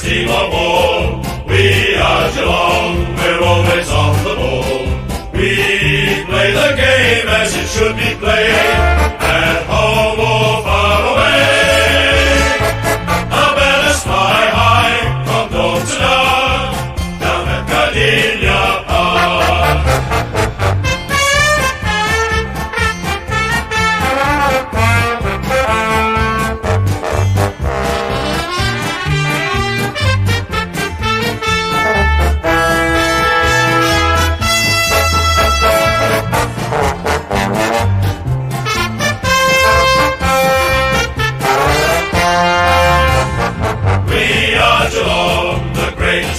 team of all. We are Geelong, we're always on the ball. We play the game as it should be played, at home or far away. Our banners fly high from dawn to dark, down at Gardenia Park.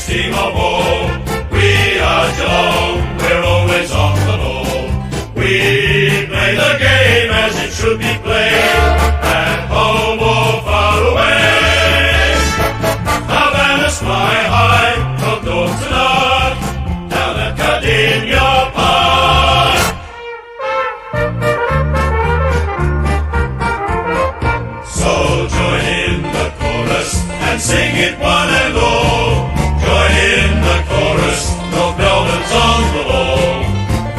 Team of all. We are Geelong, we're always on the ball. We play the game as it should be played, at home or far away. Our banners fly high from dawn to dark, down at Gardenia Park. So join in the chorus and sing it one and all. Join in the chorus, North Melbourne's on the ball.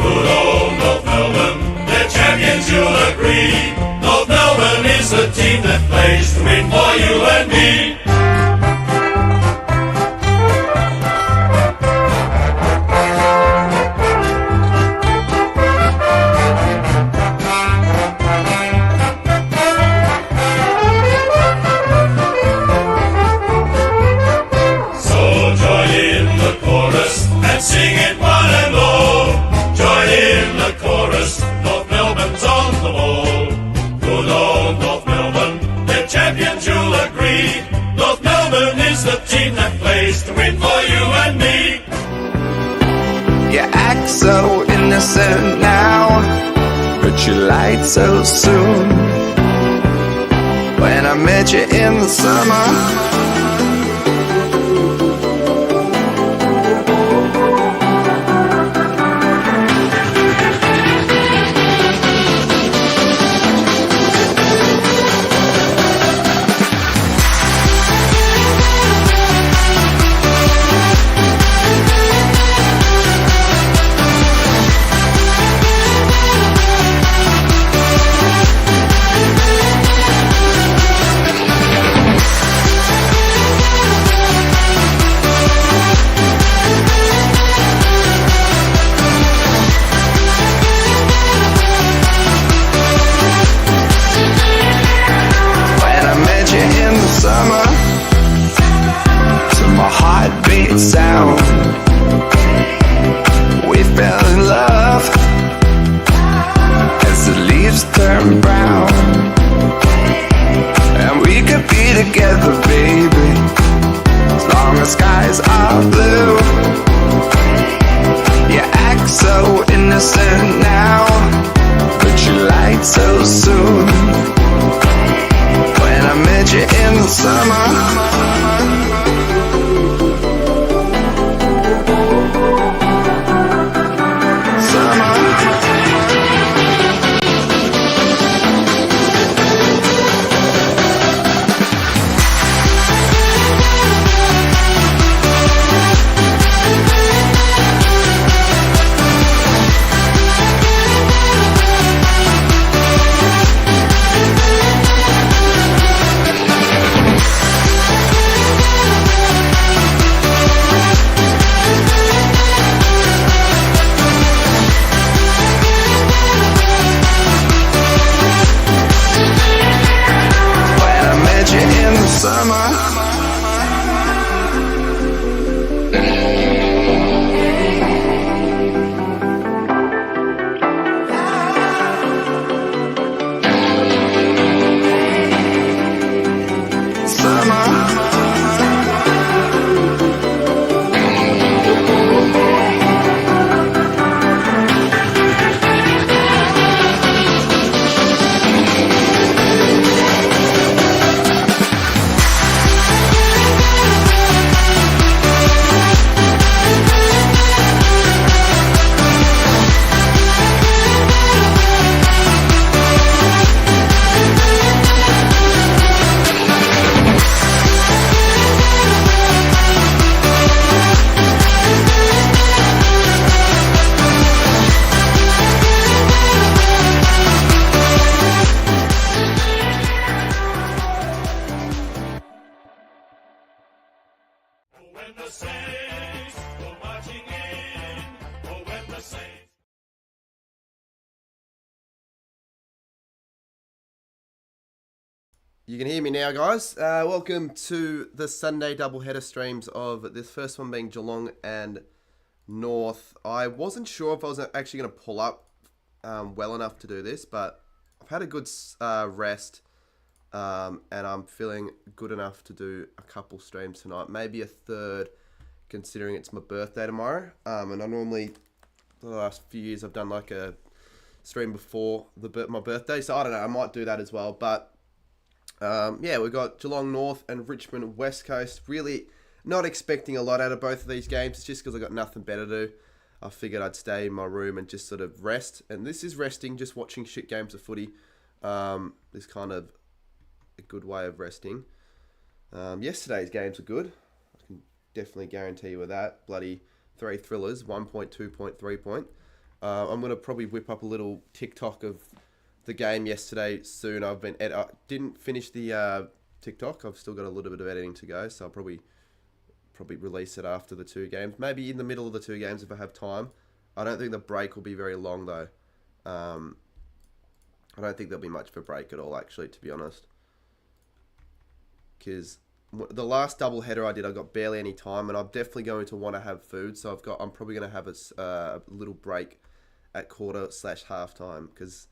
Good old North Melbourne, they're champions, you'll agree. North Melbourne is the team that plays to win for you and me. Sing it one and all. Join in the chorus, North Melbourne's on the ball. Good old North Melbourne, they're champions, you'll agree. North Melbourne is the team that plays to win for you and me. You act so innocent now, but you lied so soon. When I met you in the summer, You can hear me now, guys. Welcome to the Sunday doubleheader streams of this first one being Geelong and North. I wasn't sure if I was actually going to pull up well enough to do this, but I've had a good rest and I'm feeling good enough to do a couple streams tonight. Maybe a third, considering it's my birthday tomorrow. And I normally, the last few years, I've done like a stream before my birthday. So I don't know, I might do that as well. But yeah, we've got Geelong North and Richmond West Coast. Really not expecting a lot out of both of these games. It's just because I've got nothing better to do. I figured I'd stay in my room and just sort of rest. And this is resting, just watching shit games of footy. Is kind of a good way of resting. Yesterday's games were good. I can definitely guarantee you with that. Bloody 3 thrillers, 1 point, 2 point, 3 point. I'm going to probably whip up a little TikTok of the game yesterday soon. I didn't finish the TikTok. I've still got a little bit of editing to go, so I'll probably release it after the two games. Maybe in the middle of the two games if I have time. I don't think the break will be very long though. I don't think there'll be much of a break at all, actually, to be honest. Because the last double header I did, I got barely any time, and I'm definitely going to want to have food. So I'm probably going to have a little break at quarter/half time, because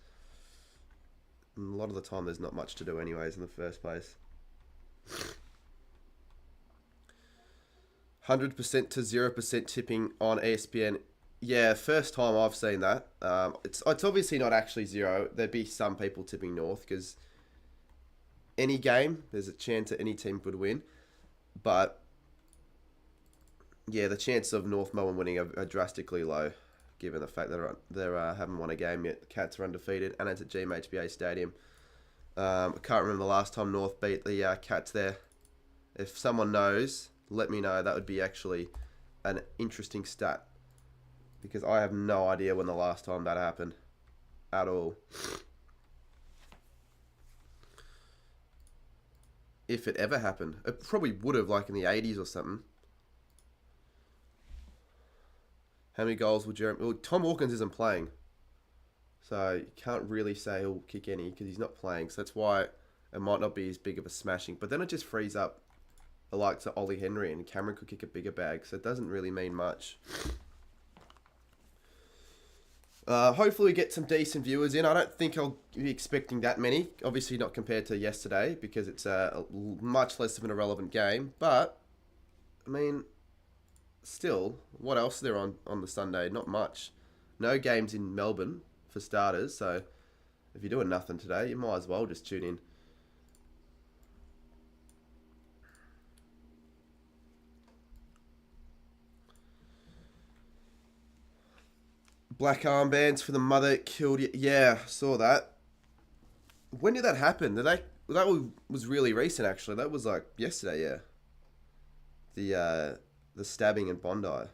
a lot of the time there's not much to do anyways in the first place. 100% to 0% tipping on ESPN. Yeah, first time I've seen that. It's obviously not actually zero. There'd be some people tipping North, because any game, there's a chance that any team could win. But yeah, the chance of North Melbourne winning are drastically low, given the fact that they haven't won a game yet. The Cats are undefeated, and it's at GMHBA Stadium. I can't remember the last time North beat the Cats there. If someone knows, let me know. That would be actually an interesting stat, because I have no idea when the last time that happened at all. If it ever happened. It probably would have, like in the 80s or something. How many goals would Jeremy... Well, Tom Hawkins isn't playing, so you can't really say he'll kick any, because he's not playing. So that's why it might not be as big of a smashing. But then it just frees up the likes of Ollie Henry, and Cameron could kick a bigger bag. So it doesn't really mean much. Hopefully we get some decent viewers in. I don't think I'll be expecting that many. Obviously not compared to yesterday, because it's a much less of an irrelevant game. But, I mean, still, what else is there on the Sunday? Not much. No games in Melbourne, for starters. So, if you're doing nothing today, you might as well just tune in. Black armbands for the mother killed you. Yeah, saw that. When did that happen? That was really recent, actually. That was like yesterday, yeah. The stabbing in Bondi.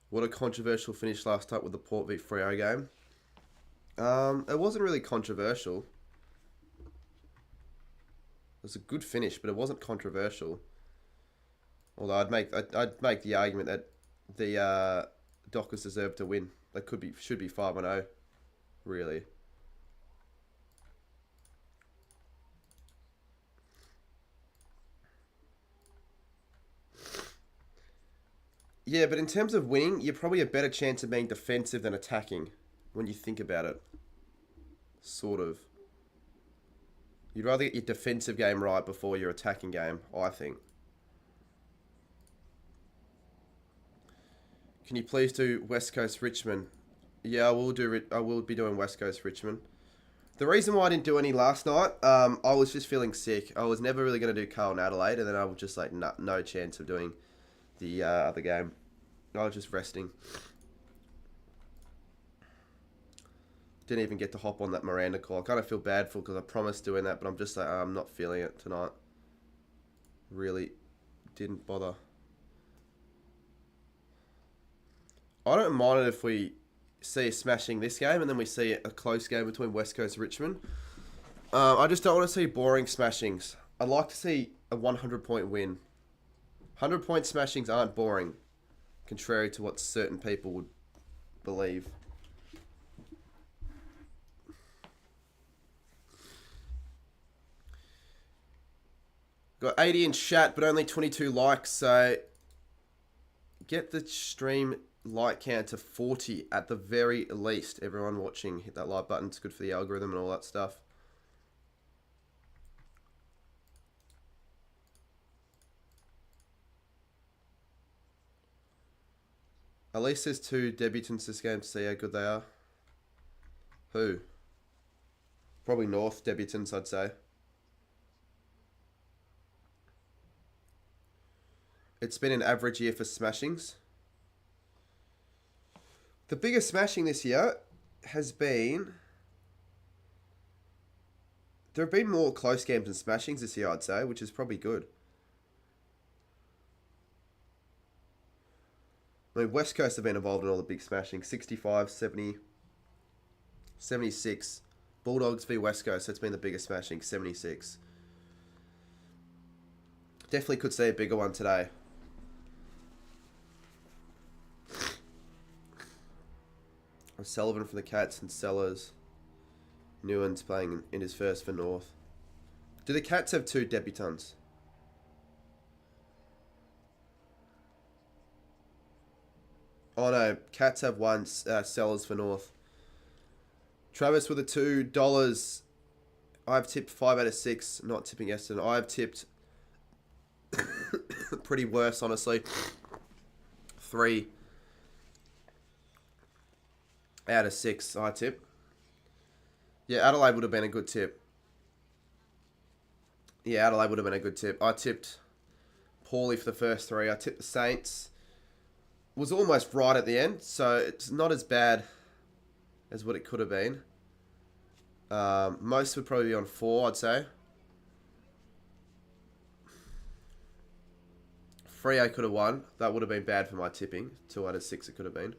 What a controversial finish last night with the Port v Freo game. It wasn't really controversial. It was a good finish, but it wasn't controversial. Although I'd make the argument that the Dockers deserve to win. They should be 5-0, really. Yeah, but in terms of winning, you're probably a better chance of being defensive than attacking, when you think about it. Sort of. You'd rather get your defensive game right before your attacking game, I think. Can you please do West Coast Richmond? Yeah, I will be doing West Coast Richmond. The reason why I didn't do any last night, I was just feeling sick. I was never really going to do Carlton Adelaide, and then I was just like, no chance of doing the other game. I was just resting. Didn't even get to hop on that Miranda call. I kind of feel bad for, because I promised doing that, but I'm just like, I'm not feeling it tonight. Really didn't bother. I don't mind it if we see a smashing this game and then we see a close game between West Coast and Richmond. I just don't want to see boring smashings. I'd like to see a 100-point win. 100-point smashings aren't boring, contrary to what certain people would believe. Got 80 in chat, but only 22 likes, so get the stream like count to 40 at the very least. Everyone watching, hit that like button. It's good for the algorithm and all that stuff. At least there's 2 debutants this game to see how good they are. Who? Probably North debutants, I'd say. It's been an average year for smashings. The biggest smashing this year has been... There have been more close games than smashings this year, I'd say, which is probably good. I mean, West Coast have been involved in all the big smashings. 65, 70, 76. Bulldogs v West Coast, that's been the biggest smashing, 76. Definitely could see a bigger one today. Sullivan for the Cats and Sellers. Newen's playing in his first for North. Do the Cats have 2 debutants? Oh no, Cats have 1, Sellers for North. Travis with the $2. I've tipped 5 out of 6, not tipping Eston. I've tipped pretty worse, honestly. 3 out of 6, I tip. Yeah, Adelaide would have been a good tip. Yeah, Adelaide would have been a good tip. I tipped poorly for the first 3. I tipped the Saints. Was almost right at the end, so it's not as bad as what it could have been. Most would probably be on 4, I'd say. Freo could have won. That would have been bad for my tipping. 2 out of 6 it could have been.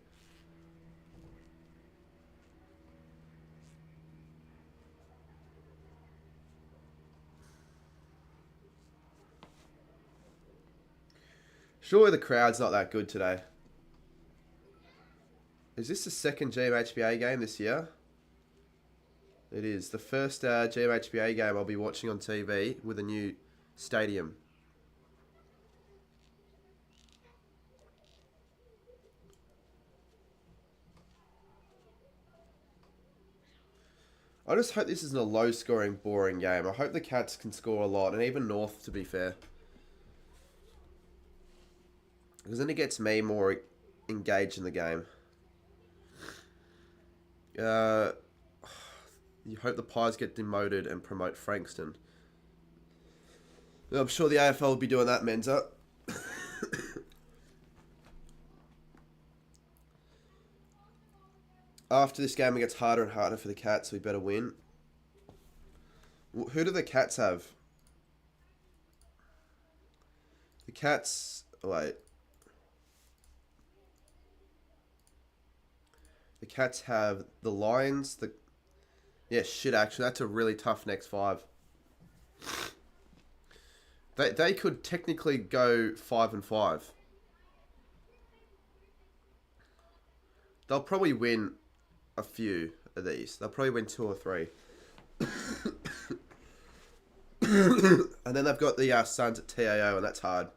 Surely the crowd's not that good today. Is this the second GMHBA game this year? It is. The first GMHBA game I'll be watching on TV with a new stadium. I just hope this isn't a low-scoring, boring game. I hope the Cats can score a lot, and even North, to be fair. Because then it gets me more engaged in the game. You hope the Pies get demoted and promote Frankston. I'm sure the AFL will be doing that, Menza. After this game, it gets harder and harder for the Cats, so we better win. Who do the Cats have? The Cats... Wait. The Cats have the Lions, the... Yeah, shit, actually. That's a really tough next 5. They could technically go 5-5. They'll probably win a few of these. They'll probably win 2 or 3. And then they've got the Suns at TAO, and that's hard.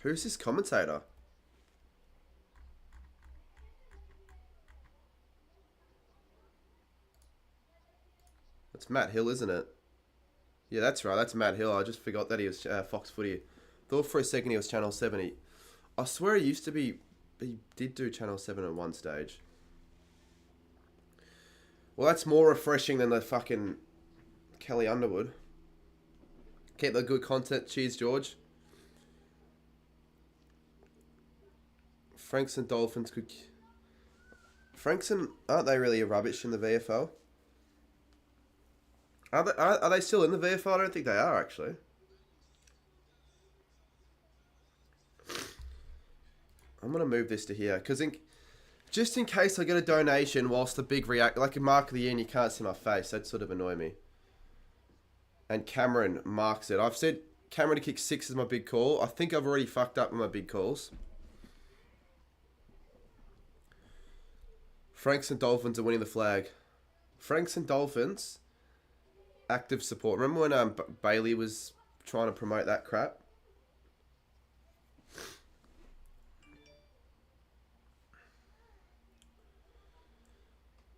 Who's this commentator? That's Matt Hill, isn't it? Yeah, that's right. That's Matt Hill. I just forgot that he was Fox Footy. Thought for a second he was Channel 7. I swear he used to be... He did do Channel 7 at one stage. Well, that's more refreshing than the fucking Kelly Underwood. Keep the good content. Cheers, George. Frankston Dolphins could... Frankston, aren't they really rubbish in the VFL? Are they still in the VFL? I don't think they are, actually. I'm going to move this to here. Because just in case I get a donation whilst the big react... Like a mark of the year and you can't see my face. That'd sort of annoy me. And Cameron marks it. I've said Cameron to kick 6 is my big call. I think I've already fucked up with my big calls. Franks and Dolphins are winning the flag. Franks and Dolphins. Active support. Remember when Bailey was trying to promote that crap?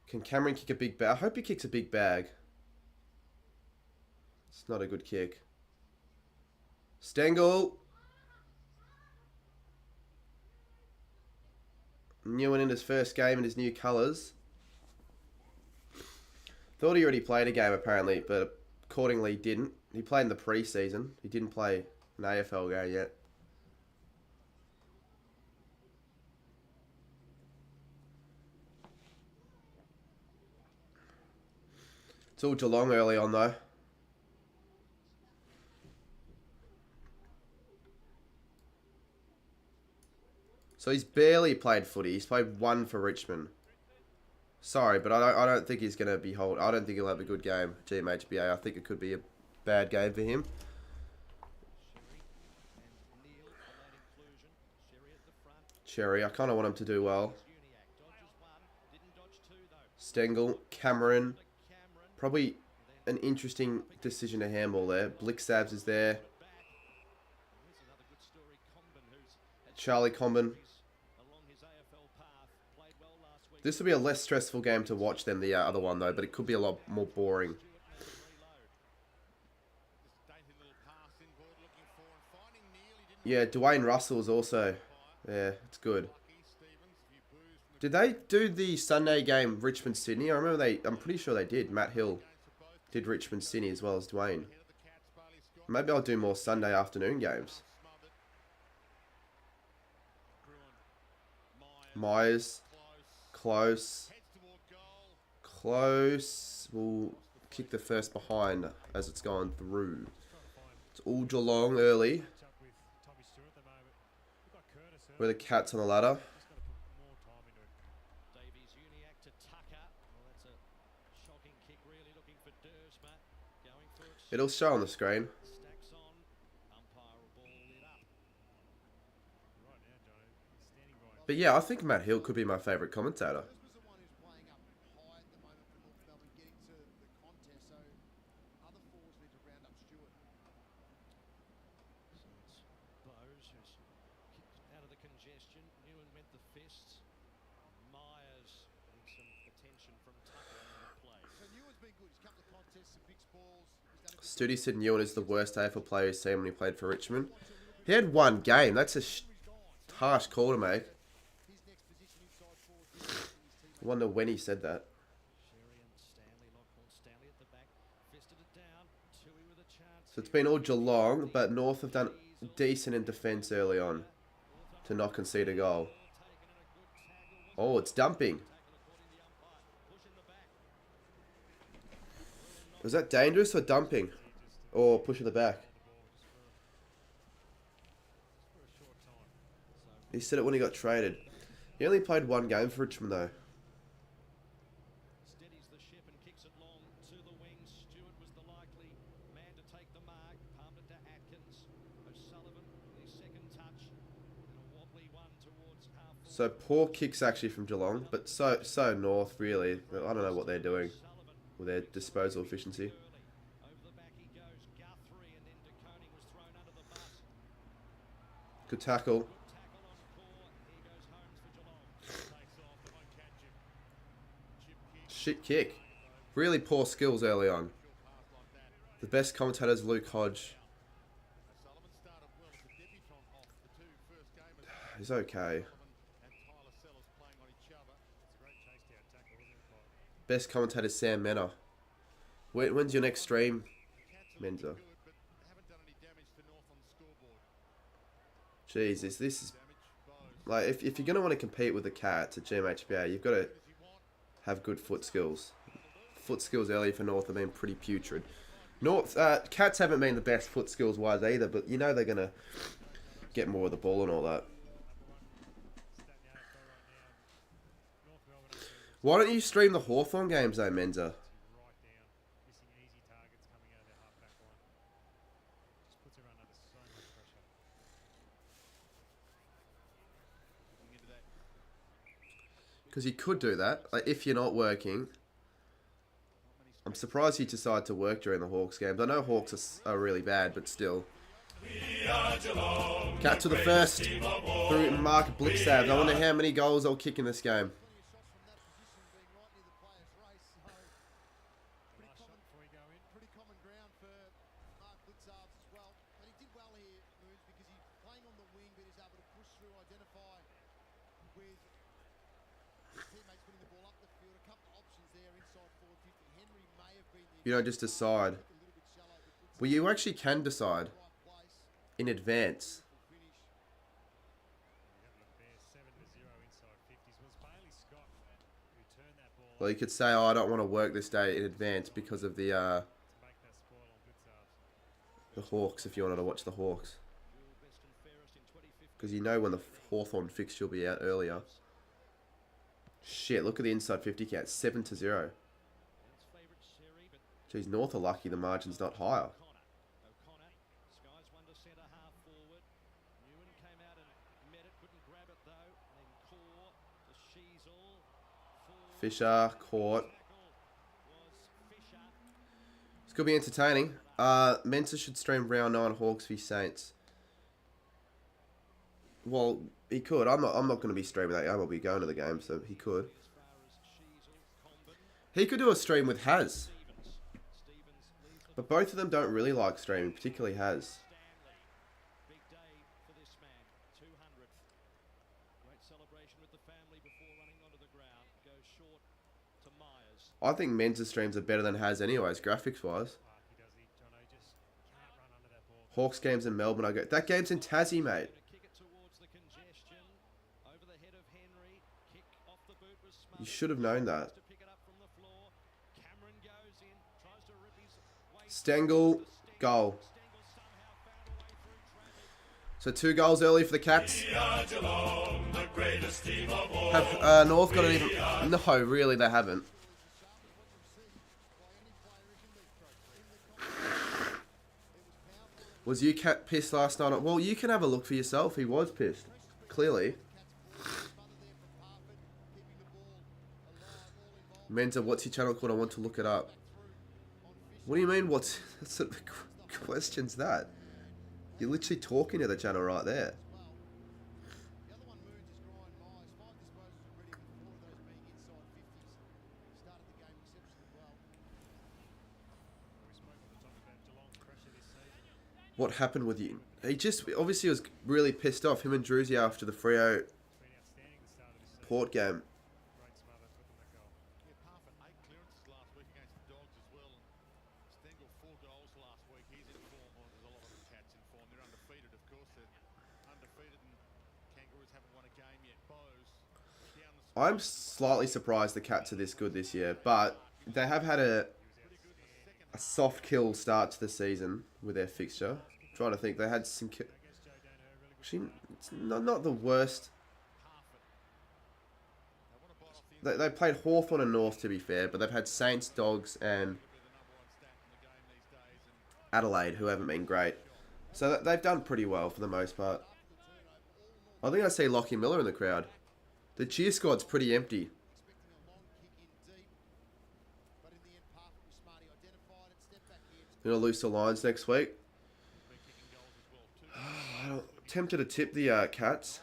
Can Cameron kick a big bag? I hope he kicks a big bag. It's not a good kick. Stengel. Newen in his first game in his new colours. Thought he already played a game apparently, but accordingly didn't. He played in the pre-season. He didn't play an AFL game yet. It's all Geelong early on though. So he's barely played footy. He's played one for Richmond. Sorry, but I don't think he's gonna be I don't think he'll have a good game. GMHBA. I think it could be a bad game for him. Cherry. I kind of want him to do well. Stengel, Cameron. Probably an interesting decision to handball there. Blicksabs is there. Charlie Combin. This will be a less stressful game to watch than the other one, though, but it could be a lot more boring. Yeah, Dwayne Russell is also... Yeah, it's good. Did they do the Sunday game Richmond-Sydney? I remember I'm pretty sure they did. Matt Hill did Richmond-Sydney as well as Dwayne. Maybe I'll do more Sunday afternoon games. Myers. Close. Close. We'll kick the first behind as it's going through. It's all Geelong early. Where the Cats on the ladder. It'll show on the screen. But yeah, I think Matt Hill could be my favourite commentator. Studi said Newen is the worst AFL player he's seen when he played for Richmond. He had one game. That's a harsh call to make. I wonder when he said that. So it's been all Geelong, but North have done decent in defence early on to not concede a goal. Oh, it's dumping. Was that dangerous or dumping? Or pushing the back? He said it when he got traded. He only played one game for Richmond though. So poor kicks actually from Geelong, but so North really. I don't know what they're doing with their disposal efficiency. Good tackle. Shit kick. Really poor skills early on. The best commentator is Luke Hodge. He's okay. Best commentator is Sam Menor. When's your next stream, Menza? Jeez, this is... Like, if you're going to want to compete with the Cats at GMHBA, you've got to have good foot skills. Foot skills early for North have been pretty putrid. Cats haven't been the best foot skills wise either, but you know they're going to get more of the ball and all that. Why don't you stream the Hawthorn games though, Menza? Because you could do that, like if you're not working. I'm surprised he decided to work during the Hawks games. I know Hawks are really bad, but still. Cat to the first through Mark Blitzsabs. I wonder how many goals they'll kick in this game. You don't just decide. Well, you actually can decide in advance. Well, you could say, oh, I don't want to work this day in advance because of the Hawks, if you wanted to watch the Hawks. Because you know when the Hawthorn fixture will be out earlier. Shit, look at the inside 50 count. 7-0. Geez, North are lucky the margin's not higher. Fisher, caught. It's going to be entertaining. Mensa should stream round 9 Hawks v Saints. Well, he could. I'm not going to be streaming that game. I'll be going to the game, so he could. He could do a stream with Haz. But both of them don't really like streaming, particularly Haz. I think Mensa streams are better than Haz anyways, graphics-wise. Hawks games in Melbourne. That game's in Tassie, mate. You should have known that. Stengel, goal. So 2 goals early for the Cats. Have North got it even? No, really, they haven't. Was you cat pissed last night? Well, you can have a look for yourself. He was pissed, clearly. Mensa, what's your channel called? I want to look it up. What do you mean? What sort of question's that? You're literally talking to the channel right there. What happened with you? He just obviously was really pissed off. Him and Druzy after the Freo Port game. I'm slightly surprised the Cats are this good this year, but they have had a soft kill start to the season with their fixture. I'm trying to think, they had some... Actually, it's not the worst. They played Hawthorn and North, to be fair, but they've had Saints, Dogs, and Adelaide, who haven't been great. So they've done pretty well for the most part. I think I see Lockie Miller in the crowd. The cheer squad's pretty empty. Gonna lose the Lions next week. I'm tempted to tip the Cats.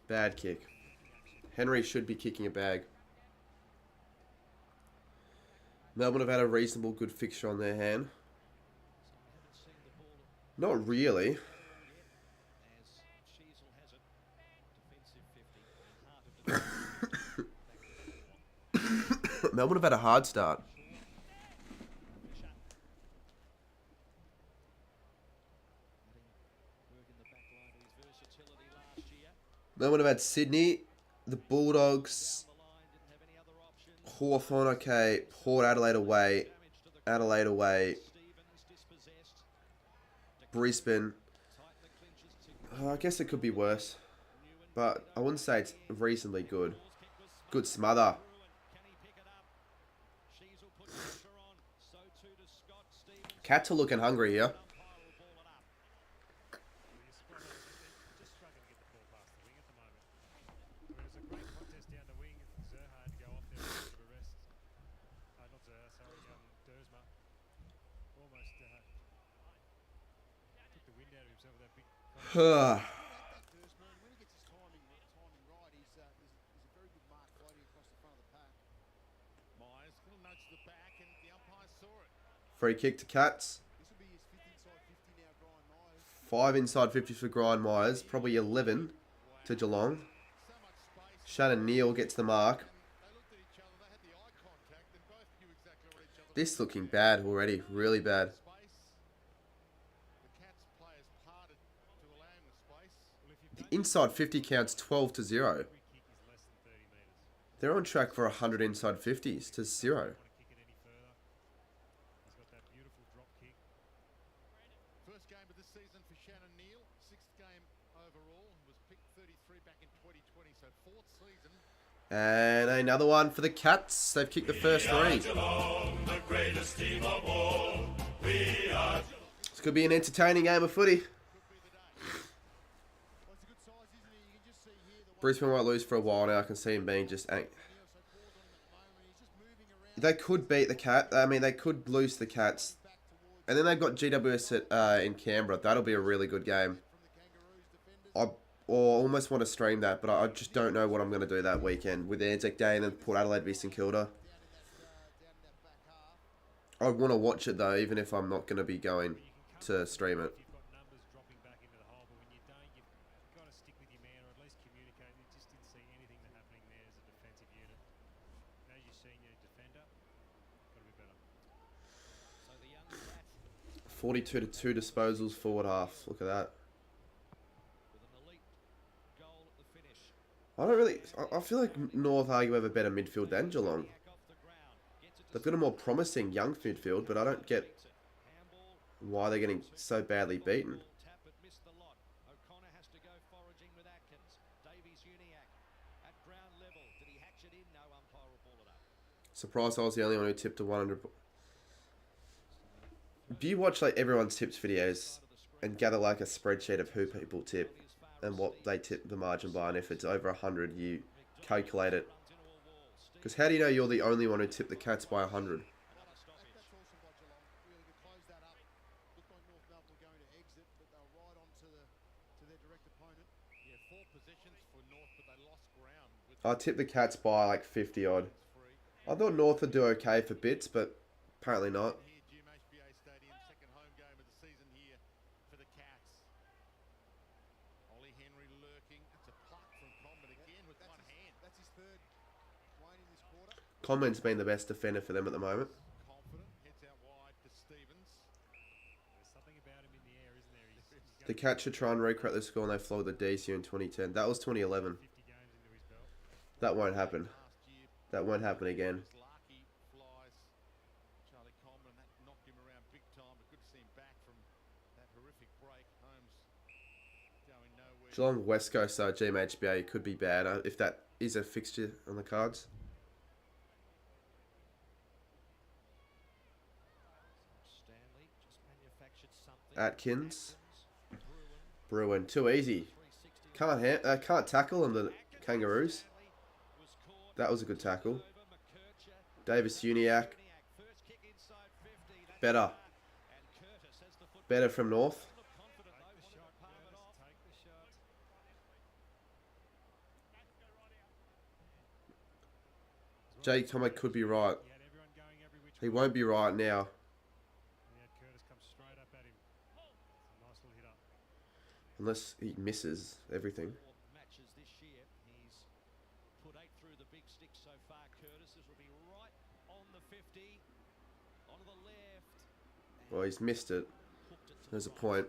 Bad kick. Henry should be kicking a bag. Melbourne have had a reasonable good fixture on their hand. Not really. Melbourne have had a hard start. Melbourne have had Sydney, the Bulldogs, Hawthorn, okay, Port Adelaide away, Brisbane. I guess it could be worse, but I wouldn't say it's reasonably good. Good smother. Cats are looking hungry here. Free kick to Cats. 5 inside 50 for Brian Myers. Probably 11 to Geelong. Shannon Neal gets the mark. This looking bad already. Really bad. The inside 50 counts 12 to 0. They're on track for 100 inside 50s to 0. First game of the season for Shannon Neal, 6th game overall. He was picked 33 back in 2020, so 4th season. And another one for the Cats. They've kicked the first 3. Geelong, the greatest team of all. We are This could be an entertaining game of footy. Brisbane might lose for a while now. I can see him being just... They could beat the Cat. I mean, they could lose the Cats. And then they've got GWS in Canberra. That'll be a really good game. I almost want to stream that, but I just don't know what I'm going to do that weekend. With Anzac Day and then Port Adelaide v St Kilda. I want to watch it though, even if I'm not going to be going to stream it. So 42 to 2 disposals, forward half. Look at that. I don't really... I feel like North argue have a better midfield than Geelong. They've got a more promising young midfield, but I don't get why they're getting so badly beaten. Surprised I was the only one who tipped a 100... Do you watch like everyone's tips videos and gather like a spreadsheet of who people tip and what they tip the margin by, and if it's over 100 you calculate it? Because how do you know you're the only one who tipped the Cats by 100? I tipped the Cats by like 50 odd. I thought North would do okay for bits, but apparently not. Conman's been the best defender for them at the moment. The Cats should try and recreate the score, and they floored the DC in 2010. That was 2011. That won't happen. That won't happen again. Geelong West Coast GMHBA could be bad if that is a fixture on the cards. Atkins. Bruin. Too easy. Can't tackle on the Kangaroos. That was a good tackle. Davis Uniacke. Better. Better from North. Jake Tomo could be right. He won't be right now. Unless he misses everything. Well, he's missed it. There's a point.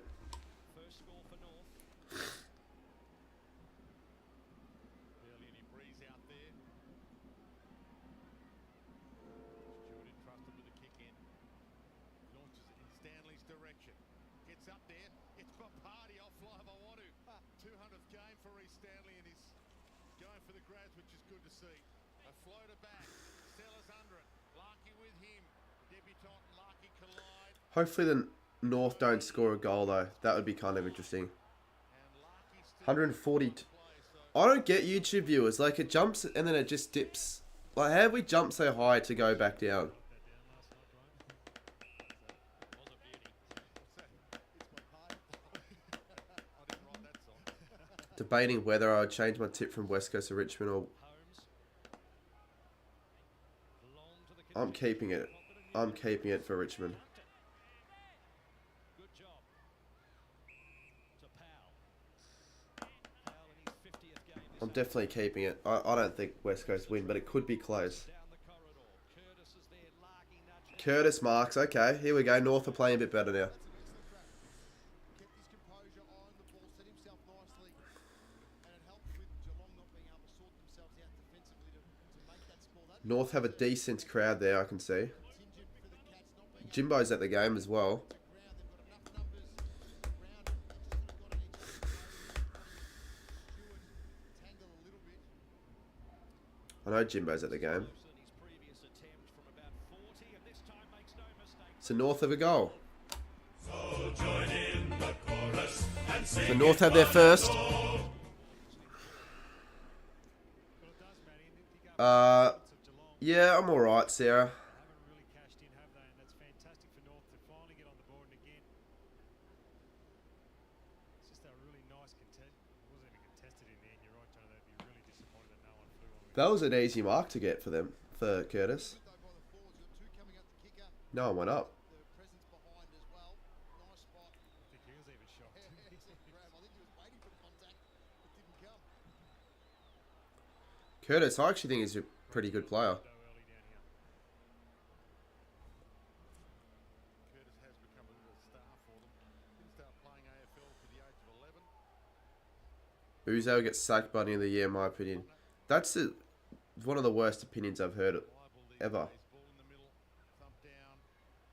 Hopefully the North don't score a goal though. That would be kind of interesting. 140. I don't get YouTube viewers. Like it jumps and then it just dips. Like how have we jumped so high to go back down? Debating whether I would change my tip from West Coast to Richmond or... I'm keeping it. I'm keeping it for Richmond. I'm definitely keeping it. I don't think West Coast win, but it could be close. Curtis marks. Okay, here we go. North are playing a bit better now. Kept his composure on the ball, set himself nicely, and it helped with Geelong not being able to sort themselves out defensively to make that small. That North have a decent crowd there, I can see. contingent for the Cats not being Jimbo's at the game as well. ground. They've got enough numbers around it. They just haven't got any tangle a little bit. I know Jimbo's at the game. So North have a goal. So join in the chorus and sing So North have their first. Yeah, I'm alright, Sarah. Haven't really cashed in, have they? And that's fantastic for North to finally get on the board. And again, it's just a really nice contest. It wasn't even contested in the end. You're right, John. They'd be really disappointed that no one flew on it. That was an easy mark to get for them, for Curtis. Though by the forwards, you've got two coming up the kicker. No one went up. The presence behind as well. Nice spot. I think he was even shocked. Excellent grab. I think he was waiting for the contact, but didn't come. Curtis, I actually think he's a pretty good player. So early down here. Curtis has become a little star for them. Didn't start playing AFL to the age of 11. Uzo gets sacked by the end of the year, in my opinion. That's one of the worst opinions I've heard Reliable these ever. days. Ball in the middle. Thump down.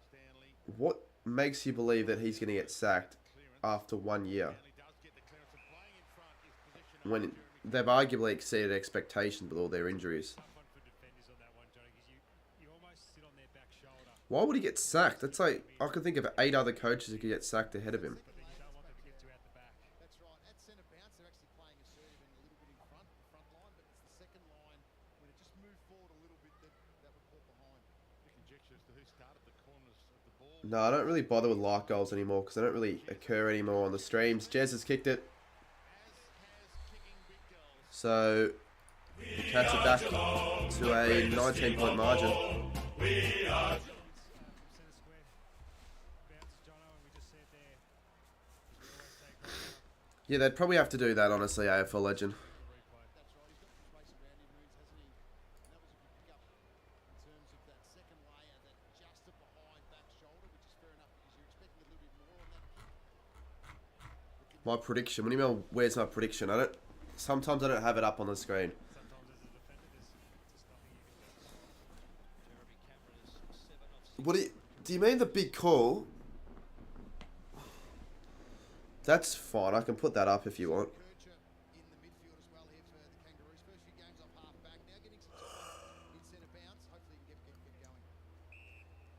Stanley. What makes you believe that he's going to get sacked after 1 year Stanley does get the clearance, and playing in front is position when they've arguably exceeded expectations with all their injuries? Tough one for defenders on that one, Johnny, because you almost sit on their back shoulder, Why would he get sacked? That's like, I can think of 8 other coaches who could get sacked ahead of him. but then you don't want them to get too out the back. That's right. At centre bounce, they're actually playing assertive and a little bit in front line, but it's the second line when it just moved forward a little bit that would caught behind. The conjecture as to who started the corners of the ball. No, I don't really bother with like goals anymore because they don't really occur anymore on the streams. Jez has kicked it. So the Cats are back to a 19-point margin. We are Centre square bounces, Jono, and we just said there, we always say great job. Yeah, they'd probably have to do that, honestly, AFL legend. Replay. That's right. He's got some space around him, Moons, hasn't he? And that was a good pick up in terms of that second layer, that just behind back shoulder, which is fair enough because you're expecting a little bit more on that kick. My prediction. What do you mean, where's my prediction? Sometimes I don't have it up on the screen. Sometimes as a defender, there's just nothing you can do. What do you mean the big call? That's fine. I can put that up if you want. Kercher in the midfield as well here for the Kangaroos. First few games off half back, now getting some time in centre bounce. Hopefully he can get going.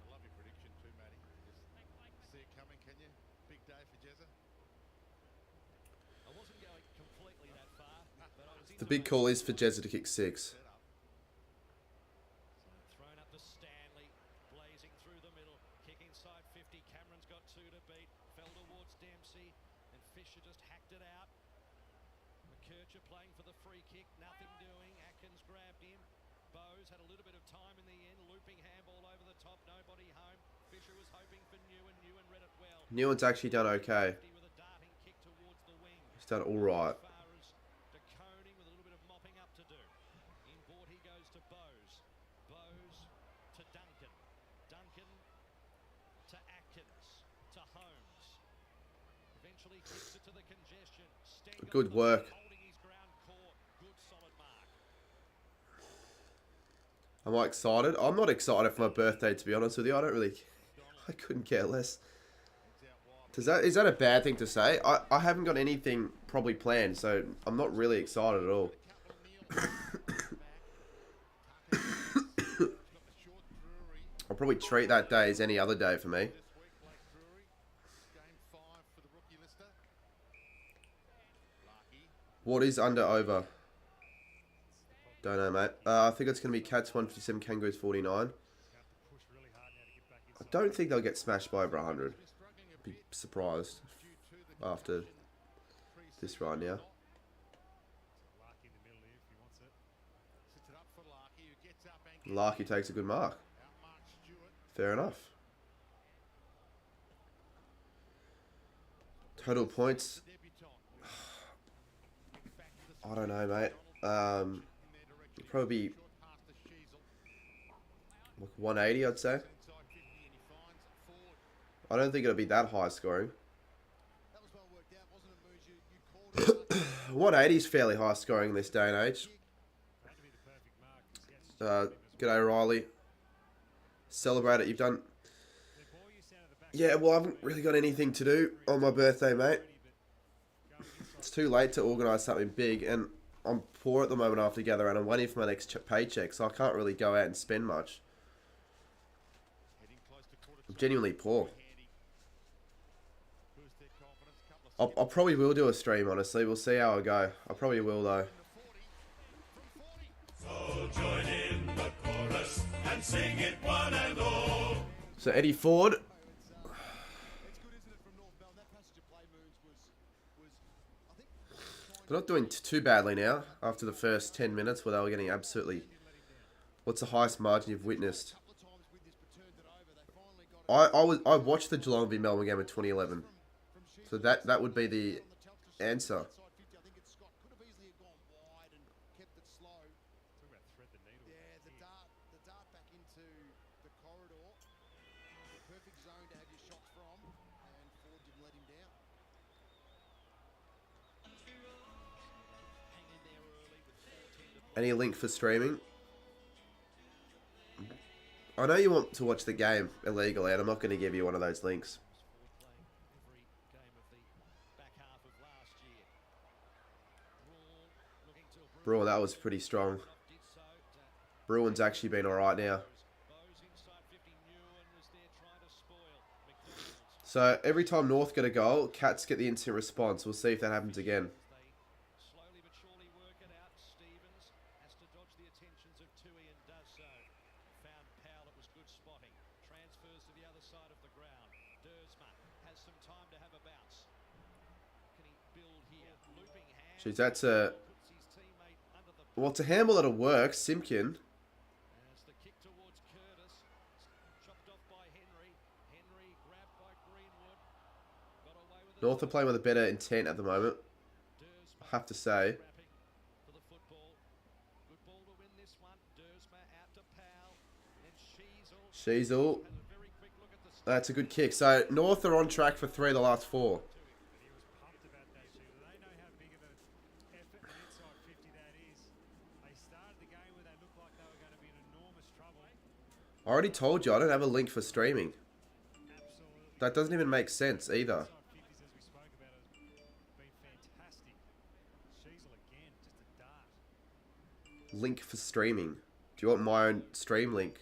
I love your prediction too, Matty. Just see it coming, can you? Big day for Jezza. I wasn't going completely that far, but I was in The big call is for Jezza to kick 6. thrown up to Stanley, blazing through the middle, kick inside 50. Cameron's got 2 to beat, fell towards Dempsey, and Fisher just hacked it out. McKercher playing for the free kick, nothing doing. Atkins grabbed him. Bowes had a little bit of time in the end, looping handball over the top, nobody home. Fisher was hoping for Newen read it well. Newen's actually done okay. With a darting kick towards the wing. He's done all right. As far as DeConing with a little bit of mopping up to do. Inboard he goes to Bowes. Bowes to Duncan. Duncan to Atkins. To Holmes. Eventually kicks it to the congestion. Stengel Good work. holding his ground core. Good solid mark. Am I excited? I'm not excited for my birthday, to be honest with you. I couldn't care less. Is that a bad thing to say? I haven't got anything probably planned, so I'm not really excited at all. I'll probably treat that day as any other day for me. What is under over? Don't know, mate. I think it's going to be Cats 157, Kangaroos 49. Push really hard now to get back I inside. don't think they'll get smashed by over 100. Be surprised after this right now. Larky takes a good mark. Fair enough. Total points. I don't know, mate. Probably like 180, I'd say. I don't think it'll be that high scoring. 180 is fairly high scoring in this day and age. G'day, Riley. Celebrate it. You've done... Yeah, well, I haven't really got anything to do on my birthday, mate. It's too late to organise something big, and I'm poor at the moment altogether, and I'm waiting for my next paycheck, so I can't really go out and spend much. I'm genuinely poor. I probably will do a stream, honestly. We'll see how I go. I probably will, though. So join in the chorus and sing it one and all. So Eddie Ford. They're not doing too badly now after the first 10 minutes where they were getting absolutely... What's the highest margin you've witnessed? I watched the Geelong v Melbourne game in 2011. So that would be the answer. Any link for streaming? I know you want to watch the game illegally, and I'm not going to give you one of those links. Braun, that was pretty strong. Bruin's actually been alright now. So every time North get a goal, Cats get the instant response. We'll see if that happens again. Jeez, that's a... Well, it's a handball that'll work. Simpkin. North are playing with a better intent at the moment, I have to say. Sheasel. That's a good kick. So, North are on track for 3 of the last 4. I already told you I don't have a link for streaming. That doesn't even make sense either. Link for streaming. Do you want my own stream link?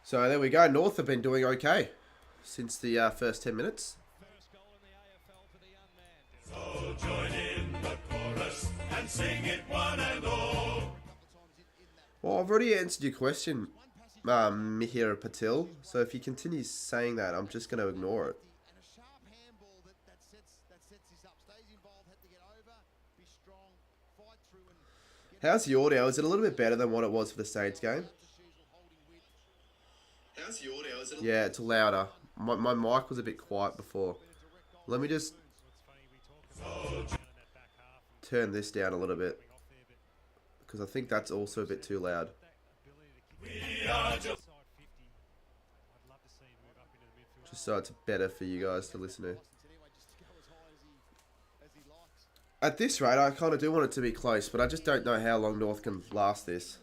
So there we go. North have been doing okay since the first 10 minutes. So join in the chorus and sing it one and all. Well, I've already answered your question, Mihir Patil. So if he continues saying that, I'm just going to ignore it. How's the audio? Is it a little bit better than what it was for the Saints game? How's the audio? Is it yeah, it's louder. My mic was a bit quiet before. Let me just turn this down a little bit, because I think that's also a bit too loud. Just so it's better for you guys to listen to. At this rate, I kind of do want it to be close, but I just don't know how long North can last this.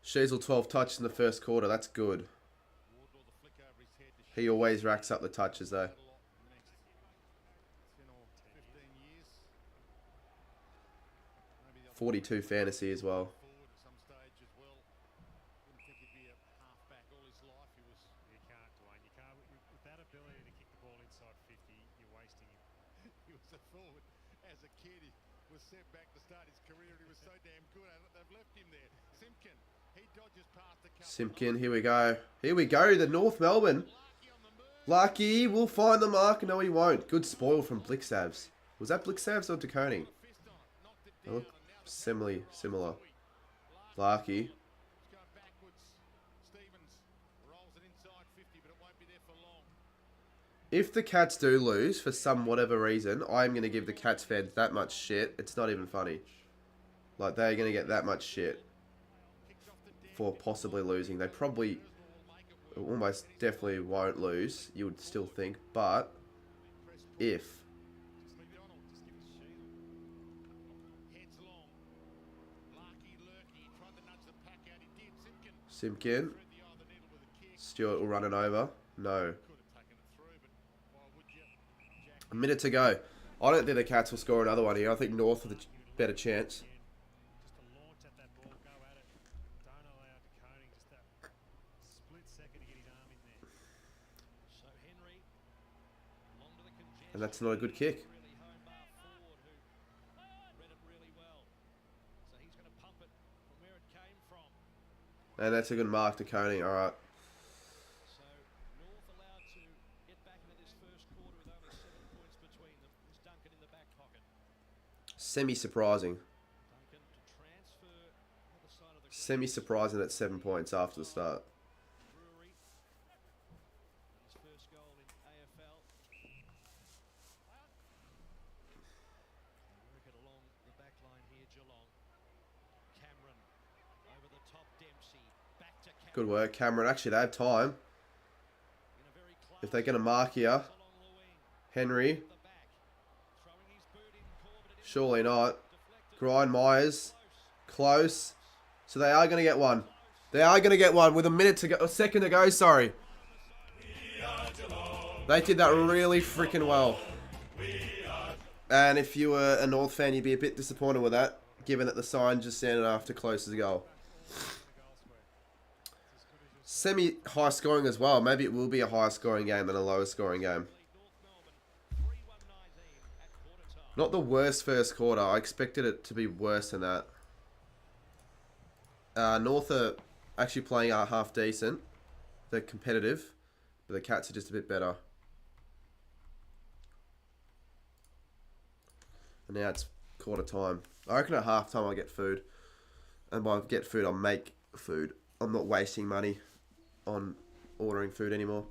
Sheasel 12 touches in the first quarter. That's good. He always racks up the touches though. 42 fantasy as well. said back to start his career, he was so damn good. They've left him there. Simpkin, he dodges past the couple. Simpkin, here we go. Here we go, the North Melbourne. Lucky will find the mark. No, he won't. Good spoil from Blixavs. Was that Blixavs or DeConing? They look similar. Lucky. If the Cats do lose for some whatever reason, I'm going to give the Cats fans that much shit. It's not even funny. Like, they're going to get that much shit for possibly losing. They probably almost definitely won't lose, you would still think. But if Simpkin, Stewart will run it over. No. A minute to go. I don't think the Cats will score another one here. I think North with a better chance. Just to launch at that ball, go at it. Don't allow DeConing just that split second to get his arm in there. So Henry, along to the congestion. And that's not a good kick. Really home bar forward who read it really well. So he's going to pump it from where it came from. And that's a good mark to Coney. All right. So North allowed to get back into this first quarter with only 7 points between them. There's Duncan in the back pocket. Semi-surprising. Duncan to transfer on the side of the Semi-surprising at 7 points after the start. Brewery. And his first goal in AFL. Work it along the back line here, Geelong. Cameron over the top, Dempsey. Back to Cameron. Good work, Cameron. Actually, they have time. In a very close If they're going to mark here, along the wing. Henry, The back. Throwing his boot in, Corbett. It is surely not. deflected. Grind Myers, close. So they are going to get one. They are going to get one with a minute to go, a second to go, sorry. They did that really freaking well. And if you were a North fan, you'd be a bit disappointed with that, given that the sign just sounded after close as a goal. Semi-high scoring as well. Maybe it will be a higher scoring game than a lower scoring game. Not the worst first quarter. I expected it to be worse than that. North are actually playing half decent. They're competitive, but the Cats are just a bit better. And now it's quarter time. I reckon at half time I'll get food. And by get food, I'll make food. I'm not wasting money on ordering food anymore.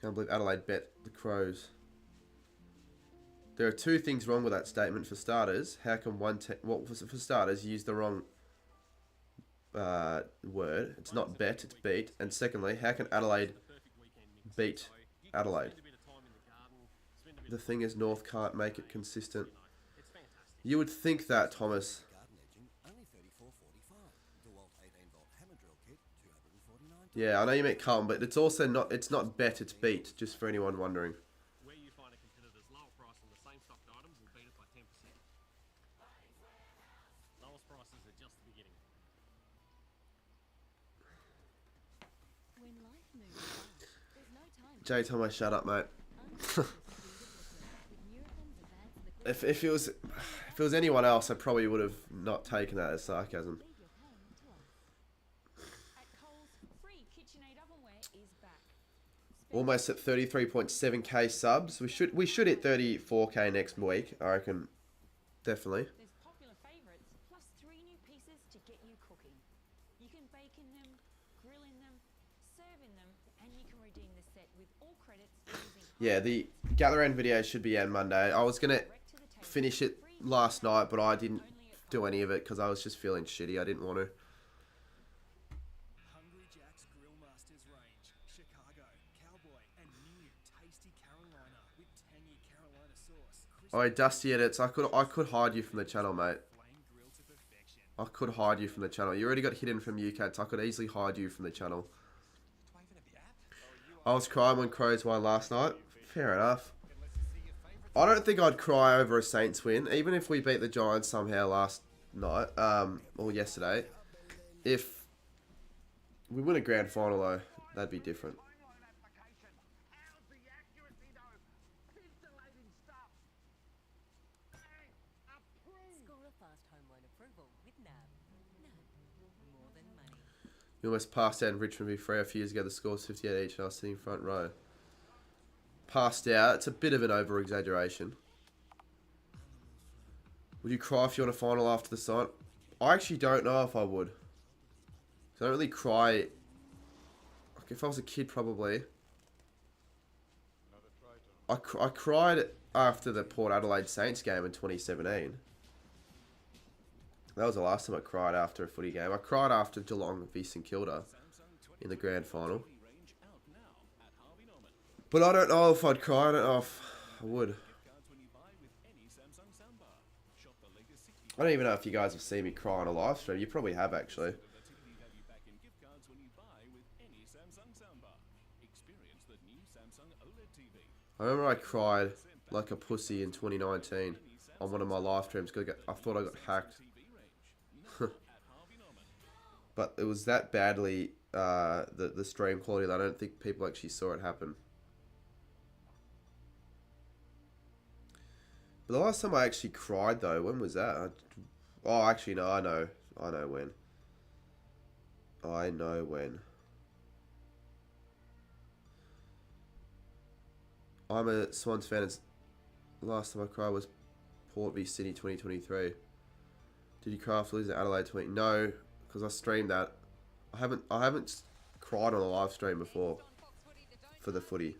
Can't believe Adelaide bet the Crows. There are two things wrong with that statement. For starters, how can for starters, use the wrong word? It's not bet, it's beat. And secondly, how can Adelaide beat Adelaide? The thing is, North can't make it consistent. You would think that, Thomas. Yeah, I know you meant Carlton, but it's also not. It's not bet, it's beat. Just for anyone wondering. Where you find a competitor's lower price on the same stocked items will beat it by 10%. Lowest prices are just the beginning. When life moves fast, there's no time. Jay, tell me shut up, mate. If it was anyone else, I probably would have not taken that as sarcasm. Leave your pain to us. At Coles, free KitchenAid ovenware is back. Almost at 33.7k subs. We should hit 34k next week, I reckon. Definitely. There's popular favourites, plus 3 new pieces to get you cooking. You can bake in them, grill in them, serve in them, and you can redeem the set with all credits using Yeah, the Gather Round video should be out Monday. I was gonna finish it last night, but I didn't do any of it because I was just feeling shitty. I didn't want to. Hungry Jack's Grill Masters range, Chicago, Cowboy, and new tasty Carolina with tangy Carolina sauce. Oh, Dusty Edits. I could hide you from the channel, mate. Flame grill to perfection. I could hide you from the channel. You already got hidden from UCAT, so I could easily hide you from the channel. I was crying when Crows won last night. Fair enough. I don't think I'd cry over a Saints win, even if we beat the Giants somehow last night, or yesterday. If we win a grand final, though, that'd be different. fast home loan approval with NAB. NAB, more than money. You almost passed out in Richmond v Freo a few years ago. The score was 58 each and I was sitting front row. Passed out. It's a bit of an over-exaggeration. Would you cry if you won a final after the sign? I actually don't know if I would. I don't really cry. Like if I was a kid, probably. I cried after the Port Adelaide Saints game in 2017. That was the last time I cried after a footy game. I cried after Geelong v St Kilda in the grand final. But I don't know if I'd cry. I don't know if I would. I don't even know if you guys have seen me cry on a live stream. You probably have, actually. I remember I cried like a pussy in 2019 on one of my live streams because I thought I got hacked. But it was that badly, the stream quality, that I don't think people actually saw it happen. But the last time I actually cried, though, when was that? Oh, actually, no, I know when. I know when. I'm a Swans fan. Last time I cried was Port v Sydney 2023. Did you cry after losing to Adelaide 20? No, because I streamed that. I haven't cried on a live stream before for the footy.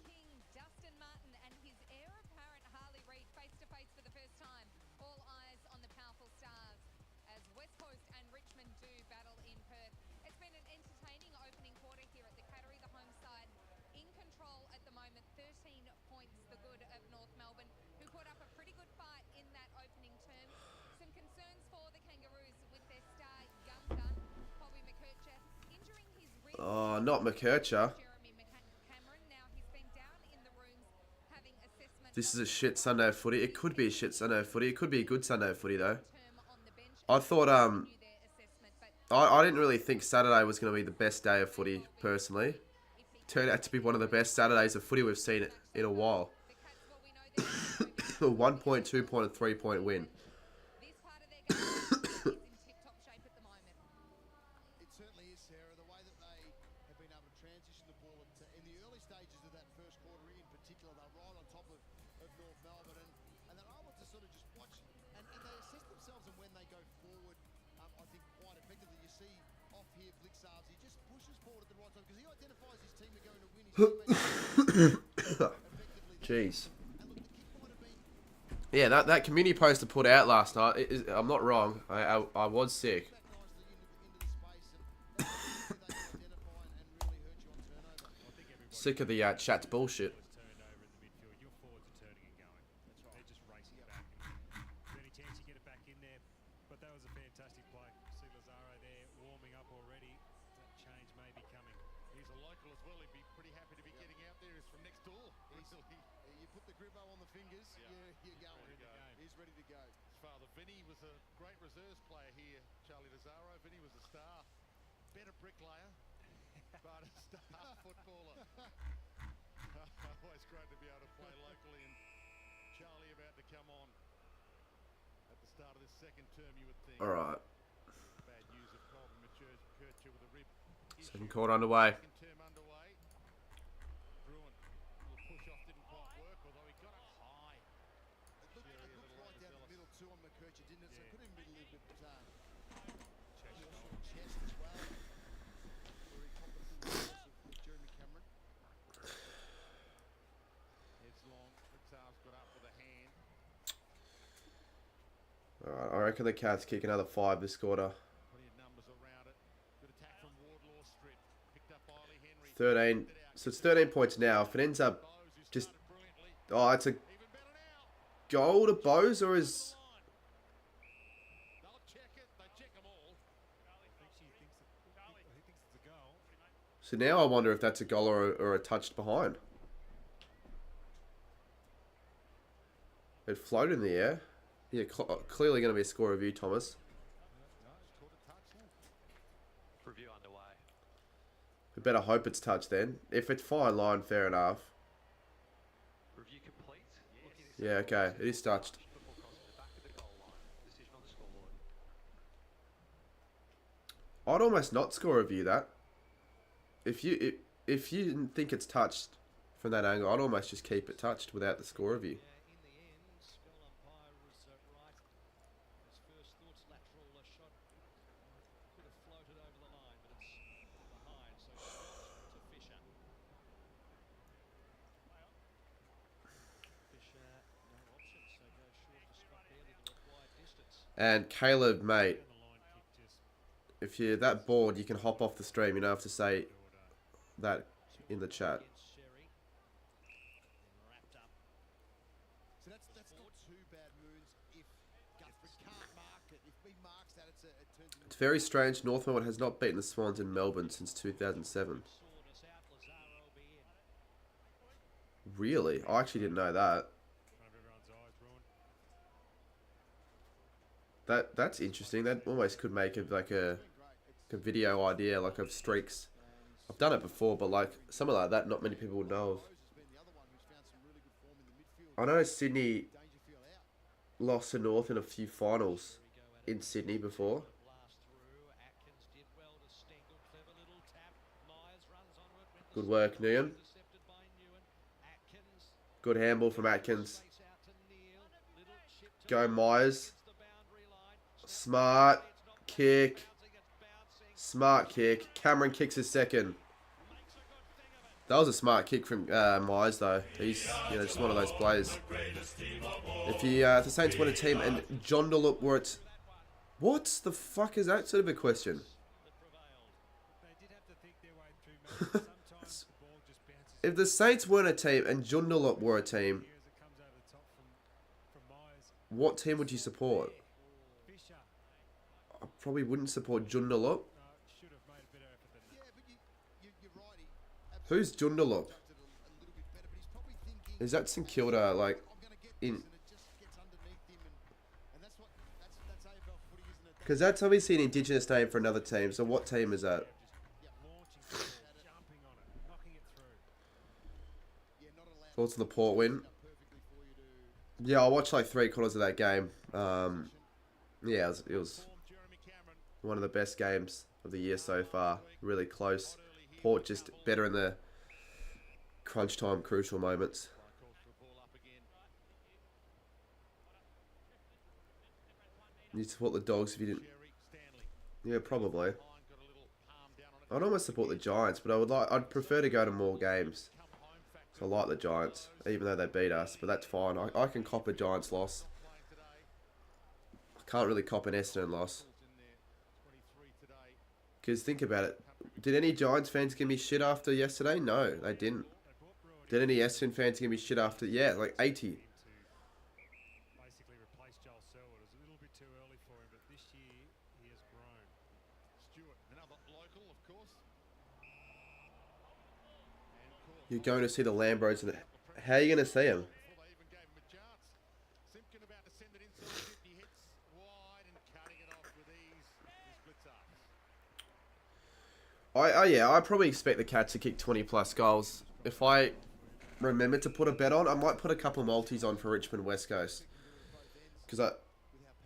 Oh, not McKercher. This is a shit Sunday of footy. It could be a shit Sunday of footy. It could be a good Sunday of footy, though. I thought, I didn't really think Saturday was going to be the best day of footy, personally. Turned out to be one of the best Saturdays of footy we've seen in a while. A 1 point, 2 point, and 3 point win. Jeez. Yeah, that community post I put out last night, I'm not wrong. I was sick. Sick of the chat's bullshit. Always great to be able to play locally, and Charlie about to come on at the start of this second term, you would think. All right. Bad news of Colton McKercher with a rib. Second quarter underway. Second term underway. Bruin, little push off didn't quite work, although he got it high. It looked right down the middle too on McKercher, didn't it? So it could have been a little bit chest as well. Very competent of Jeremy Cameron. Alright, I reckon the Cats kick another 5 this quarter. 13. So it's 13 points now. If it ends up just... Oh, it's a goal to Bose, or is... So now I wonder if that's a goal or a touch behind. It floated in the air. Yeah, clearly going to be a score review, Thomas. Review underway. We better hope it's touched then. If it's fine line, fair enough. Review complete. Yeah, okay. It is touched. I'd almost not score review that. If you didn't think it's touched from that angle, I'd almost just keep it touched without the score review. In the end, goal umpire was right. His first thoughts, lateral shot could have floated over the line, but it's behind, so short to Fisher. Fisher, no option, so goes short to strike barely the required distance. And Caleb, mate, if you're that bored, you can hop off the stream. You don't have to say that in the chat. So that's not too bad moves if Guthrie can't mark it. If he marks that, it turns into... It's very strange. North Melbourne has not beaten the Swans in Melbourne since 2007. Really? I actually didn't know that. That's interesting. That almost could make it like a video idea, like of streaks. I've done it before, but like something like that, not many people would know of. I know Sydney lost to North in a few finals in Sydney before. Good work, Nguyen. Good handball from Atkins. Go Myers. Smart kick. Smart kick. Cameron kicks his second. That was a smart kick from Myers, though. He's just one of those players. If the Saints win a team and John Dunlop were at... What the fuck is that sort of a question? If the Saints weren't a team and John Dunlop were a team, what team would you support? I probably wouldn't support Joondalup. Who's Joondalup? Is that St Kilda, like, in... Because that's obviously an Indigenous name for another team, so what team is that? Thoughts on the Port win? Yeah, I watched like 3/4 of that game. Yeah, it was one of the best games of the year so far. Really close. Port just better in the crunch time, crucial moments. You support the Dogs if you didn't. Yeah, probably. I'd almost support the Giants, but I'd prefer to go to more games. So I like the Giants, even though they beat us, but that's fine. I can cop a Giants loss. I can't really cop an Essendon loss. Because think about it. Did any Giants fans give me shit after yesterday? No, they didn't. Did any Essendon fans give me shit after? Yeah, like 80. You're going to see the Lambros, and how are you going to see them? I probably expect the Cats to kick 20 plus goals. If I remember to put a bet on, I might put a couple multis on for Richmond West Coast. Because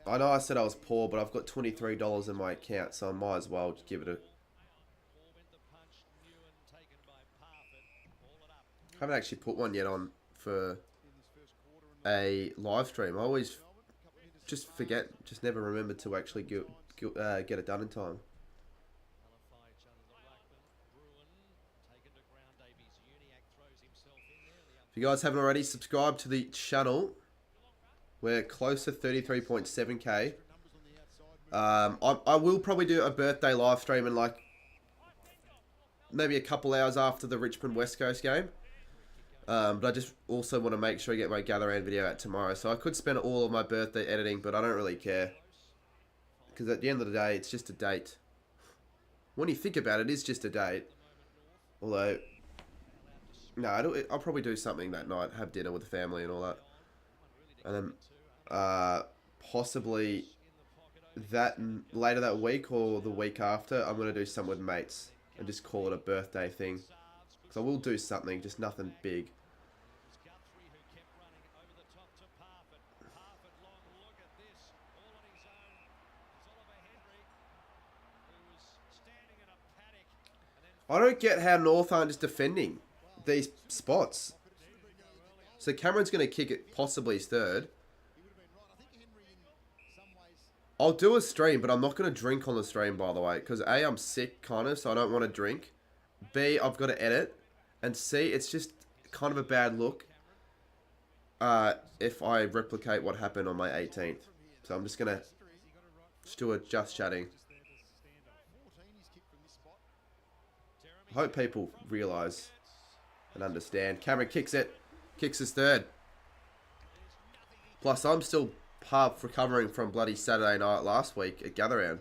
I know I said I was poor, but I've got $23 in my account, so I might as well give it a... I haven't actually put one yet on for a live stream. I always just forget, just never remember to actually get it done in time. If you guys haven't already, subscribe to the channel. We're close to 33.7k. I will probably do a birthday live stream in like maybe a couple hours after the Richmond West Coast game. But I just also want to make sure I get my gather round video out tomorrow. So I could spend all of my birthday editing, but I don't really care. Because at the end of the day, it's just a date. When you think about it, it's just a date. Although, no, I'll probably do something that night. Have dinner with the family and all that. And then possibly later that week or the week after, I'm going to do something with mates. And just call it a birthday thing. So I will do something, just nothing big. I don't get how North aren't just defending these spots. So Cameron's going to kick it possibly his third. I'll do a stream, but I'm not going to drink on the stream, by the way. Because A, I'm sick, kind of, so I don't want to drink. B, I've got to edit. And C, it's just kind of a bad look if I replicate what happened on my 18th. So I'm just going to do a just chatting. I hope people realise and understand. Cameron kicks it. Kicks his third. Plus, I'm still half recovering from bloody Saturday night last week at Gather Round.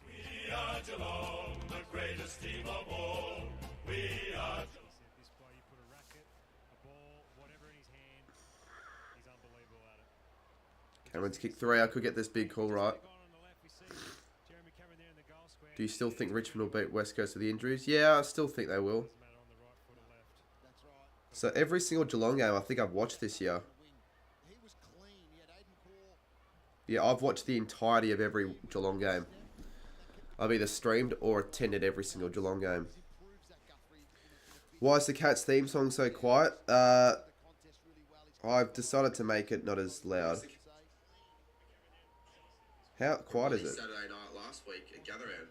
We are Geelong, the greatest team of all. We are This bloke, you put a racket, a ball, whatever in his hand, he's unbelievable at it. Cameron's kick three. I could get this big call right. Gone on the left, we see Jeremy Cameron there in the goal square. Do you still think Richmond will beat West Coast with the injuries? Yeah, I still think they will. Doesn't matter on the right foot or left. So every single Geelong game I think I've watched this year. Yeah, I've watched the entirety of every Geelong game. I've either streamed or attended every single Geelong game. Why is the Cats theme song so quiet? I've decided to make it not as loud. How quiet is it? Saturday night last week at Gather Round.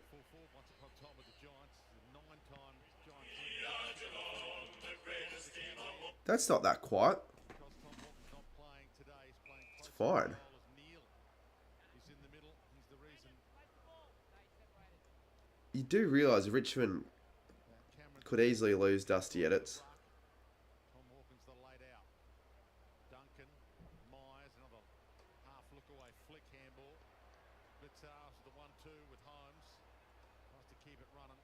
That's not that quiet. It's fine. You do realise Richmond could easily lose Dusty Edits. Tom Hawkins the laid out. Duncan, Myers, another half look away flick handball. Blitzhouse the 1-2 with Holmes. Tries to keep it running.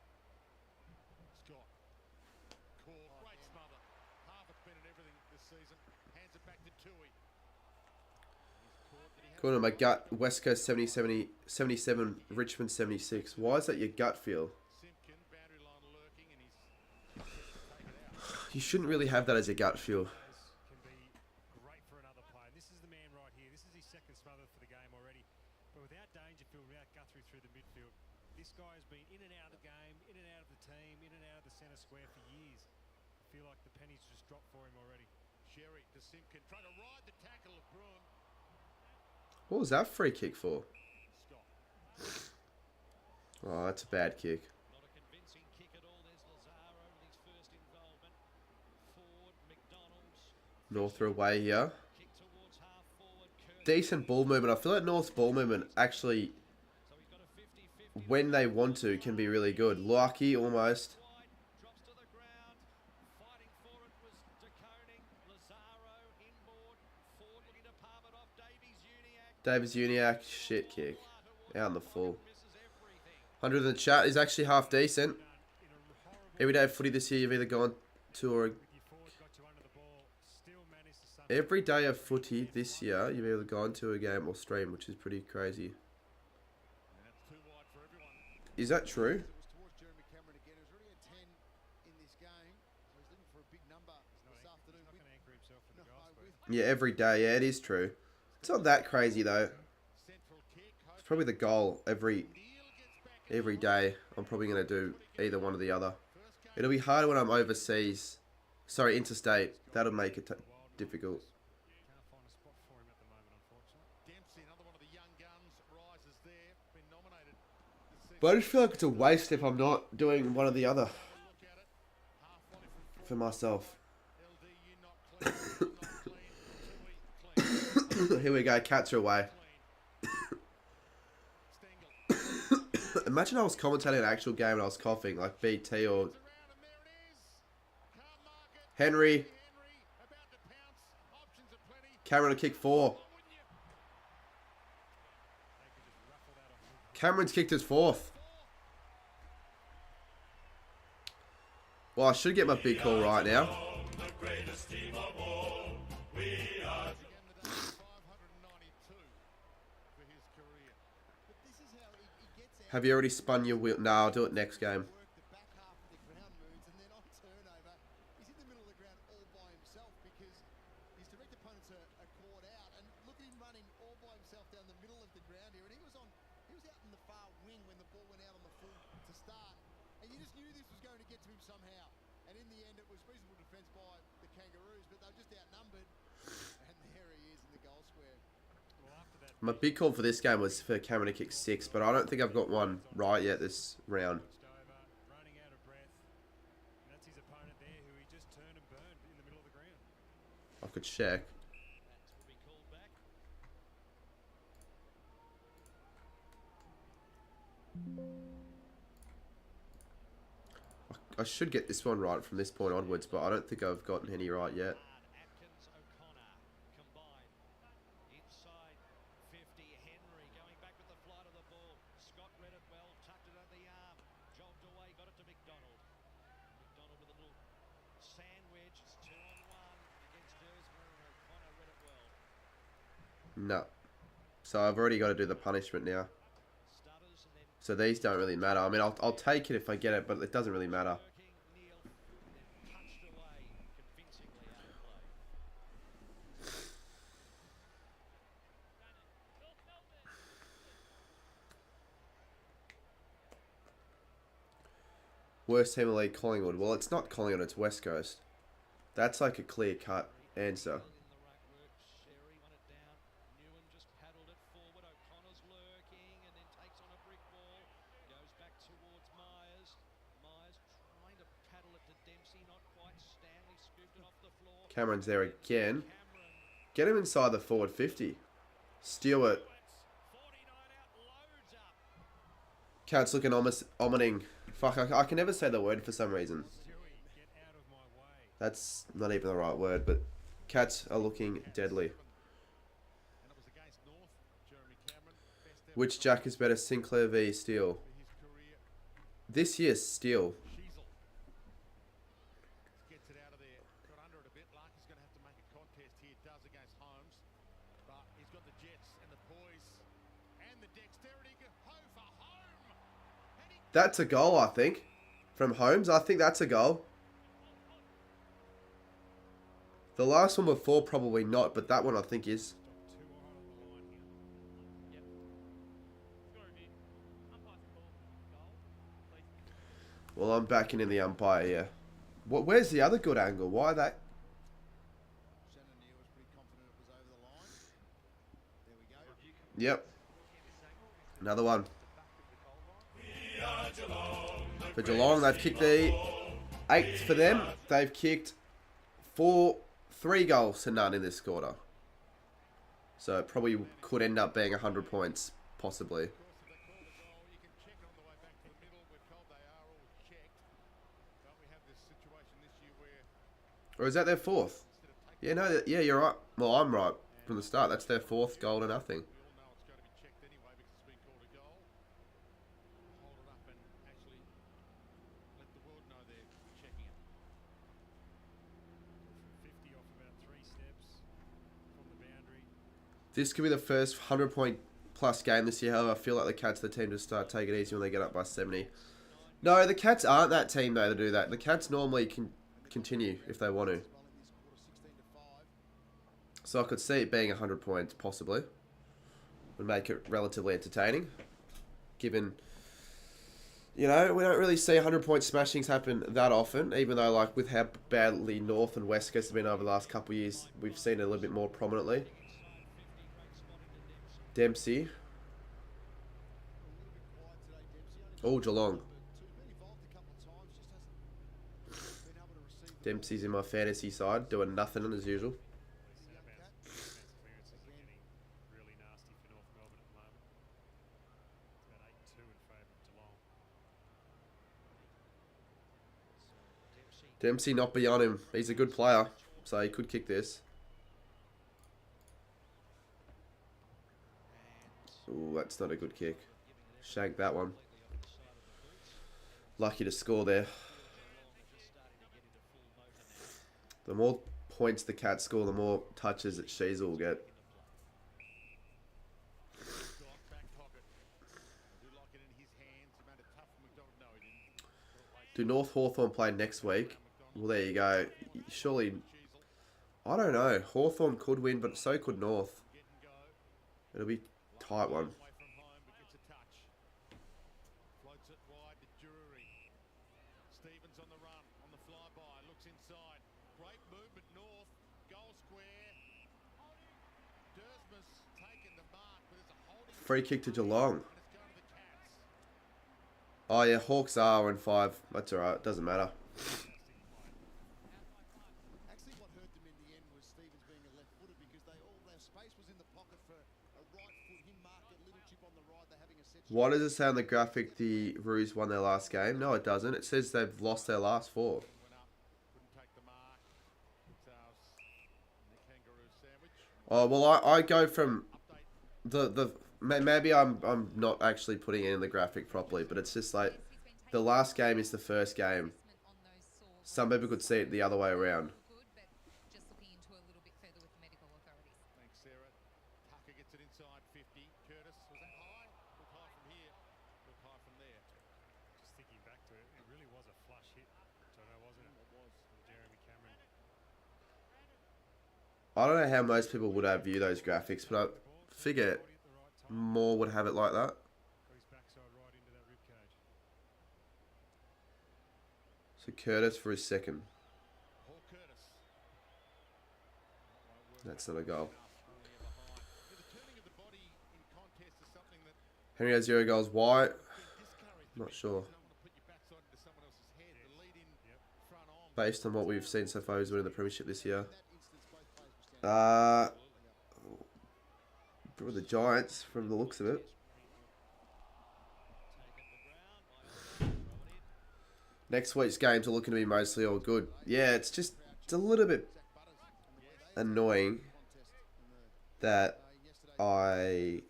Scott. Call. Great smother. Half it's been in everything this season. Hands it back to Tui. According to my gut, West Coast 77, Richmond 76. Why is that your gut feel? You shouldn't really have that as your gut feel. Can be great for another player. This is the man right here. This is his second smother for the game already. But without Dangerfield, without Guthrie through the midfield, this guy has been in and out of the game, in and out of the team, in and out of the centre square for years. I feel like the pennies just dropped for him already. Sherry to Simpkin. Trying to ride the tackle of Bruin. What was that free kick for? Oh, that's a bad kick. Not a convincing kick at all. There's Lazaro with his first involvement. Ford, McDonald's. North are away here. Kick towards half forward. Decent ball movement. I feel like North's ball movement actually, So he's got a 50-50. when they want to, can be really good. Lucky almost. Wide, drops to the ground. Fighting for it was DeConing. Lazaro inboard. Ford looking to palm it off. Davis Uniac, shit kick. Out in the full. 100 in the chat is actually half decent. Every day of footy this year you've either gone to or... Every day of footy this year you've either gone to a game or stream, which is pretty crazy. Is that true? Yeah, every day. Yeah, it is true. It's not that crazy though. It's probably the goal every day. I'm probably going to do either one or the other. It'll be harder when I'm overseas. Sorry, interstate. That'll make it difficult. But I just feel like it's a waste if I'm not doing one or the other. For myself. Here we go, Cats are away. Imagine I was commentating an actual game and I was coughing, like BT or... Henry. Cameron to kick 4. Cameron's kicked his 4th. Well, I should get my big call right now. Have you already spun your wheel? No, I'll do it next game. He He was out in the far wing when the ball went out on the full to start. And you just knew this was going to get to him somehow. And in the end, it was reasonable defence by the Kangaroos, but they were just outnumbered. And there he is in the goal square. My big call for this game was for Cameron to kick 6, but I don't think I've got one right yet this round. Running out of breath. And that's his opponent there, who he just turned and burned in the middle of the ground. I could check. That will be called back. I should get this one right from this point onwards, but I don't think I've gotten any right yet. Atkins, O'Connor combined. Inside 50, Henry going back with the flight of the ball. Scott read it well, tucked it under the arm, jogged away, got it to McDonald. McDonald with a little sandwich. It's 2-on-1 against Dersmer, and O'Connor read it well. No. So I've already got to do the punishment now. Stutters and then So these don't really matter. I mean, I'll take it if I get it, but it doesn't really matter. working, Neil, and then punched away convincingly out of play. Worst team in the league, Collingwood. Well, it's not Collingwood, it's West Coast. That's like a clear-cut answer. In the ruck work, Sherry won it down. Newen just paddled it forward. O'Connor's lurking and then takes on a brick wall. Goes back towards Myers. Myers trying to paddle it to Dempsey, not quite. Stanley scooped it off the floor. Cameron's there again. Cameron, Get him inside the forward 50. Steal it. 49 out, loads up. Cat's looking omining. Fuck, I can never say the word for some reason. Stewie, get out of my way. That's not even the right word, but cats are looking deadly. And it was against North, Jeremy Cameron. Best ever Which Jack is better, Sinclair v Steele? for his career. This year's Steele. Sheasel gets it out of there. Got under it a bit. Larkin's going to have to make a contest here. Does against Holmes. But he's got the jets and the poise and the dexterity. Ho for home. And he That's a goal, I think. From Holmes, I think that's a goal. The last one before, probably not, but that one I think is. Too hard on the line here. Well, I'm backing in the umpire here. Where's the other good angle? Why that? Shannon Neal was pretty confident it was over the line. There we go. Yep. Another one. For Geelong, they've kicked the 8th for them. They've kicked 3 goals to none in this quarter. So it probably could end up being 100 points, possibly. Of course, if they call the goal, you can check it on the way back to the middle. We're told they are all checked. But we have this situation this year where Or is that their 4th? Yeah, no, yeah, you're right. Well, I'm right from the start. That's their 4th goal to nothing. we all know it's going to be checked anyway because it's been called a goal. Hold it up and actually let the world know they're checking it. From 50 off about 3 steps from the boundary. This could be the first 100-point plus game this year. However, I feel like the Cats, the team, just start taking it easy when they get up by 70. No, the Cats aren't that team, though, to do that. The Cats normally can continue if they want to. Well, in this quarter, 16-5. So I could see it being 100 points, possibly. Would make it relatively entertaining. Given, you know, we don't really see 100-point smashings happen that often. Even though, like, with how badly North and West Coast have been over the last couple of years, we've seen it a little bit more prominently. Dempsey. Oh, Geelong. Dempsey's in my fantasy side, doing nothing as usual. Clearances are getting really nasty for North Melbourne at the moment. It's about 8-2 in favour of Geelong. Dempsey not beyond him. He's a good player, so he could kick this. Ooh, that's not a good kick. Shank that one. Lucky to score there. The more points the Cats score, the more touches that Sheasel will get. Do North Hawthorn play next week? Well, there you go. Surely, I don't know. Hawthorn could win, but so could North. It'll be a tight one. inside. Great movement north. Goal square. Dersma's taken the mark, but there's a holding. Free kick to Geelong. And it's going to the Cats. Oh yeah, Hawks are in 5. That's alright, doesn't matter. Actually, what hurt them in the end was Stevens being a left footer because their space was in the pocket for a right foot. Him market, little chip on the right. They're having a set. Why does it say on the graphic the Roos won their last game? No, it doesn't. It says they've lost their last 4. Went up, couldn't take the mark. The kangaroo sandwich. Oh well, I go from maybe I'm not actually putting it in the graphic properly, but it's just like the last game is the first game. Some people could see it the other way around. Thanks, Sarah. Tucker gets it inside 50. Curtis, was that high? Look high from here. Look high from there. Just thinking back to it, it really was a flush hit, Jono, wasn't it? It was from Jeremy Cameron. I don't know how most people would have view those graphics, but I figure more would have it like that. Got his backside right into that rib cage. So Curtis for his second. Paul Curtis. That's not a goal. Only ever high. Yeah, the turning of the body in contest is something that Henry has 0 goals. Why? discouraged. Not sure. You don't want to put your backside into someone else's head. The lead in front on. Based on what we've seen so far, he's winning the premiership this year. In that instance, both players were standing. Probably the Giants from the looks of it. Next week's games are looking to be mostly all good. Yeah, it's a little bit annoying that actually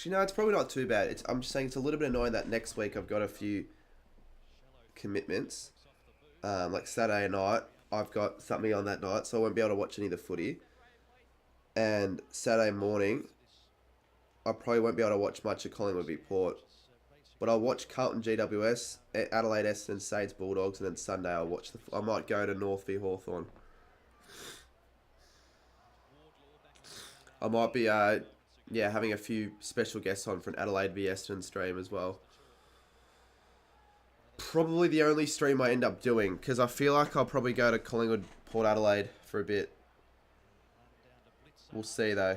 no, it's probably not too bad. I'm just saying it's a little bit annoying that next week I've got a few commitments. Like Saturday night, I've got something on that night, so I won't be able to watch any of the footy. And Saturday morning, I probably won't be able to watch much of Collingwood v Port. But I'll watch Carlton GWS, Adelaide Essendon, Saints Bulldogs, and then Sunday I'll watch I might go to North v Hawthorn. I might be having a few special guests on for an Adelaide v Essendon stream as well. Probably the only stream I end up doing, because I feel like I'll probably go to Collingwood Port Adelaide for a bit. We'll see though.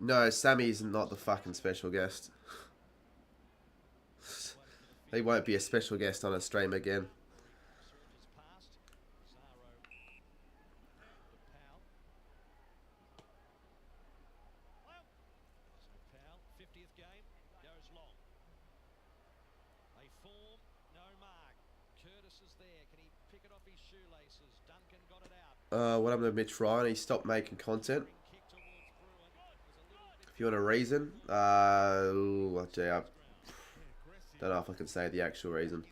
No, Sammy's not the fucking special guest. He won't be a special guest on a stream again. What happened to Mitch Ryan? He stopped making content. If you want a reason, I don't know if I can say the actual reason.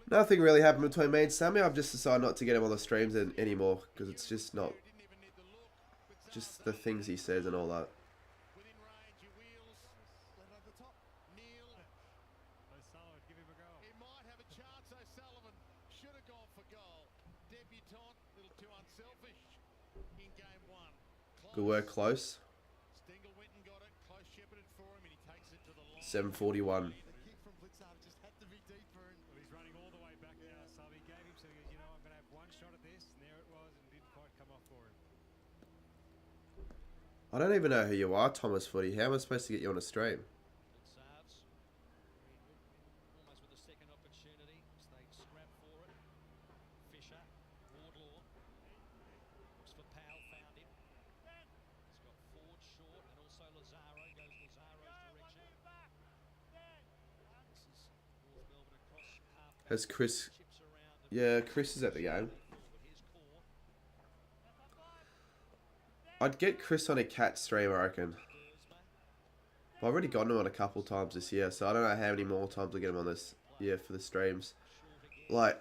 Nothing really happened between me and Sammy. I've just decided not to get him on the streams anymore because it's just not just the things he says and all that. Good work, close. 7:41. He's running all the way back now, so he gave him, so he goes, you know, I'm going to have one shot at this, and there it was, and it didn't quite come off for him. I don't even know who you are, Thomas Footy. How am I supposed to get you on a stream? Almost with a second opportunity, they scrap for it. Fisher, Wardlaw, looks for Powell, found him. He's got Ford short, and also Lazaro, goes Lazaro's direction. This is North Melbourne across half. Has Chris... Yeah, Chris is at the game. I'd get Chris on a cat stream, I reckon. But I've already gotten him on a couple times this year, so I don't know how many more times I get him on this year for the streams. Like,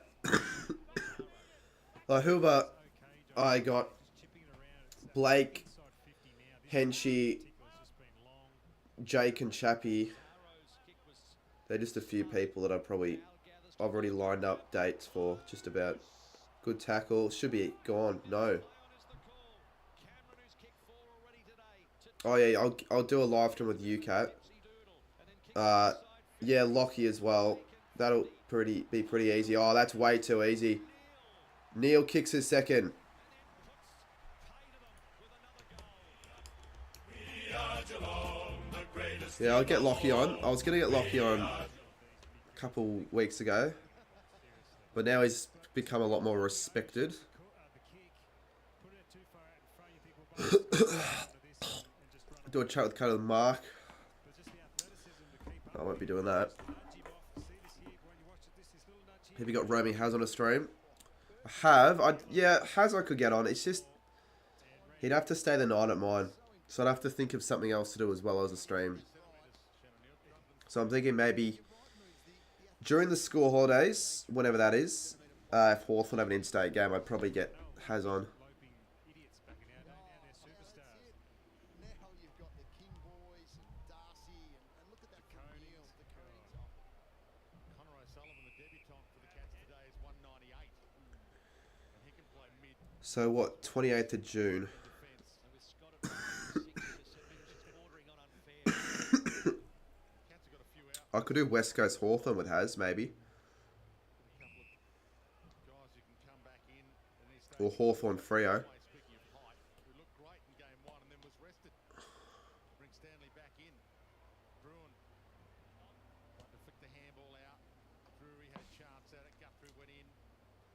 like whoever I got, Blake, Henchy, Jake and Chappie. They're just a few people that I probably I've already lined up dates for just about. Good tackle. Should be gone. No. Oh yeah, I'll do a live stream with you, Cat. Yeah, Lockie as well. That'll be pretty easy. Oh, that's way too easy. Neil kicks his second. Yeah, I'll get Lockie on. I was gonna get Lockie on a couple weeks ago, but now he's become a lot more respected. Do a chat with kind of Mark. I won't be doing that. Have you got roaming Haz on a stream? I have. Yeah, Haz I could get on. It's just he'd have to stay the night at mine, so I'd have to think of something else to do as well as a stream. So I'm thinking maybe during the school holidays, whenever that is, if Hawthorn have an in-state game, I'd probably get Haz on. So what, 28th of June? I could do West Coast Hawthorn with Haz, maybe. Or Hawthorn Freo.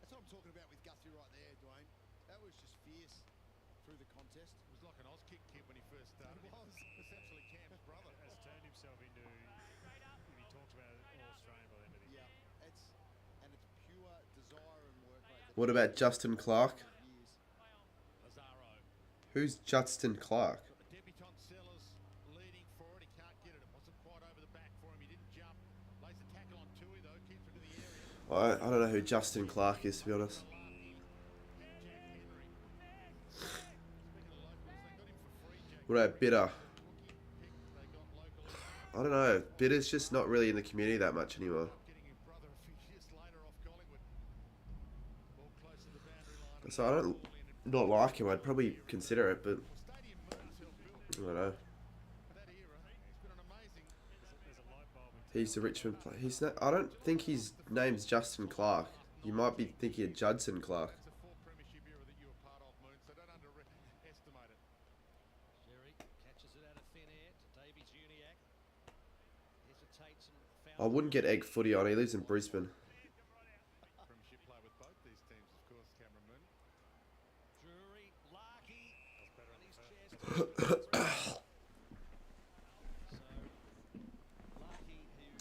That's what I'm talking about with Guthrie right there, Dwayne. That was just fierce through the contest. It was like an Auskick kid when he first started. It was essentially Cam's brother. Has turned himself into, if he talks about it, all-Australian by the end of the year. Yeah, it's pure desire and work rate. What about Justin Clark? Who's Justin Clark? Debutant Sellers leading for it. He can't get it. It wasn't quite over the back for him. He didn't jump. Lays the tackle on Tui though. Keeps it to the area. I don't know who Justin Clark is, to be honest. What about Bitter? I don't know. Bitter's just not really in the community that much anymore. So I don't not like him. I'd probably consider it, but I don't know. He's the Richmond player. He's not, I don't think his name's Justin Clark. You might be thinking of Judson Clark. I wouldn't get Egg Footy on. He lives in Brisbane.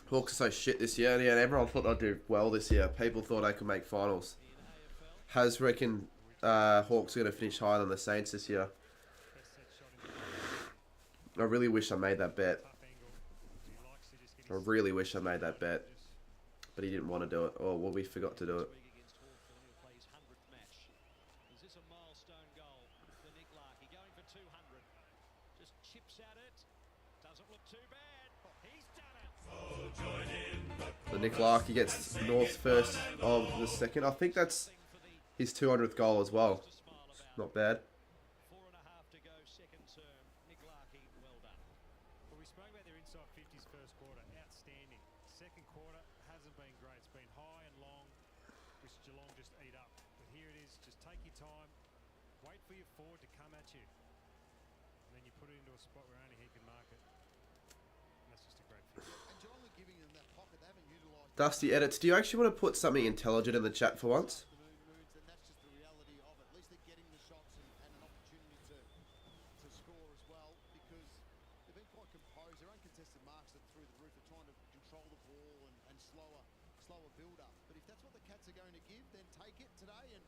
Hawks are so shit this year, and yeah, everyone thought they'd do well this year. People thought they could make finals. Has reckon Hawks are going to finish higher than the Saints this year. I really wish I made that bet. I really wish I made that bet. But he didn't want to do it. Oh, well, we forgot to do it. So Nick Larkey gets North's first of the second. I think that's his 200th goal as well. Not bad. Well, we spoke about their inside 50s first quarter. Outstanding. Second quarter hasn't been great. It's been high and long, which Geelong just eat up. But here it is. Just take your time. Wait for your forward to come at you. And then you put it into a spot where only he can mark it. And that's just a great finish. And Geelong are giving them that pocket. They haven't utilised Dusty Edits, do you actually want to put something intelligent in the chat for once? moods, and that's just the reality of it. At least they're getting the shots and an opportunity to score as well, because they've been quite composed. Their uncontested marks are through the roof. They're trying to control the ball and slower build-up. But if that's what the Cats are going to give, then take it today and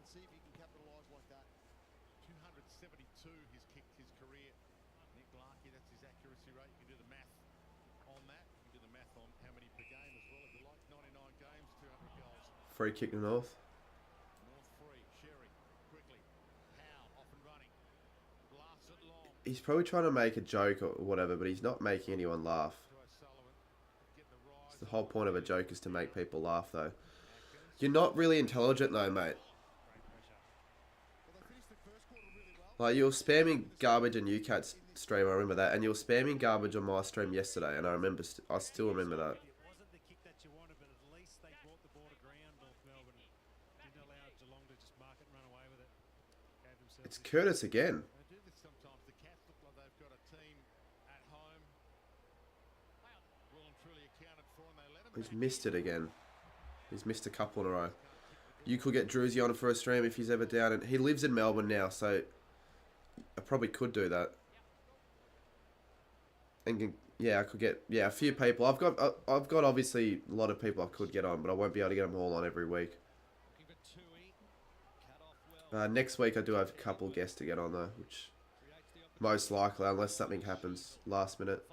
see if you can capitalise like that. 272 he's kicked his career. Nick Larkey, that's his accuracy rate. You can do the math on that. You can do the math on how many per game as well. If you like, 99 games, 200 goals. Free kick to North. North free, Sherry, quickly. Howe, off and running. Blasts it long. He's probably trying to make a joke or whatever, but he's not making anyone laugh. To O'Sullivan. Getting the rise. It's the whole point of a joke is to make people laugh, though. You're not really intelligent, though, mate. Like, you were spamming garbage on UCAT's stream, I remember that. And you were spamming garbage on my stream yesterday, and I still remember that. It wasn't the kick that you wanted, but at least they brought the ball to ground, North Melbourne. Didn't allow Geelong to just mark it and run away with it. Gave themselves It's Curtis again. They do this sometimes. The Cats look like they've got a team at home. Well and truly accounted for, and they let them. He's missed it again. He's missed a couple in a row. You could get Druzy on for a stream if he's ever down. And he lives in Melbourne now, so I probably could do that. And yeah, I could get a few people. I've got obviously a lot of people I could get on, but I won't be able to get them all on every week. Next week I do have a couple guests to get on though, which most likely, unless something happens last minute.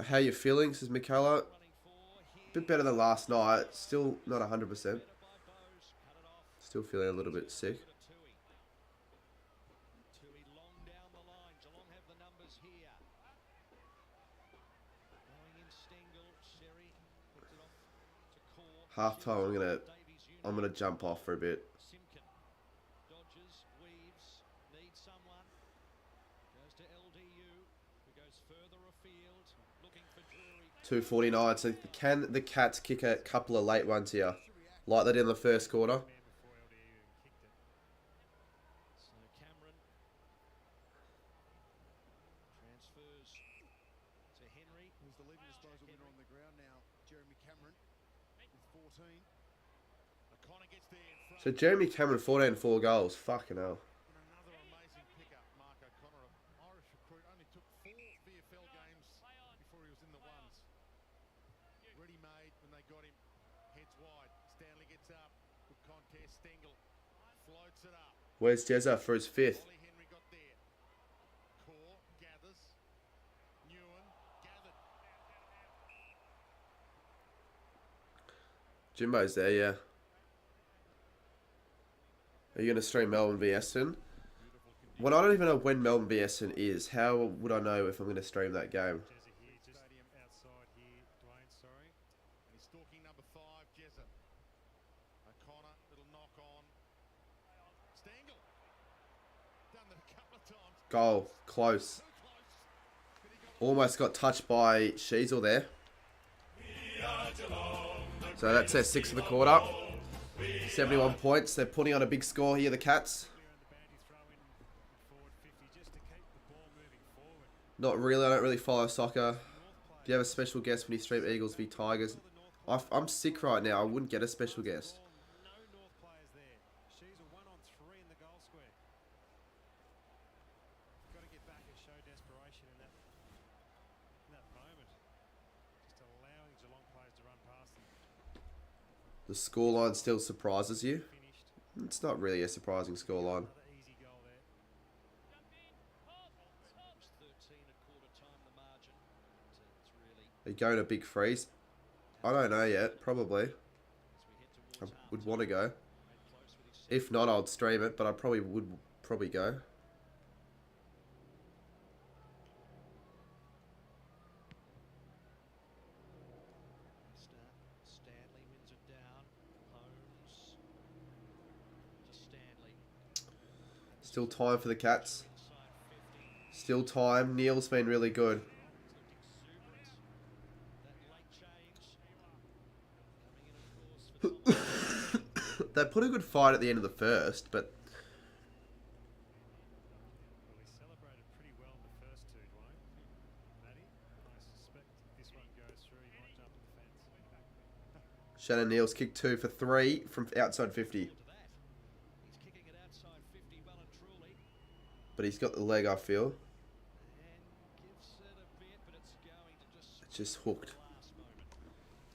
How you feeling? Says Michaela. A bit better than last night. Still not 100%. Still feeling a little bit sick. Half time, I'm gonna jump off for a bit. 2:49. So can the Cats kick a couple of late ones here, like they did in the first quarter? So Jeremy Cameron, 14 and 4 goals. Fucking hell. Another amazing pickup, Mark O'Connor, Irish recruit, only took 4 VFL games before he was in the ones. Ready-made when they got him, heads wide. Stanley gets up, good contest. Stengel floats it up. Where's Jezza for his 5th? Ollie Henry got there. Core gathers. Newen gathered. Jimbo's there, yeah. Are you going to stream Melbourne v Essendon? Well, I don't even know when Melbourne v Essendon is. How would I know if I'm going to stream that game? Stadium outside here, Dwayne, sorry. And he's stalking number 5, Jezza. O'Connor, little knock on. Stengel. Done that a couple of times. Goal. Close. Almost got touched by Sheasel there. So that's their 6th of the quarter. 71 points. They're putting on a big score here, the Cats. Not really. I don't really follow soccer. Do you have a special guest when you stream Eagles v Tigers? I'm sick right now. I wouldn't get a special guest. No North players there. She's a 1-on-3 in the goal square. Got to get back and show desperation in that moment. Just allowing Geelong players to run past them. The scoreline still surprises you? It's not really a surprising scoreline. Another easy goal there. Are you going to big freeze? I don't know yet. Probably. I would want to go. If not, I'd stream it, but I probably would go. Stanley wins it down. Holmes to Stanley. Still time for the Cats. Still time. Neil's been really good. They put a good fight at the end of the first, but Well, he celebrated pretty well in the first 2, Dwayne. Matty, I suspect if this one goes through, he might jump at the fence. Shannon Neal's kicked 2 for 3 from outside 50. He's kicking it outside 50 well and truly. But he's got the leg, I feel. And gives it a bit, but it's going to just It's just hooked. last moment.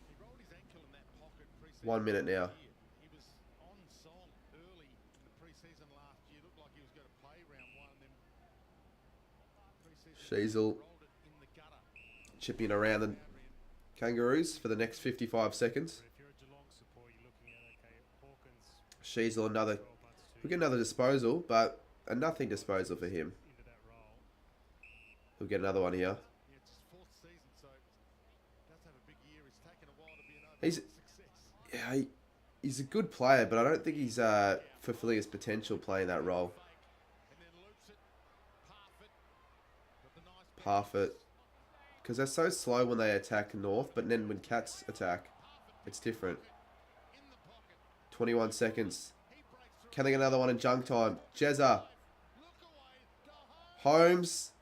He rolled his ankle in that pocket pre-season. 1 minute now. He was on song early in the pre-season last year. Looked like he was going to play round 1 and then pre-season Sheasel rolled it in the gutter. chipping around the Kangaroos for the next 55 seconds. But if you're a Geelong support, you're looking at, okay, Hawkins Sheasel another. 12 months to We get another disposal, but a nothing disposal for him. into that role. He'll get another one here. Yeah, it's his 4th season, so He's a good player, but I don't think he's fulfilling his potential playing that role. Parfit. Because they're so slow when they attack North, but then when Cats attack, it's different. 21 seconds. Can they get another one in junk time? Jezza. Holmes.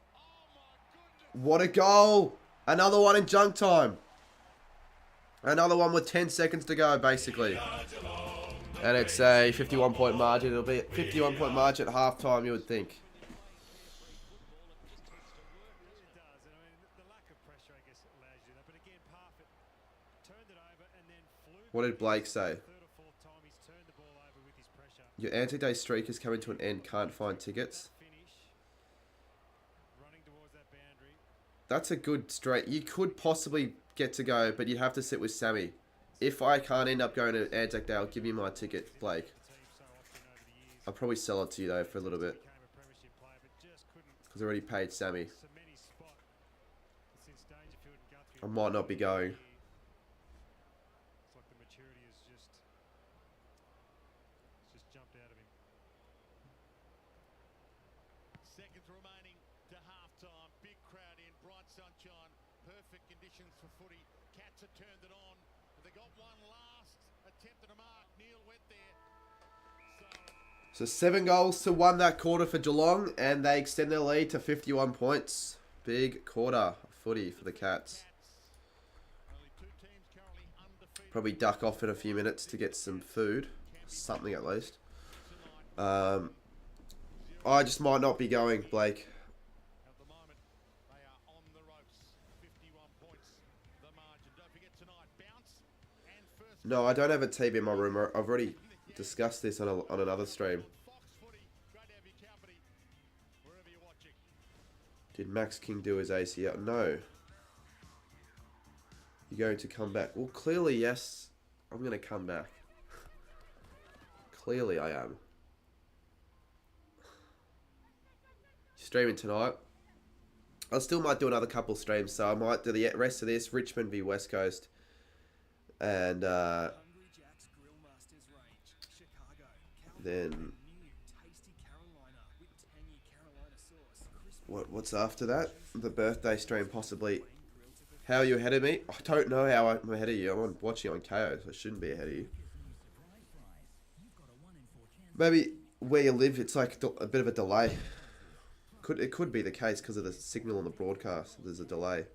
What a goal. Another one in junk time. Another one with 10 seconds to go, basically. And it's a 51-point margin. It'll be a 51-point margin at halftime, you would think. What did Blake say? Your anti-day streak is coming to an end. Can't find tickets. That's a good straight. You could possibly get to go, but you'd have to sit with Sammy. If I can't end up going to Anzac Day, I'll give you my ticket, Blake. I'll probably sell it to you, though, for a little bit. Because I already paid Sammy. I might not be going. Seconds remaining to halftime. Big crowd in, bright sunshine, perfect conditions for footy. Cats have turned it on. They got one last attempt at a mark. Neil went there. So 7 goals to 1 that quarter for Geelong, and they extend their lead to 51 points. Big quarter of footy for the Cats. Probably duck off in a few minutes to get some food. Something at least. I just might not be going, Blake. At the moment, they are on the ropes. 51 points, the margin. Don't forget tonight, bounce and first. No, I don't have a TV in my room. I've already discussed this on another stream. Fox footy. Great to have your company wherever you're watching. Did Max King do his ACL? No. You're going to come back? Well, clearly, yes. I'm going to come back. Clearly, I am. Streaming tonight. I still might do another couple streams, so I might do the rest of this. Richmond v West Coast. And then what's after that? The birthday stream, possibly. How are you ahead of me? I don't know how I'm ahead of you. I'm watching on KO, so I shouldn't be ahead of you. Maybe where you live, it's like a bit of a delay. It could be the case because of the signal on the broadcast. There's a delay.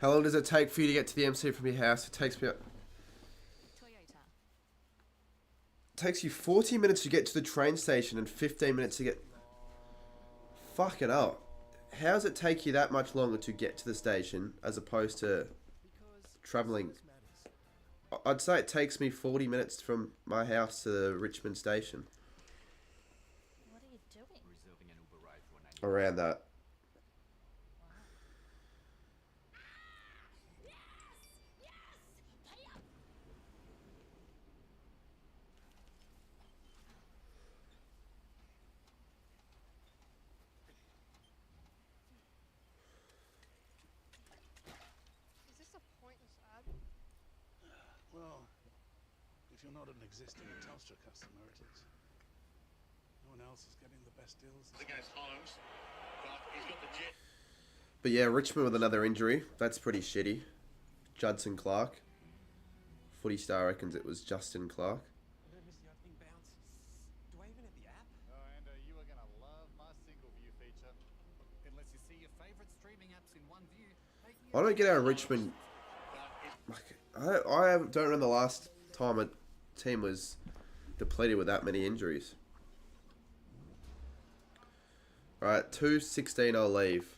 How long does it take for you to get to the MC from your house? It takes me... It takes you 40 minutes to get to the train station and 15 minutes to get... Fuck it up. How does it take you that much longer to get to the station as opposed to travelling? I'd say it takes me 40 minutes from my house to the Richmond station. What are you doing? Around that. Well, if you're not an existing Telstra customer, it is. No one else is getting the best deals. Against Holmes, but he's got the jet. But yeah, Richmond with another injury. That's pretty shitty. Judson Clark. Footy Star reckons it was Justin Clark. I don't miss the opening bounce. Do I even have the app? Oh, and you are going to love my single view feature. It lets you see your favourite streaming apps in one view. I don't get how Richmond... I don't remember the last time a team was depleted with that many injuries. Alright, 2:16 I'll leave.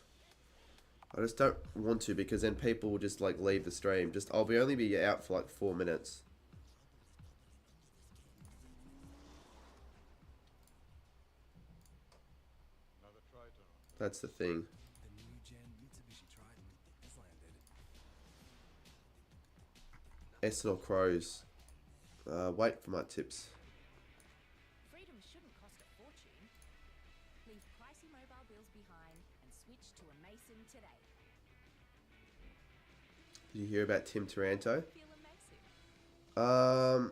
I just don't want to because then people will just like leave the stream. I'll only be out for like 4 minutes. That's the thing. The new gen Mitsubishi Triton has landed. Essendon Crows. Wait for my tips. Freedom shouldn't cost a fortune. Leave pricey mobile bills behind and switch to a Mason today. Did you hear about Tim Taranto? Feel amazing.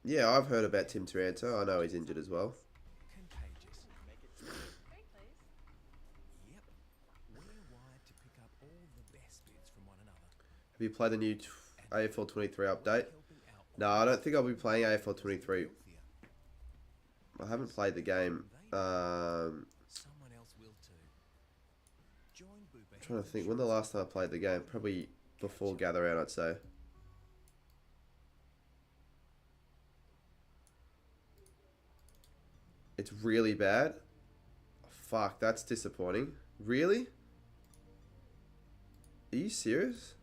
Yeah, I've heard about Tim Taranto. I know he's injured as well. Contagious. Yep. We're wired to pick up all the best bits from one another. Have you played the new AFL 23 update? No, I don't think I'll be playing AFL 23. I haven't played the game. Someone else will too. Join Booper. I'm trying to think. When the last time I played the game? Probably before Gather Round, I'd say. It's really bad. Fuck, that's disappointing. Really? Are you serious?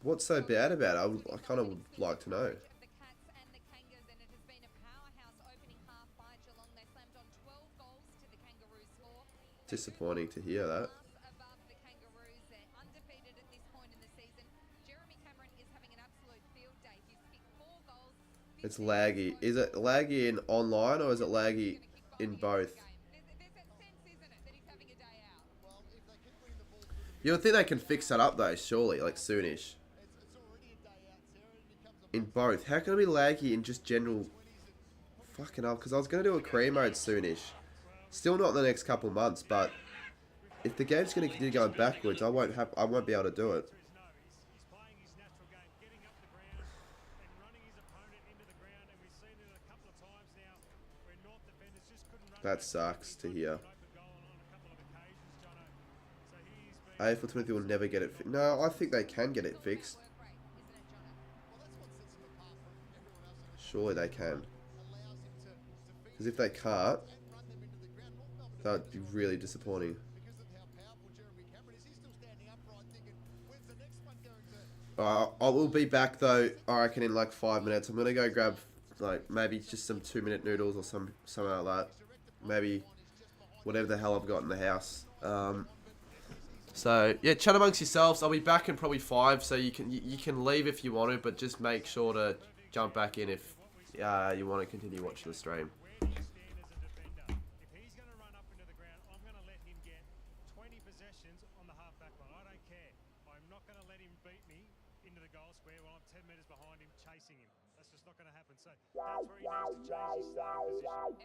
What's so bad about it? I kind of would like to know. Disappointing to hear that. It's laggy. Is it laggy in online or is it laggy in both? You don't think they can fix that up though, surely, like soonish. In both. How can it be laggy in just general? Fucking hell, because I was going to do a career mode soonish. Still not in the next couple months, but if the game's going to continue going backwards, I won't be able to do it. That sucks to hear. AFL 23 will never get it No, I think they can get it fixed. Surely they can. Because if they can't, that would be really disappointing. I will be back though, I reckon in like 5 minutes. I'm going to go grab like maybe just some 2-minute noodles or something like that. Maybe whatever the hell I've got in the house. So yeah, chat amongst yourselves. I'll be back in probably 5, so you can leave if you want to, but just make sure to jump back in if you want to continue watching the stream.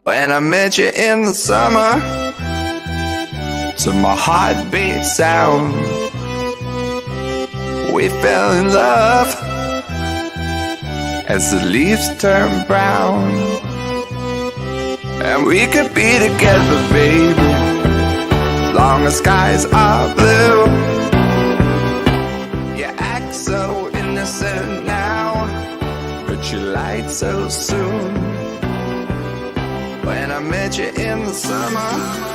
When I met you in the summer, to my heartbeat sound, we fell in love as the leaves turn brown. And we could be together, baby, long as skies are blue. You act so innocent now, but you lied so soon. When I met you in the summer,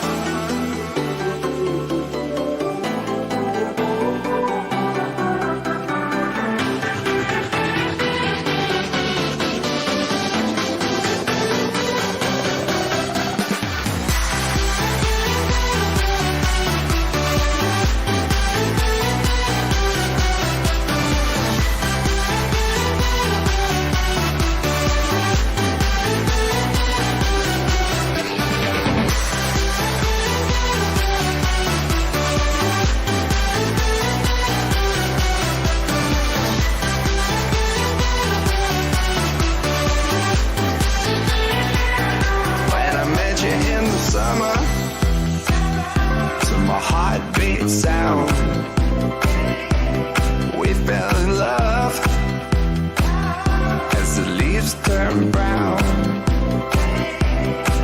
sound, we fell in love as the leaves turn brown.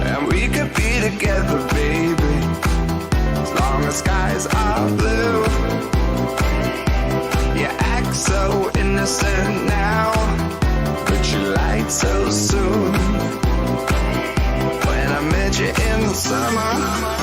And we could be together, baby, as long as skies are blue. You act so innocent now, but you lied so soon. When I met you in the summer,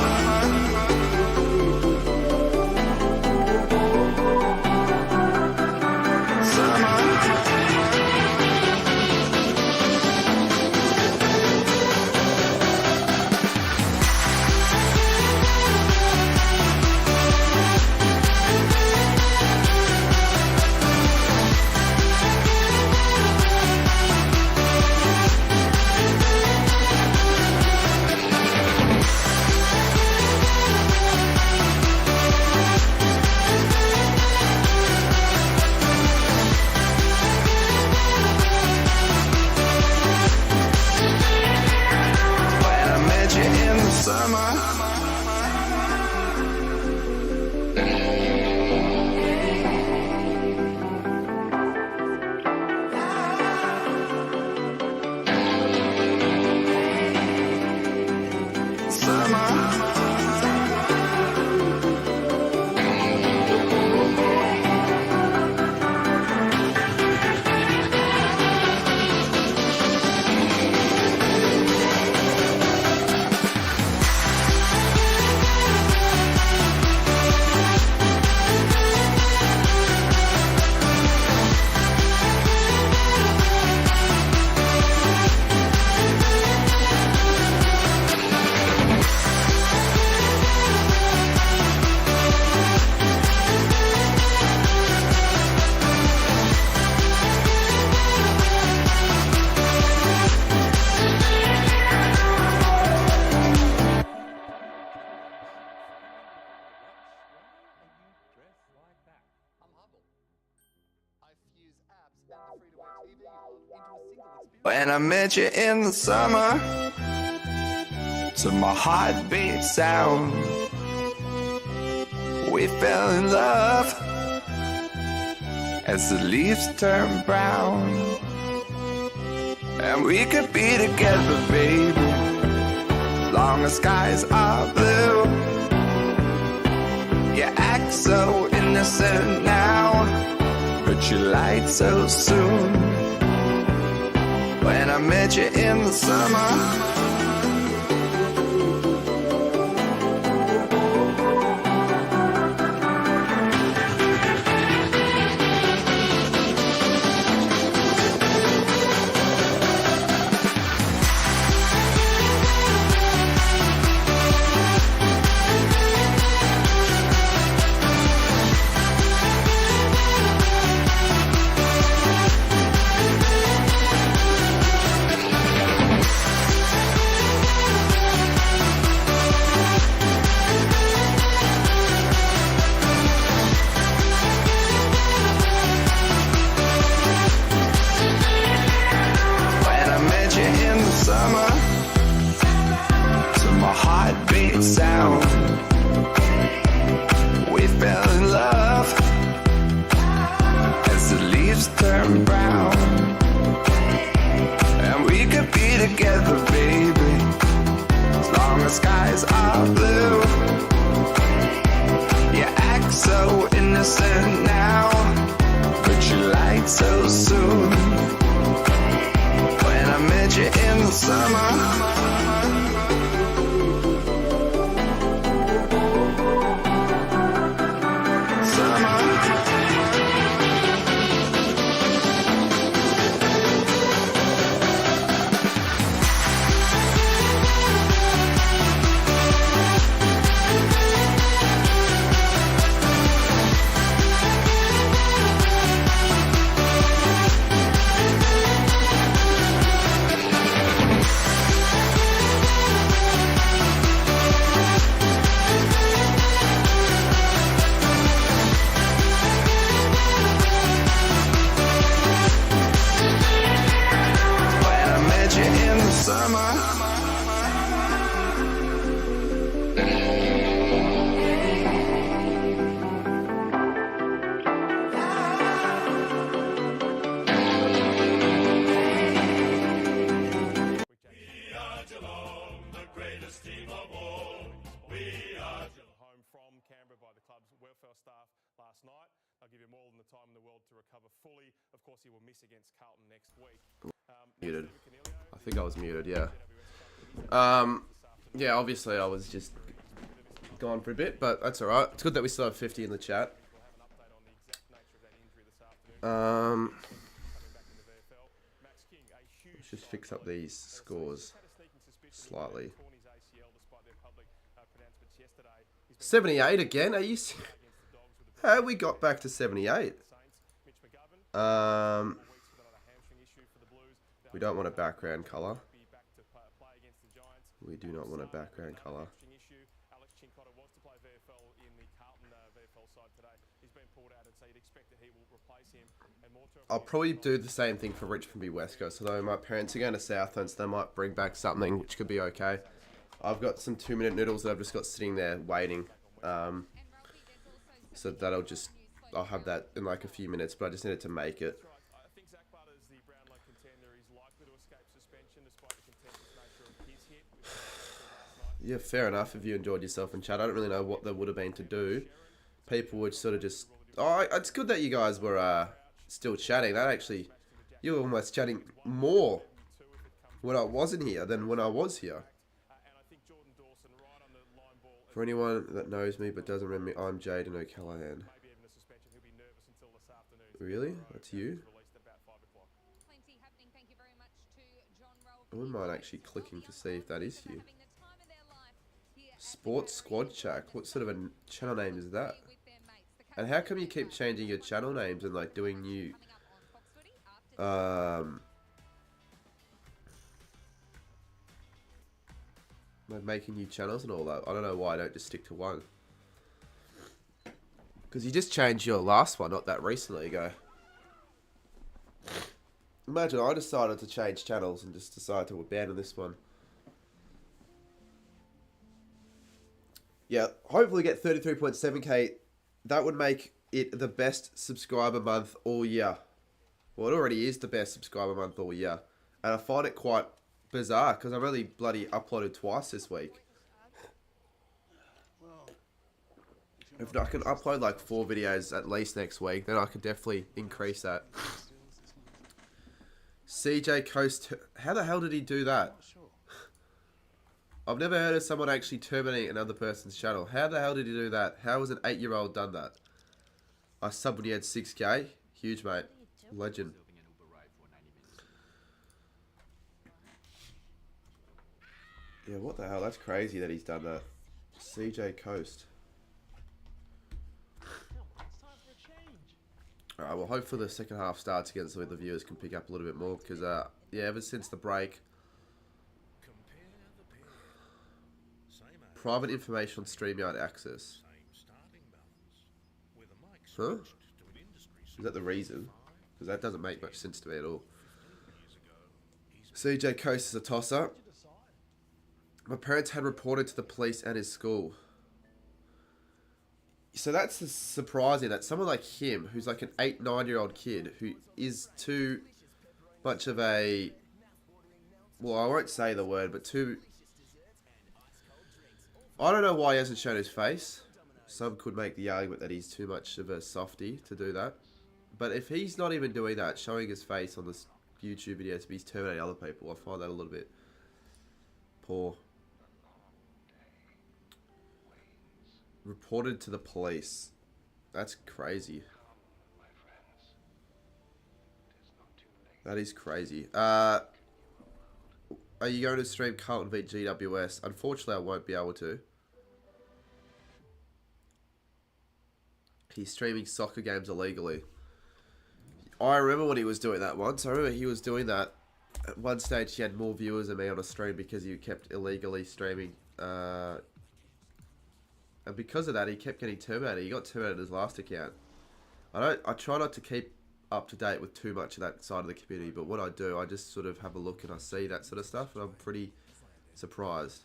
When I met you in the summer, to my heartbeat sound, we fell in love as the leaves turn brown. And we could be together, baby, as long as skies are blue. You act so innocent now, but you lied so soon. When I met you in the summer, sound, we fell in love as the leaves turn brown. And we could be together, baby, as long as skies are blue. You act so innocent now, but you lied so soon. When I met you in the summer, Muted. I think I was muted, yeah. Yeah, obviously I was just gone for a bit, but that's alright. It's good that we still have 50 in the chat. Let's just fix up these scores slightly. 78 again? Are you... How we got back to 78? We don't want a background colour. We do not want a background colour. I'll probably do the same thing for Richmond v West Coast, although my parents are going to Southland, so they might bring back something which could be okay. I've got some 2-minute noodles that I've just got sitting there waiting. So that'll just... I'll have that in like a few minutes, but I just needed to make it. Yeah, fair enough if you enjoyed yourself in chat. I don't really know what there would have been to do. People would sort of just... Oh, it's good that you guys were still chatting. That actually... You were almost chatting more when I wasn't here than when I was here. For anyone that knows me but doesn't remember me, I'm Jaden O'Callaghan. Really? That's you? I wouldn't mind actually clicking to see if that is you. Sports Squad Shack. What sort of a channel name is that? And how come you keep changing your channel names and like doing new... like making new channels and all that? I don't know why I don't just stick to one. Because you just changed your last one not that recently ago. Imagine I decided to change channels and just decided to abandon this one. Yeah, hopefully get 33.7k. That would make it the best subscriber month all year. Well, it already is the best subscriber month all year. And I find it quite bizarre because I've only bloody uploaded twice this week. If I can upload like 4 videos at least next week, then I could definitely increase that. CJ Coast, how the hell did he do that? I've never heard of someone actually terminating another person's channel. How the hell did he do that? How has an 8-year-old done that? I subbed when he had 6k. Huge, mate. Legend. Yeah, what the hell? That's crazy that he's done that. CJ Coast. Alright, well, hopefully the second half starts again so the viewers can pick up a little bit more. Because, yeah, ever since the break... Private information on StreamYard access. Huh? Is that the reason? Because that doesn't make much sense to me at all. CJ Coast is a tosser. My parents had reported to the police and his school. So that's surprising that someone like him, who's like an 8-9-year-old kid, who is too much of a... Well, I won't say the word, but too... I don't know why he hasn't shown his face. Some could make the argument that he's too much of a softie to do that. But if he's not even doing that, showing his face on this YouTube video to be terminating other people, I find that a little bit poor. Reported to the police. That's crazy. That is crazy. Are you going to stream Carlton v GWS? Unfortunately, I won't be able to. He's streaming soccer games illegally. I remember when he was doing that once. I remember he was doing that. At one stage, he had more viewers than me on a stream because he kept illegally streaming. And because of that, he kept getting terminated. He got terminated his last account. I try not to keep up to date with too much of that side of the community, but when I do, I just sort of have a look and I see that sort of stuff, and I'm pretty surprised.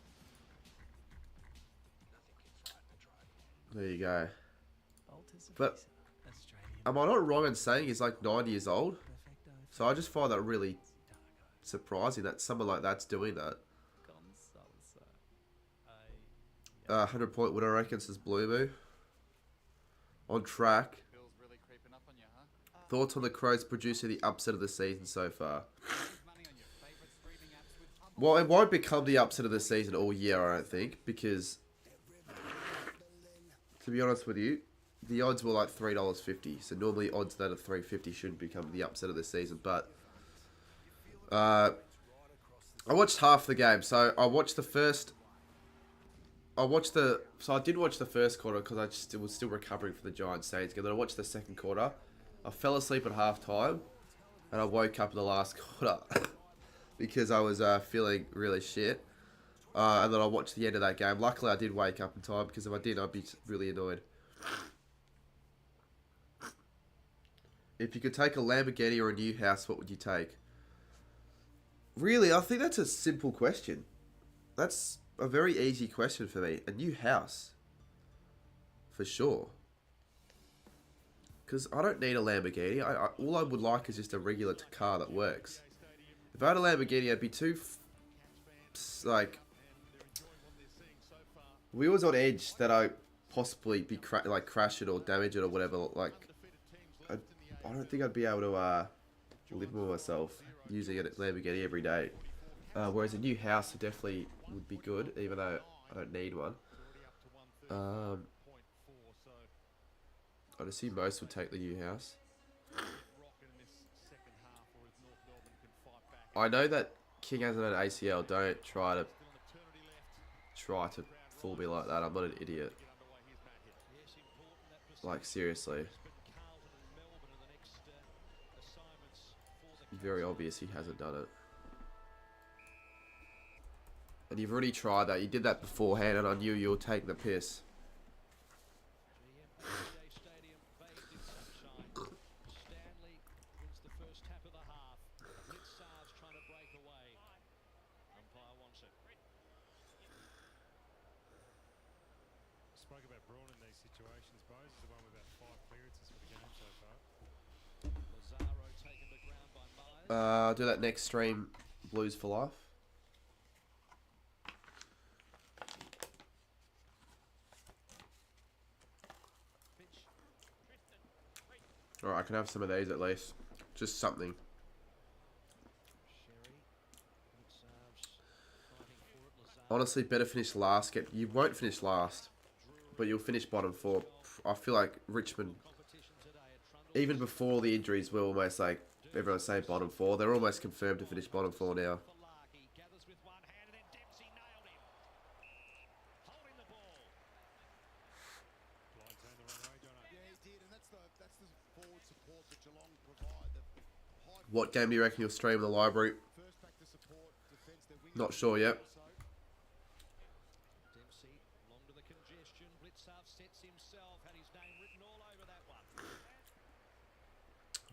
There you go. But am I not wrong in saying he's like 9 years old? So I just find that really surprising that someone like that's doing that. 100-point winner, I reckon, says Blue Moo. On track. Thoughts on the Crows producing the upset of the season so far? Well, it won't become the upset of the season all year, I don't think, because, to be honest with you, the odds were like $3.50. So normally odds that are $3.50 shouldn't become the upset of the season. But I watched half the game. So I watched the first. So I did watch the first quarter because I just was still recovering from the Giants Saints game. Then I watched the second quarter. I fell asleep at halftime, and I woke up in the last quarter because I was feeling really shit. And then I watched the end of that game. Luckily, I did wake up in time because if I didn't, I'd be really annoyed. If you could take a Lamborghini or a new house, what would you take? Really, I think that's a simple question. That's a very easy question for me. A new house. For sure. Because I don't need a Lamborghini. All I would like is just a regular car that works. If I had a Lamborghini, I'd be too... like... wheels on edge that I possibly be crash it or damage it or whatever. Like... I don't think I'd be able to live with myself using a Lamborghini every day. Whereas a new house definitely would be good, even though I don't need one. I'd assume most would take the new house. I know that King hasn't had an ACL. Don't try to fool me like that. I'm not an idiot. Like, seriously. Very obvious he hasn't done it. And you've already tried that. You did that beforehand and I knew you were taking the piss. situations, Bose is the one with about 5 clearances for the game so far. Lazaro taken to ground by Myers. Do that next stream, Blues for Life. Alright, I can have some of these at least. Just something. Honestly, better finish last. You won't finish last, but you'll finish bottom 4. I feel like Richmond, even before the injuries, were almost like everyone's saying bottom 4. They're almost confirmed to finish bottom 4 now. What game do you reckon you'll stream in the library? Not sure yet.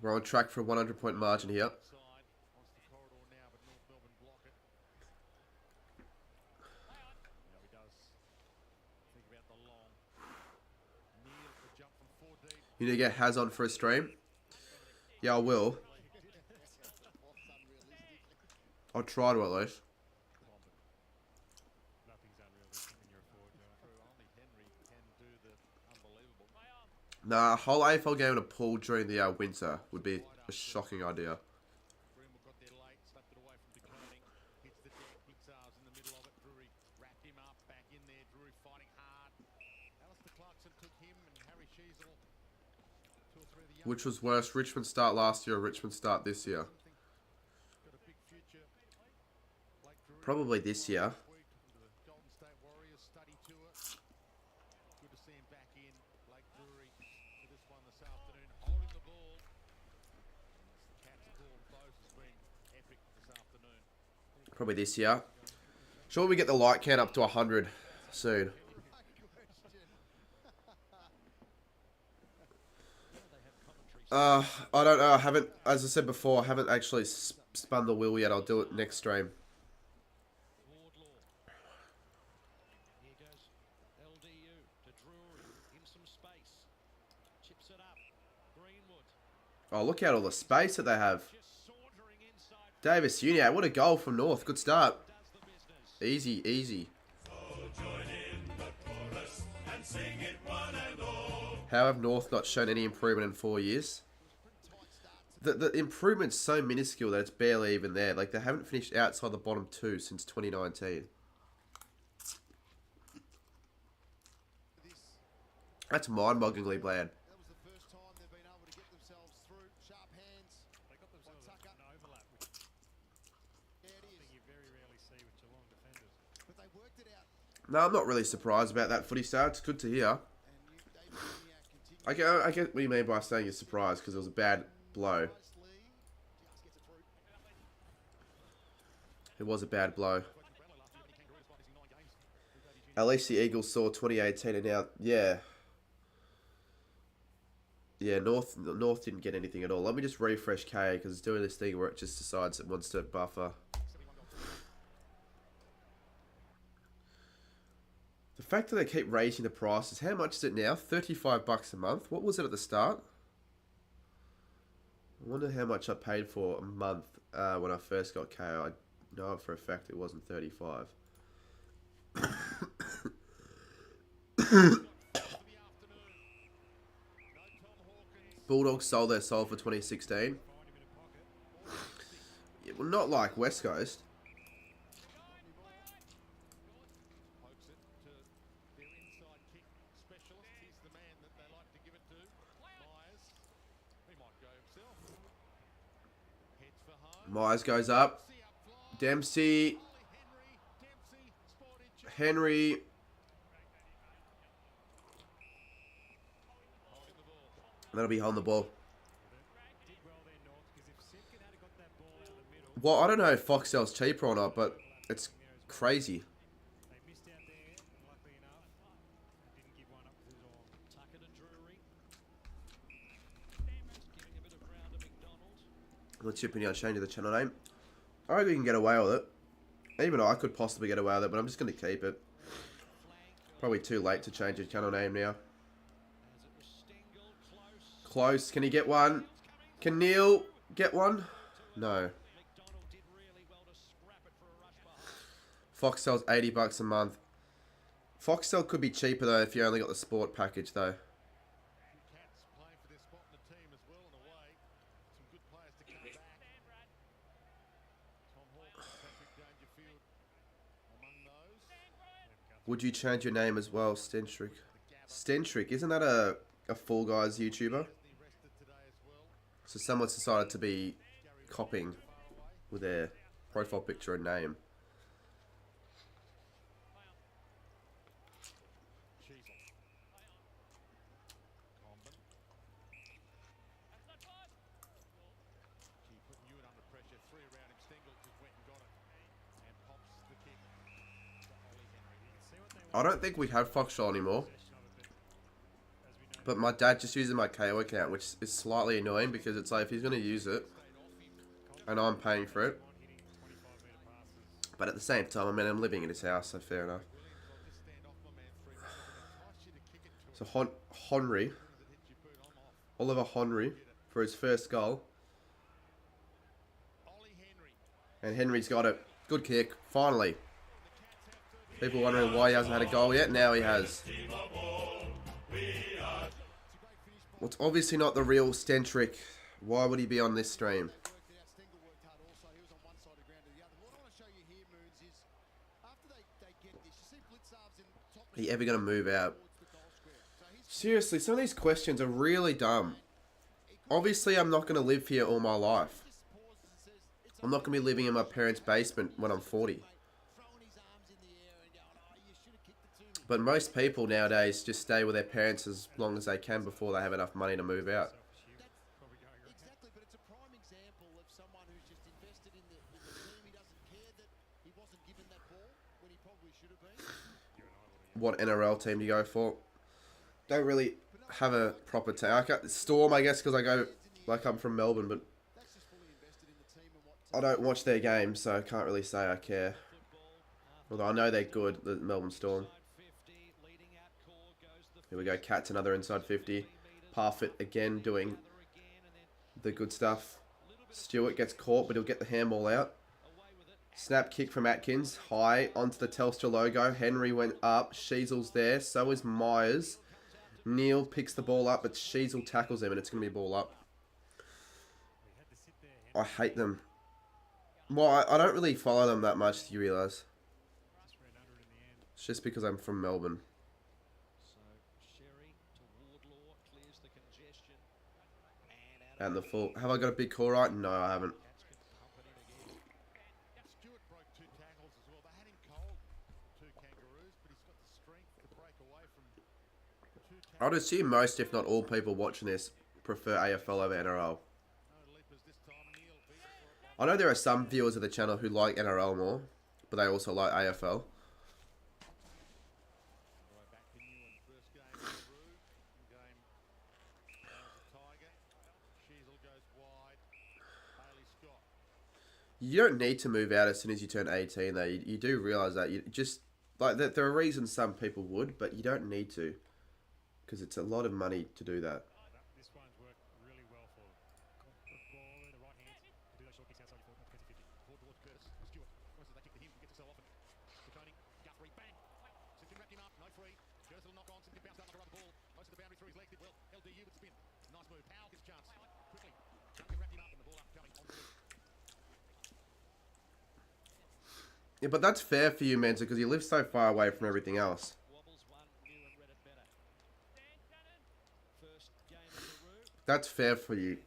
We're on track for a 100-point margin here. You need to get Haz on for a stream? Yeah, I will. I'll try to at least. Nah, a whole AFL game in a pool during the winter would be a shocking idea. Which was worse, Richmond start last year or Richmond start this year? Probably this year. Probably this year. Sure, we get the light count up to 100 soon. I don't know. I haven't, as I said before, I haven't actually spun the wheel yet. I'll do it next stream. Oh, look at all the space that they have. Davis Uniac, what a goal from North. Good start. Easy, easy. How have North not shown any improvement in 4 years? The improvement's so minuscule that it's barely even there. Like, they haven't finished outside the bottom 2 since 2019. That's mind-bogglingly bland. No, I'm not really surprised about that footy start. It's good to hear. I get what you mean by saying you're surprised because it was a bad blow. It was a bad blow. At least the Eagles saw 2018 and now, yeah. Yeah, North didn't get anything at all. Let me just refresh KA because it's doing this thing where it just decides it wants to buffer. The fact that they keep raising the prices, how much is it now? $35 a month? What was it at the start? I wonder how much I paid for a month when I first got KO. I know for a fact it wasn't 35. Bulldogs sold their soul for 2016. Yeah, well, not like West Coast. Myers goes up. Dempsey. Henry. That'll be holding the ball. Well, I don't know if Foxtel's cheaper or not, but it's crazy. Let's chip in on changing the channel name. I reckon we can get away with it. Even I could possibly get away with it, but I'm just going to keep it. Probably too late to change the channel name now. close. Can he get one? Can Neil get one? No. Foxtel's $80 a month. Foxtel could be cheaper though if you only got the sport package though. Cats playing for their spot in the team as well in a way. Some good players to come back. Tom Hawkins, Patrick Dangerfield among those. Would you change your name as well, Stentrick? Stentrick, isn't that a Fall Guys YouTuber? So someone's decided to be copying with their profile picture and name. I don't think we have Foxtel anymore. But my dad just uses my KO account, which is slightly annoying because it's like if he's going to use it and I'm paying for it. But at the same time, I mean, I'm living in his house, so fair enough. So Henry, Oliver Henry for his first goal. And Henry's got it. Good kick, finally. People wondering why he hasn't had a goal yet. Now he has. Well, it's obviously not the real Stentrick. Why would he be on this stream? Are you ever going to move out? Seriously, some of these questions are really dumb. Obviously, I'm not going to live here all my life. I'm not going to be living in my parents' basement when I'm 40. But most people nowadays just stay with their parents as long as they can before they have enough money to move out. Exactly, but it's a prime example of someone who's just invested in the team. He doesn't care that he wasn't given that ball when he probably should have been. What NRL team do you go for? Don't really have a proper team. Storm, I guess, because I'm from Melbourne, but I don't watch their games, so I can't really say I care. Although I know they're good, the Melbourne Storm. Here we go, Cats, another inside 50. Parfitt again doing the good stuff. Stewart gets caught, but he'll get the handball out. Snap kick from Atkins, high, onto the Telstra logo. Henry went up, Sheasel's there, so is Myers. Neil picks the ball up, but Sheasel tackles him, and it's going to be ball up. I hate them. Well, I don't really follow them that much, do you realise? It's just because I'm from Melbourne. And the full. Have I got a big call right? No, I haven't. Stewart broke 2 tackles as well. They had him cold, 2 Kangaroos, but he's got the strength to break away from 2 tackles. I'd assume most, if not all, people watching this prefer AFL over NRL. I know there are some viewers of the channel who like NRL more, but they also like AFL. You don't need to move out as soon as you turn 18 though. You do realise that. You just, like, there are reasons some people would, but you don't need to. Because it's a lot of money to do that. This one's worked really well for them. Got the ball in the right hands. Do those short kicks outside for 20-50. Forward towards Curtis. Stewart. Once they kick to him, he gets himself off it. Tony. Guthrie. Bang. Simpson wrapped him up. No free. Curtis will knock on. Simpson bounced out like a rubber ball. Most of the boundary through his legs. Did well. LDU with spin. Nice move. Powell gets a chance. Quickly. Duncan wrapped him up and the ball up coming on the loop. Yeah, but that's fair for you, Mensa, because you live so far away from everything else. That's fair for you. It's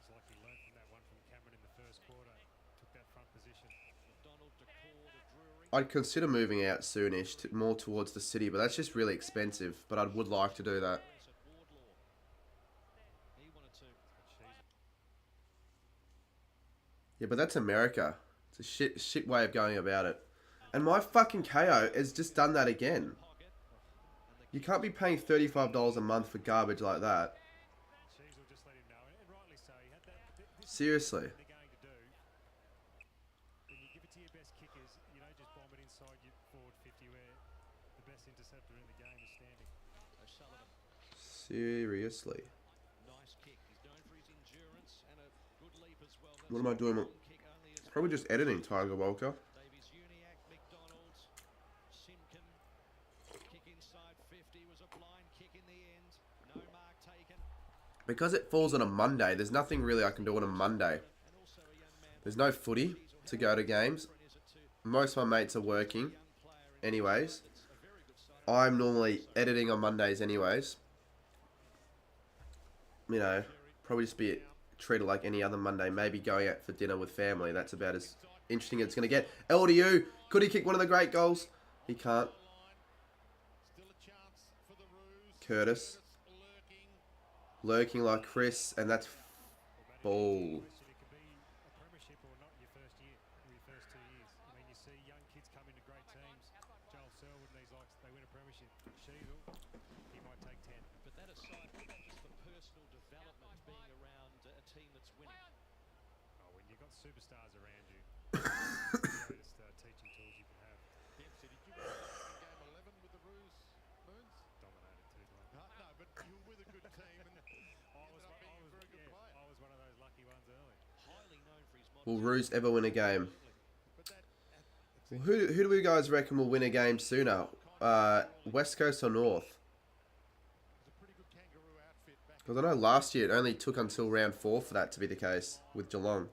like he learned from that one from Cameron in the first quarter. Took that front position. I'd consider moving out soonish, more towards the city, but that's just really expensive. But I would like to do that. Yeah, but that's America. It's a shit way of going about it. And my fucking KO has just done that again. You can't be paying $35 a month for garbage like that. Seriously. When you give it to your best kickers, you don't just bomb it inside your forward 50 where the best interceptor in the game is Seriously. Nice kick. He's known for his endurance and a good leap as well. What am I doing? Probably just editing Tiger Walker. Davies Uniac, McDonald, Simkin. Kick inside 50 was a blind kick in the end. No mark taken. Because it falls on a Monday, there's nothing really I can do on a Monday. There's no footy to go to games. Most of my mates are working anyways. I'm normally editing on Mondays anyways. You know, probably just be treated like any other Monday. Maybe going out for dinner with family. That's about as interesting as it's going to get. LDU, could he kick one of the great goals? He can't. Curtis. Lurking like Chris, and that's ball. Superstars around you. Greatest teaching tools you can have. Dempsey, did you win game 11 with the Roos Moons? Dominated too, Dwayne. No, but you were with a good team and I was one of those lucky ones early. Highly known for his Will Roos ever win a game? Well, who do we guys reckon will win a game sooner? West Coast or North? Because I know last year it only took until round 4 for that to be the case with Geelong.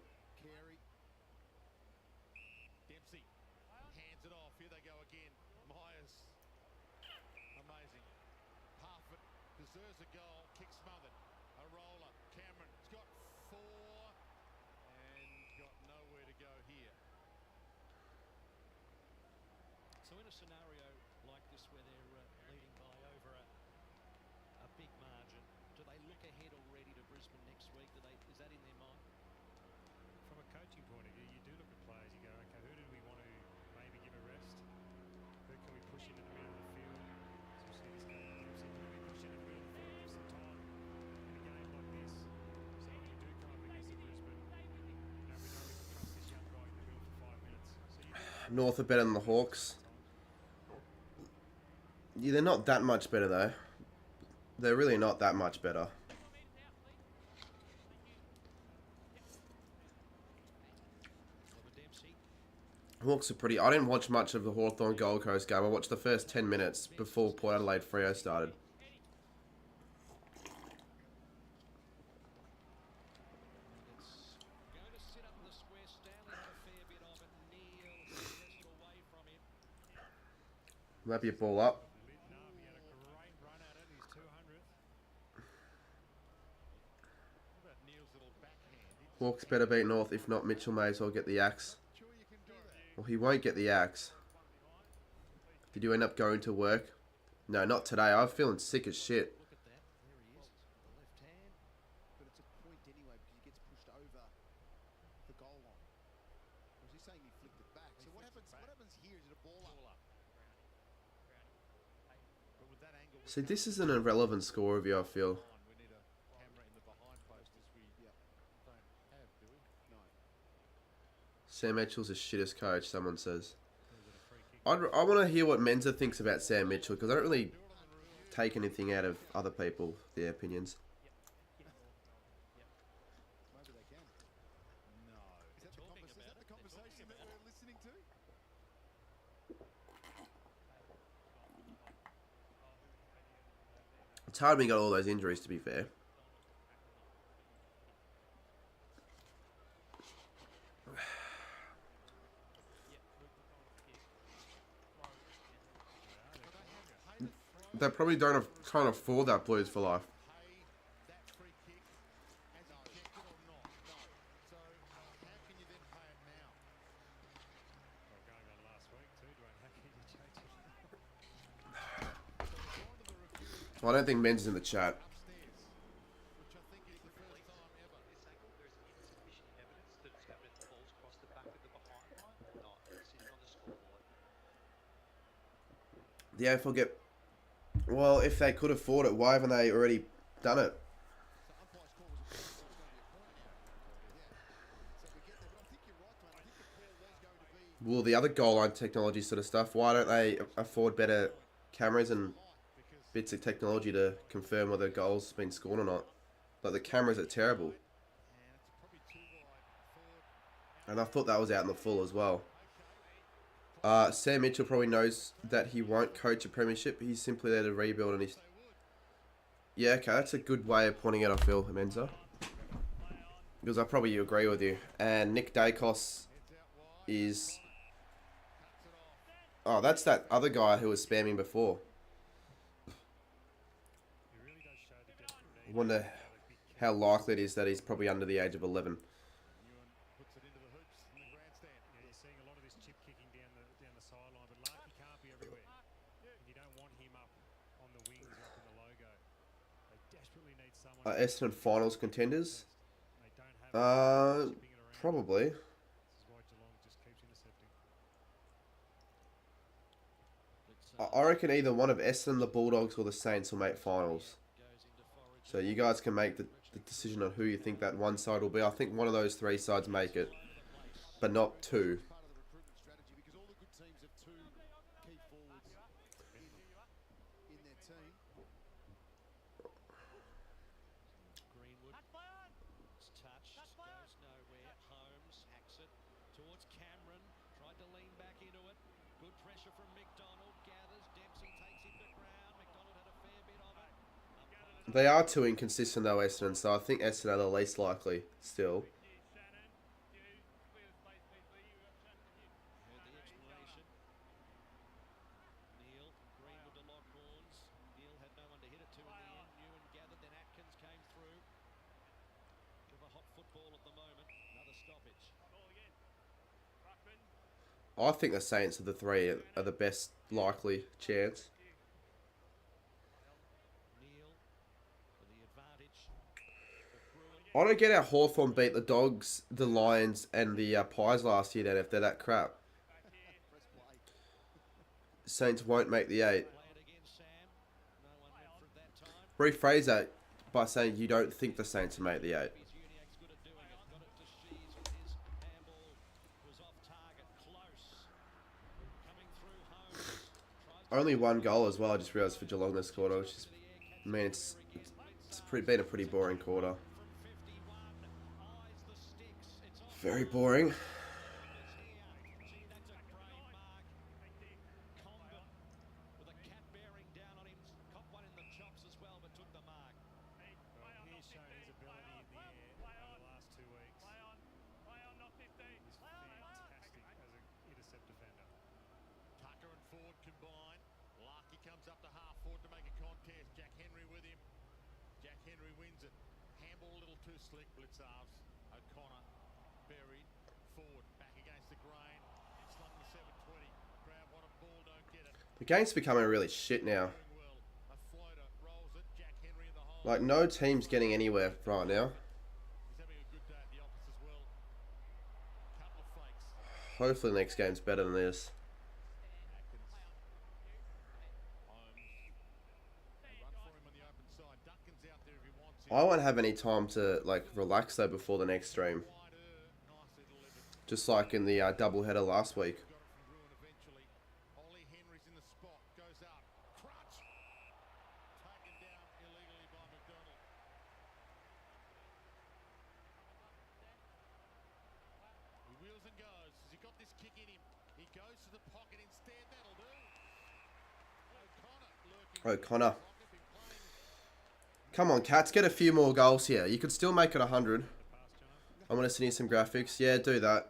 So in a scenario like this where they're leading by over a big margin, do they look ahead already to Brisbane next week? Is that in their mind? From a coaching point of view, you do look at players, you go, okay, who do we want to maybe give a rest? Who can we push into the middle of the field? So you see this game, who do we push into the middle of the field, give some time in a game like this? So when you do come up against the Brisbane, we know we can trust this young guy in the middle for 5 minutes. So North are better than the Hawks. Yeah, they're not that much better though. They're really not that much better. Hawks are pretty... I didn't watch much of the Hawthorn Gold Coast game. I watched the first 10 minutes before Port Adelaide Freo started. Might be a ball up. Hawks better beat North. If not, Mitchell may as well get the axe. Well, he won't get the axe. Did you end up going to work? No, not today. I'm feeling sick as shit. But it's a point anyway because he gets pushed over the goal line. Was he saying he flicked it back? So what happens here? Is it a ball up? See, this is an irrelevant score review, I feel. Sam Mitchell's the shittest coach, someone says. I want to hear what Menza thinks about Sam Mitchell, because I don't really take anything out of other people, their opinions. Maybe they can. No. Is that the conversation that we're listening to? It's hard when you got all those injuries, to be fair. They probably can't afford that Blues for life. Well, I don't think Men's in the chat. The AFL get... Well, if they could afford it, why haven't they already done it? Well, the other goal line technology sort of stuff, why don't they afford better cameras and bits of technology to confirm whether a goal's been scored or not. Like the cameras are terrible. And I thought that was out in the full as well. Sam Mitchell probably knows that he won't coach a premiership. He's simply there to rebuild, and he's... Yeah, okay, that's a good way of pointing it, I feel, Menza. Because I probably agree with you. And Nick Dacos is... Oh, that's that other guy who was spamming before. I wonder how likely it is that he's probably under the age of 11. Essendon finals contenders? Probably. I reckon either one of Essendon, the Bulldogs, or the Saints will make finals. So you guys can make the decision on who you think that one side will be. I think one of those three sides make it, but not two. They are too inconsistent though, Essendon, so I think Essendon are the least likely still. I think the Saints of the three are the best likely chance. I don't get how Hawthorn beat the Dogs, the Lions, and the Pies last year then, if they're that crap. Saints won't make the 8. Rephrase that by saying you don't think the Saints will make the 8. Only one goal as well, I just realised, for Geelong this quarter, which is, I mean, it's been a pretty boring quarter. Very boring. The game's becoming really shit now. Like, no team's getting anywhere right now. Hopefully the next game's better than this. I won't have any time to, like, relax though before the next stream. Just like in the doubleheader last week. O'Connor. Come on, Cats, get a few more goals here. You could still make it 100. I'm going to send you some graphics. Yeah, do that.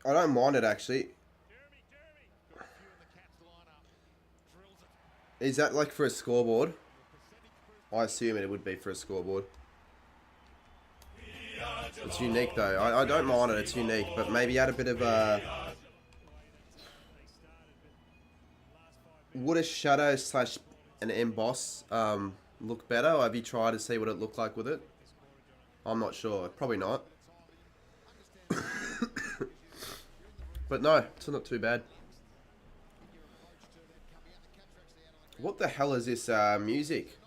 I don't mind it, actually. Is that like for a scoreboard? I assume it would be for a scoreboard. It's unique though. I don't mind it, it's unique, but maybe add a bit of a... Would a shadow slash an emboss look better? Or have you tried to see what it looked like with it? I'm not sure. Probably not. But no, it's not too bad. What the hell is this music?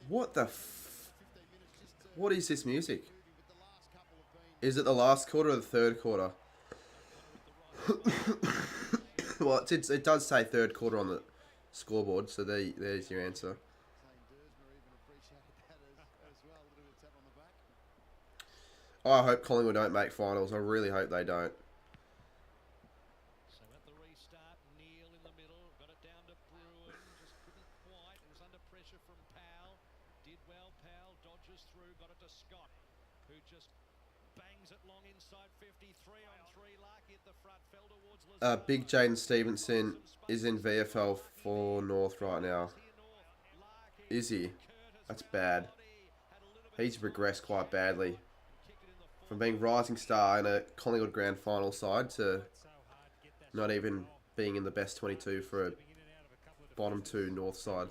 What the what is this music? Is it the last quarter or the third quarter? Well, it does say third quarter on the scoreboard, so there's your answer. Oh, I hope Collingwood don't make finals. I really hope they don't. So at the restart, Neil in the middle, got it down to Bruin, just couldn't quite. It was under pressure from Powell. Did well, Powell dodges through, got it to Scott, who just bangs it long inside 53 on 3. Larky at the front, fell towards Big Jaden Stevenson is in VFL for North right now. Is he? That's bad. He's regressed quite badly. From being rising star in a Collingwood grand final side to not even being in the best 22 for a bottom 2 North side.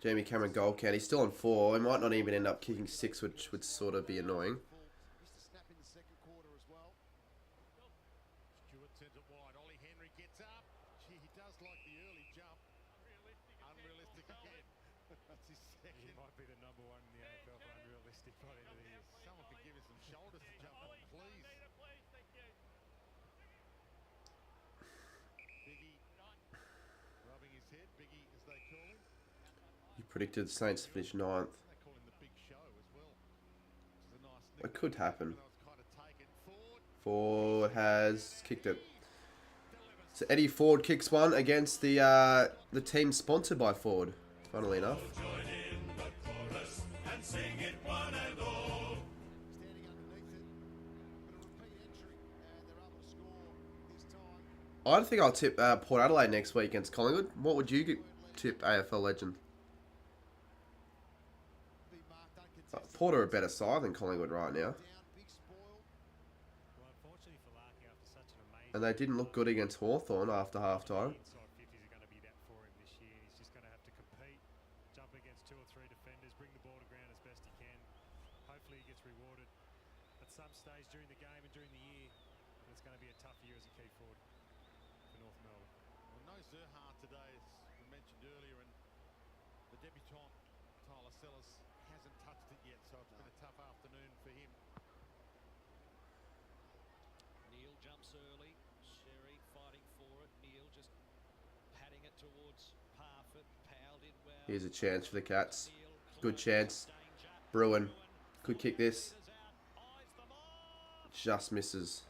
Jamie Cameron goal count. He's still on 4. He might not even end up kicking 6, which would sort of be annoying. Stewart sends it wide. Ollie Henry gets up. Gee, he does like the early jump. Unrealistic again. That's his second. He might be the #1 in the AFL for unrealistic by the end of the year. Someone could give him some shoulders to jump on, please. Biggie rubbing his head. Biggie, as they call him. You predicted the Saints to finish 9th. They call him the big show as well. Which is a nice It could happen. kind of taken forward. Ford has kicked it. So Eddie Ford kicks one against the team sponsored by Ford, funnily enough. Join in the chorus and sing it one and all. Standing underneath it, but a repeat entry, and they're able to score this time. I think I'll tip Port Adelaide next week against Collingwood. What would you tip, AFL legend? Port are a better side than Collingwood right now. Well, unfortunately for Larky, after such an amazing... And they didn't look good against Hawthorn after half-time. Inside 50s are going to be that for him this year. He's just going to have to compete, jump against 2 or 3 defenders, bring the ball to ground as best he can. Hopefully he gets rewarded at some stage during the game and during the year. But it's going to be a tough year as a key forward for North Melbourne. Well, no Zerha today, as we mentioned earlier, and the debutant, Tyler Sellers, hasn't touched it yet, so it's been a tough afternoon for him. Neil jumps early. Sherry fighting for it. Neil just patting it towards Parfitt. Powell did well. Here's a chance for the Cats. Good chance. Bruin could kick this. Just misses.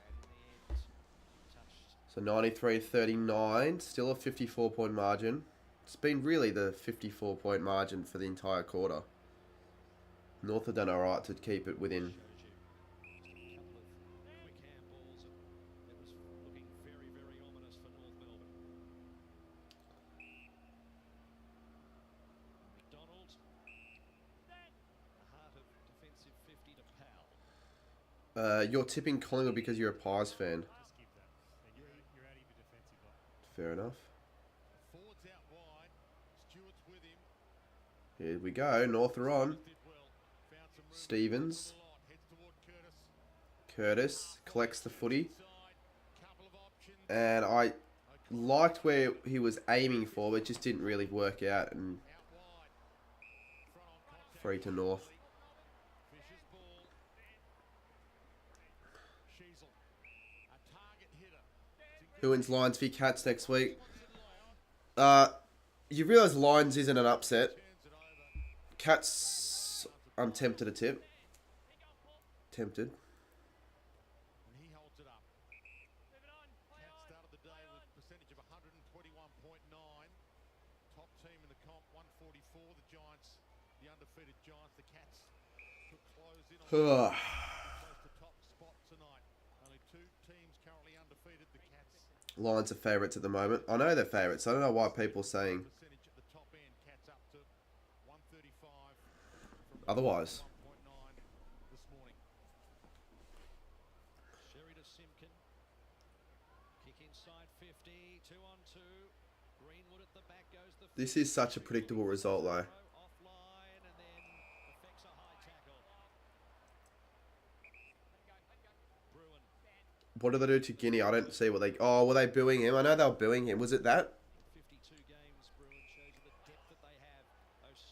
So 93-39. Still a 54-point margin. It's been really the 54-point margin for the entire quarter. North have done alright to keep it within. You're tipping Collingwood because you're a Pies fan. Just give that. And you're out of your defensive line. Fair enough. Ford's out wide. Stewart's with him. Here we go. North are on. Did well. Found some room. Stevens. Heads toward Curtis. Curtis collects the footy. Couple of options. And I liked where he was aiming for, but it just didn't really work out. And Out wide. Front on contact. free to North. Fisher's ball. Sheasel. A target hitter. Who wins Lions v Cats next week? You realise Lions isn't an upset. Turns it over. Cats, I'm tempted to tip. Tempted. And he holds it up. Cats started the day with a percentage of 121.9. Top team in the comp, 144. The Giants, the undefeated Giants, the Cats could close in on close to top spot tonight. Only 2 teams currently undefeated. The Cats Lions are favourites at the moment. I know they're favourites. I don't know why people are saying percentage at the top end. Cats up to 135 from otherwise. 1.9 this morning. Sherry to Simpkin. Kick inside 50. 2 on 2. Greenwood at the back goes the... This is such a predictable result, though. Offline and then affects a high tackle. What did they do to Guinea? I don't see what they... Oh, were they booing him? I know they were booing him. Was it that? 52 games, Bruin, shows you the depth that they have.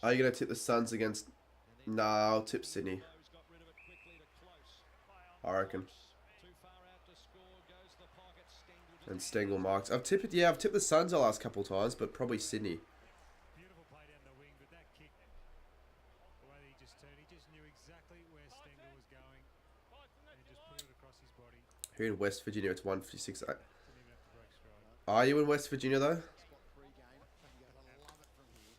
Are you going to tip the Suns against... No, I'll tip Sydney. Got rid of it quickly to Close. I reckon. Too far out to score, goes the pocket, Stengel. And Stengel marks. I've tipped the Suns the last couple of times, but probably Sydney. Beautiful play down the wing, but that kick, the way that he just turned, he just knew exactly where Stengel was going and just put it across his body. Here in West Virginia, it's 156. Didn't even have to break stride. Are you in West Virginia, though? Spot free game. You're going to love it from here.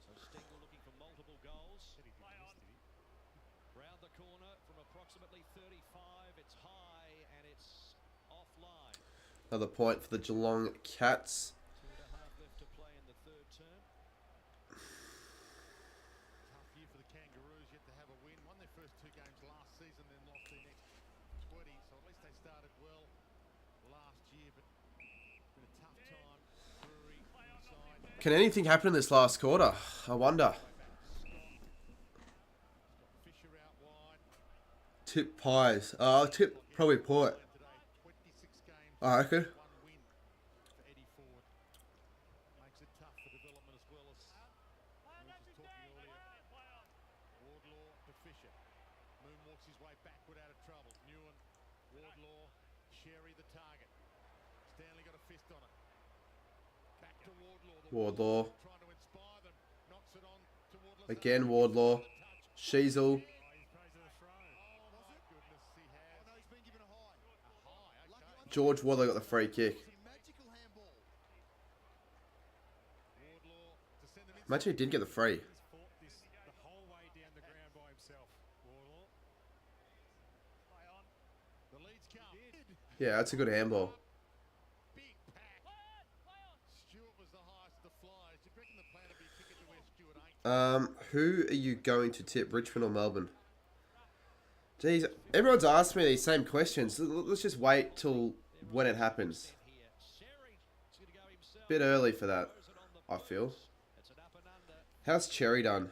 So Stengel looking for multiple goals. Said he did this, did he? Round the corner from approximately 35. It's high and it's offline. Another point for the Geelong Cats. 2.5 left to play in the third term. Tough year for the Kangaroos, yet to have a win. Won their first 2 games last season, then lost their next 20. So at least they started well last year, but been a tough time. Brewery inside. Can anything happen in this last quarter? I wonder. Fisher out wide. Tip Pies. I'll tip probably Port. Today, 26 games, I reckon. 1 win for Eddie Ford. Makes it tough for development as well as we were just talking earlier. Wardlaw to Fisher. Moonwalks his way backward out of trouble. Newen, Wardlaw, Sherry the target. Stanley got a fist on it. Back to Wardlaw. Wardlaw. Trying to inspire them. Knocks it on to Wardlaw. Again, Wardlaw. Sheasel. Oh, he's praised the throw. Oh my goodness, he has. Oh no, he's been given a high. A high, okay. George Wardlaw got the free kick. Magical handball. Wardlaw to send them in. Imagine he didn't get the free. He's fought this the whole way down the ground by himself. Wardlaw. The leads come. Yeah, that's a good handball. Big pack. Stewart was the highest of the flyers. Do you reckon the plan would be kick it to where Stewart ain't? Who are you going to tip, Richmond or Melbourne? Jeez, everyone's asked me these same questions. Let's just wait till when it happens. Here, Sherry is going to go himself. Bit early for that, Throws it on the I feel. post. It's an up and under How's Cherry done?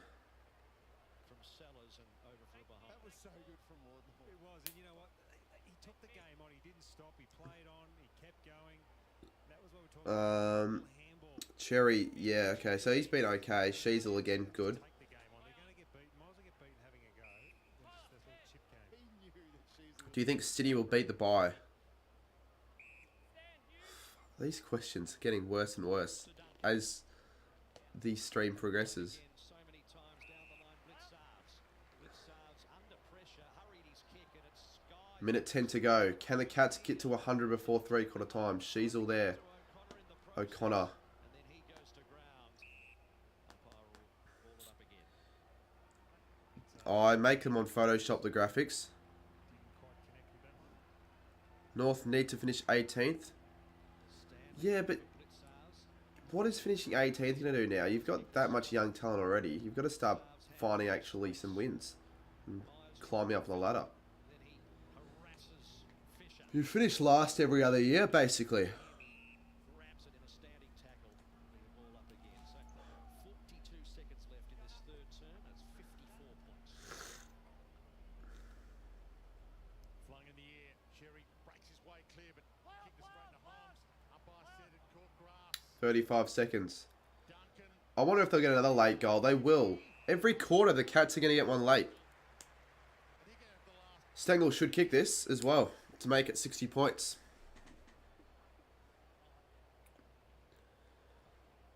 from Sellers and over for a behind. That was so good from Wardlaw. It was, and you know what? He took the game on. He didn't stop. He played on. He kept going. That was what we're talking about. Handball. Cherry, yeah, okay. So he's been okay. Sheasel again, good. Take the game on. They're going to get beaten. Might as well get beaten having a go. That's a little chip game. He knew that she's Do you think City will beat the bye? These questions are getting worse and worse as the stream progresses. Again, so many times down the line, Blitzards. Blitzards under pressure, hurried his kick, and it's sky. Minute 10 to go. Can the Cats get to 100 before 3/4 time? Sheasel there. O'Connor in the process, O'Connor. and then he goes to ground. Umpire will call it up again. I make them on Photoshop the graphics. Didn't quite connect with that one. North need to finish 18th. Yeah, but what is finishing 18th going to do now? You've got that much young talent already. You've got to start finding actually some wins and climbing up the ladder. Then he harasses Fisher. You finish last every other year, basically. Grabs it in a standing tackle. Bring the ball up again. So 42 seconds left in this third term. That's 54 points. Flung in the air. Sherry breaks his way clear, but kicked it straight to Holmes. Umpire said it caught grass. 35 seconds. Duncan. I wonder if they'll get another late goal. They will. Every quarter, the Cats are going to get one late. I think at the last Stengel should kick this as well to make it 60 points.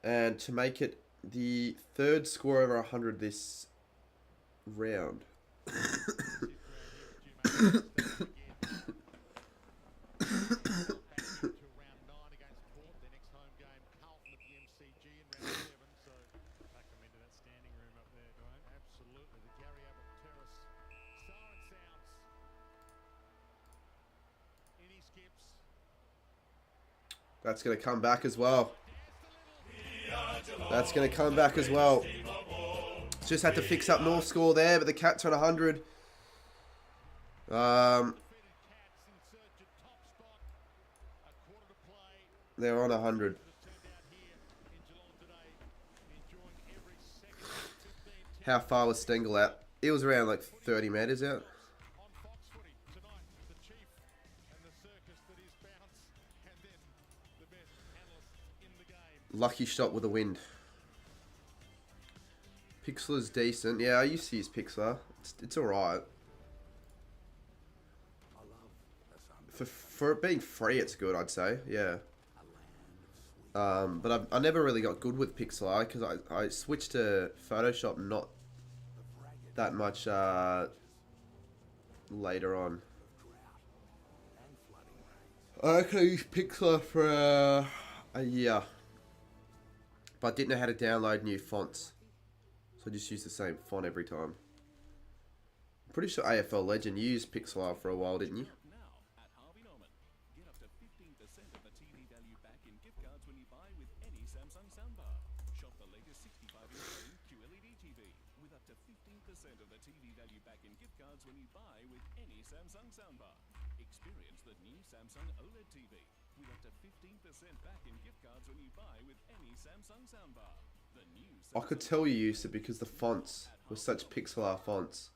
And to make it the third score over 100 this round. to round 9 against Port. Their next home game, Carlton at the MCG in round 7. So Back them into that standing room up there, Dwayne. absolutely, the Gary Ablett Terrace siren sounds. In he skips. That's going to come back as well. That's going to come back as well. Just had to fix up North score there, but the Cats are on 100. Defeated Cats in search of top spot. A quarter to play. They're on 100. Has turned out here in Geelong today. Enjoying every second. 15 How far was Stengel out? It was around like 30 metres out. on Fox Footy tonight. The Chief and the Lucky shot with the wind. Pixlar's decent. Yeah, I used to use Pixlar. It's alright. For it being free, it's good, I'd say. Yeah. But I never really got good with Pixlar because I switched to Photoshop not that much later on. I reckon I used Pixlar for a year. But I didn't know how to download new fonts. So I just used the same font every time. I'm pretty sure AFL Legend used Pixlar for a while, didn't you? Experience the new Samsung OLED TV with up to 15% back in gift cards when you buy with any Samsung soundbar. The new I could tell you used it because the fonts were such Pixlar fonts.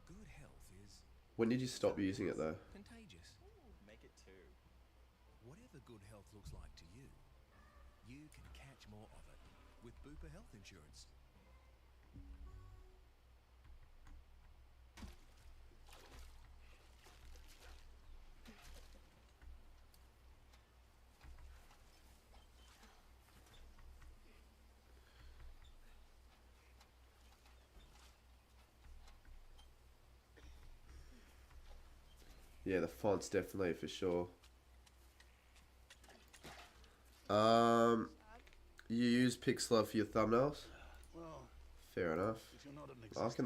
Good health is When did you stop using it though? contagious. Make it 2. Whatever good health looks like to you, you can catch more of it with Bupa Health Insurance. Yeah, the fonts definitely for sure. You use Pixlar for your thumbnails? Well, Fair enough. if you're not an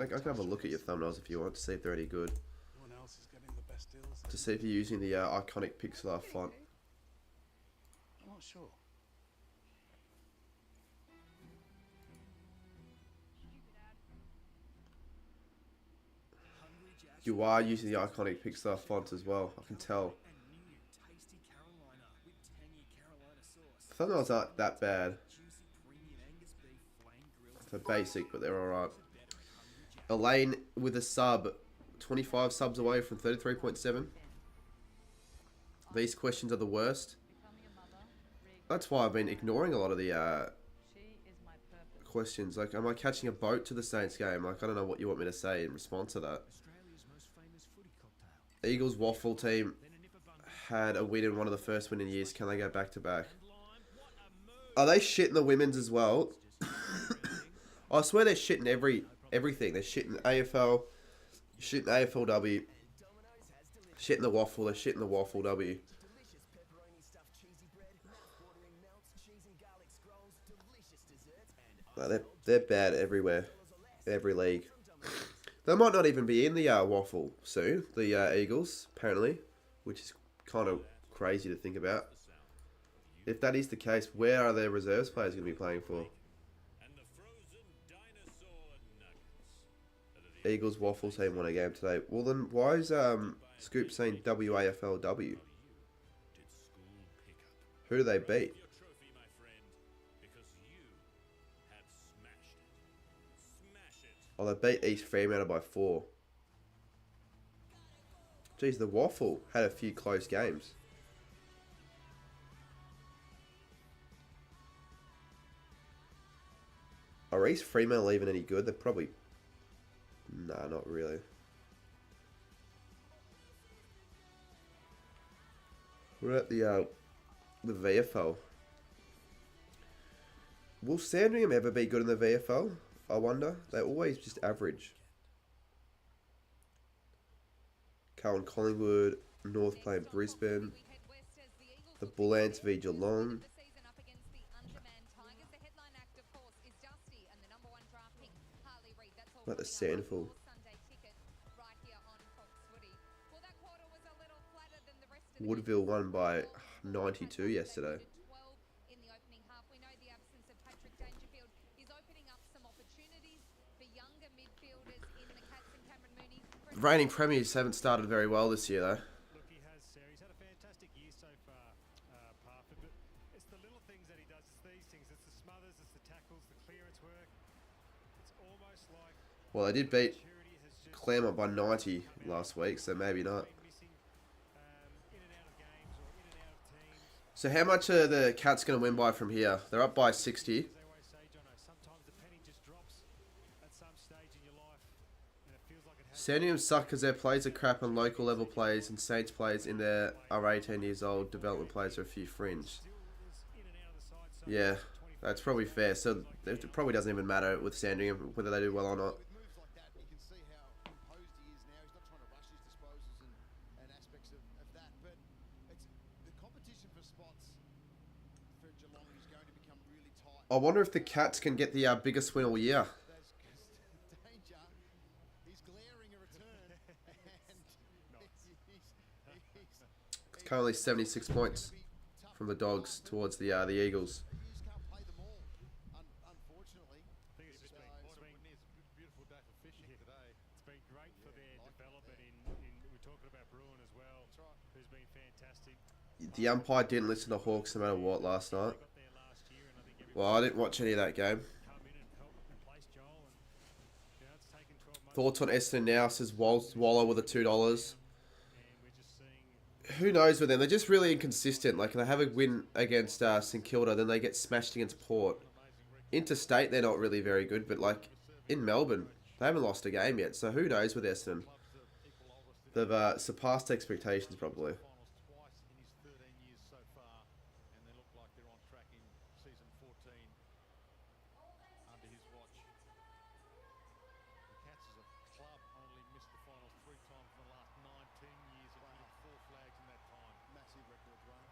I can have a look at your thumbnails if you want to see if they're any good. no one else is getting the best deals. To see if you're using the iconic Pixlar font. I'm not sure. You are using the iconic Pixar font as well, I can tell. And new tasty Carolina with tangy Carolina sauce. The thumbnails aren't that bad. Juicy premium Angus beef flame grilled. They're basic, but they're alright. Elaine with a sub. 25 subs away from 33.7. These questions are the worst. That's why I've been ignoring a lot of the questions. Like, am I catching a boat to the Saints game? Like, I don't know what you want me to say in response to that. Australia's most famous footy cocktail. Eagles waffle team had a win in one of the first win in years. Can they go back to back? Are they shitting the women's as well? I swear they're shitting everything. They're shitting AFL, shitting AFLW, shitting the waffle. They're shitting the waffle W. No, they're bad everywhere, every league. They might not even be in the waffle soon, the Eagles, apparently, which is kind of crazy to think about. If that is the case, where are their reserves players going to be playing for? Eagles waffle team won a game today. Well then, why is Scoop saying WAFLW? Who do they beat? Oh, they beat East Fremantle by 4. Jeez, the waffle had a few close games. Are East Fremantle even any good? They're probably... Nah, not really. We're at the VFL. Will Sandringham ever be good in the VFL? I wonder. They're always just average. Carlton Collingwood, North playing Brisbane. The Bull Ants v Geelong. Like the Sandful. Woodville won by 92 yesterday. The reigning premiers haven't started very well this year, though. Look, he has, Sarah. He's had a fantastic year so far, Parford, but it's the little things that he does. It's these things. It's the smothers, it's the tackles, the clearance work. It's almost like... Well, they did beat Claremont by 90 last week, so maybe not. So how much are the Cats going to win by from here? They're up by 60. As they always say, Jono, sometimes the penny just drops at some stage in your life, and it feels like it has. Sandringham suck because their plays are crap and local level plays, and Saints plays in there are 18 years old. Development plays are a few fringe. Yeah, that's probably fair. So it probably doesn't even matter with Sandringham whether they do well or not. With moves like that, you can see how composed he is now. He's not trying to rush his disposals and aspects of that. But it's the competition for spots for Geelong is going to become really tight. I wonder if the Cats can get the biggest win all year. That's danger. He's glaring a return. And It's currently 76 points from the Dogs towards the Eagles. you just can't play them all, unfortunately. I think it's just been, It's a beautiful day for fishing today. it's been great for their development we're talking about Bruin as well, who's been fantastic. The umpire didn't listen to Hawks no matter what last night. Got there last year, and I think everybody Well, I didn't watch any of that game. come in and help replace Joel, and it's taken 12 months. Thoughts on Essendon now, says Waller with a $2. And we're just seeing Who knows with them? They're just really inconsistent. Like, they have a win against St Kilda, then they get smashed against Port. Interstate, they're not really very good, but like in Melbourne, they haven't lost a game yet. So who knows with Essendon? They've surpassed expectations probably. Finals twice in his 13 years so far, and they look like they're on track in season 14 under his watch. The Cats as a club only missed the finals 3 times in the last 19 years and winning 4 flags in that time. Massive record run.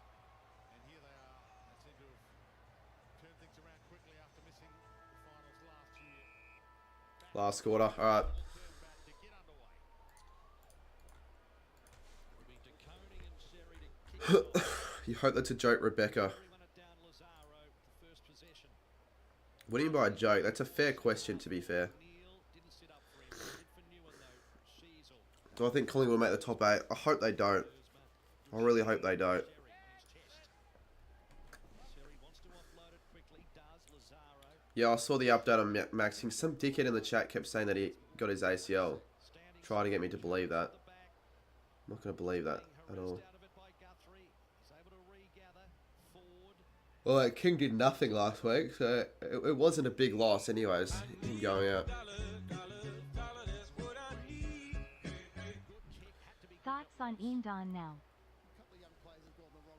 And here they are. They seem to have turned things around quickly after missing the finals last year. Last quarter. All right. Turn back to get underway. It'll be DeConing and Sherry to kick it off. You hope that's a joke, Rebecca. Run it down Lazaro with the first possession. What do you mean by a joke? That's a fair question, to be fair. Neil didn't sit up for him. Did for Newen though. Sheasel. Do I think Collingwood will make the top 8? I hope they don't. I really hope they don't. Sherry on his chest. Sherry wants to offload it quickly. Does Lazaro. Yeah, I saw the update on Maxing. Some dickhead in the chat kept saying that he got his ACL. Standing Trying to get me to believe that. at the back. I'm not going to believe that at all. Harassed out of it by Guthrie. He's able to regather. Ford. Well, King did nothing last week, so it wasn't a big loss anyways, him going out. Thoughts on Indon now?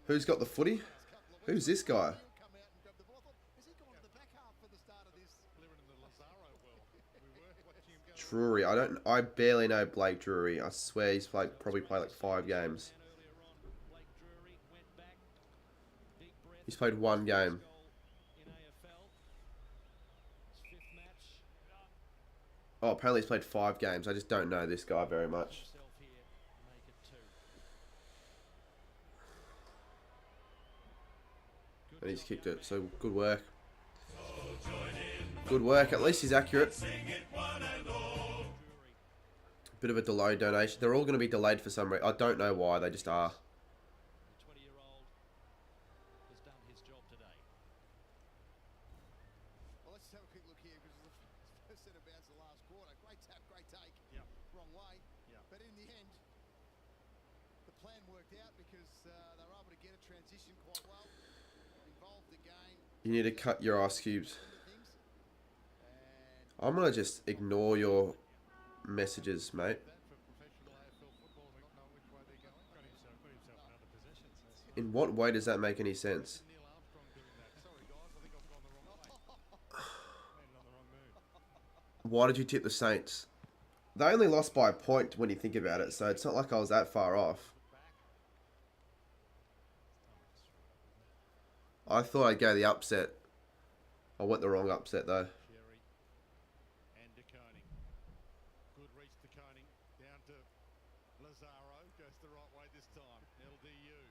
Who's got the footy? Who's this guy? Come out and grab the ball. I thought, has he gone to the back half for the start of this? Living in the Lazaro world. We were watching him go. Drury. I barely know Blake Drury. I swear he's probably played like 5 games. Earlier on, Blake Drury went back. Big breath. He's played 1 game. In AFL. His 5th match. Oh, apparently he's played 5 games. I just don't know this guy very much. Himself here. Make it 2. And he's kicked it, so good work. Good work. At least he's accurate. Bit of a delayed donation. They're all going to be delayed for some reason. I don't know why. They just are. The 20-year-old has done his job today. Well, let's have a quick look here because it was the first set of bounce of the last quarter. Great tap, great take. Yep. Wrong way. Yep. But in the end, the plan worked out because they were able to get a transition quite well. Involved the game. You need to cut your ice cubes. Into things. And I'm going to just ignore your messages, mate. That for professional AFL football, not knowing which way they're going. got himself another possession. So In what way does that make any sense? Neil Armstrong doing that. Sorry guys, I think I've gone the wrong way. landed on the wrong move. Why did you tip the Saints? They only lost by a point when you think about it, so it's not like I was that far off. I thought I'd go the upset. I went the wrong upset though. Sherry and DeConing. Good reach DeConing. Down to Lazaro. Goes the right way this time. LDU.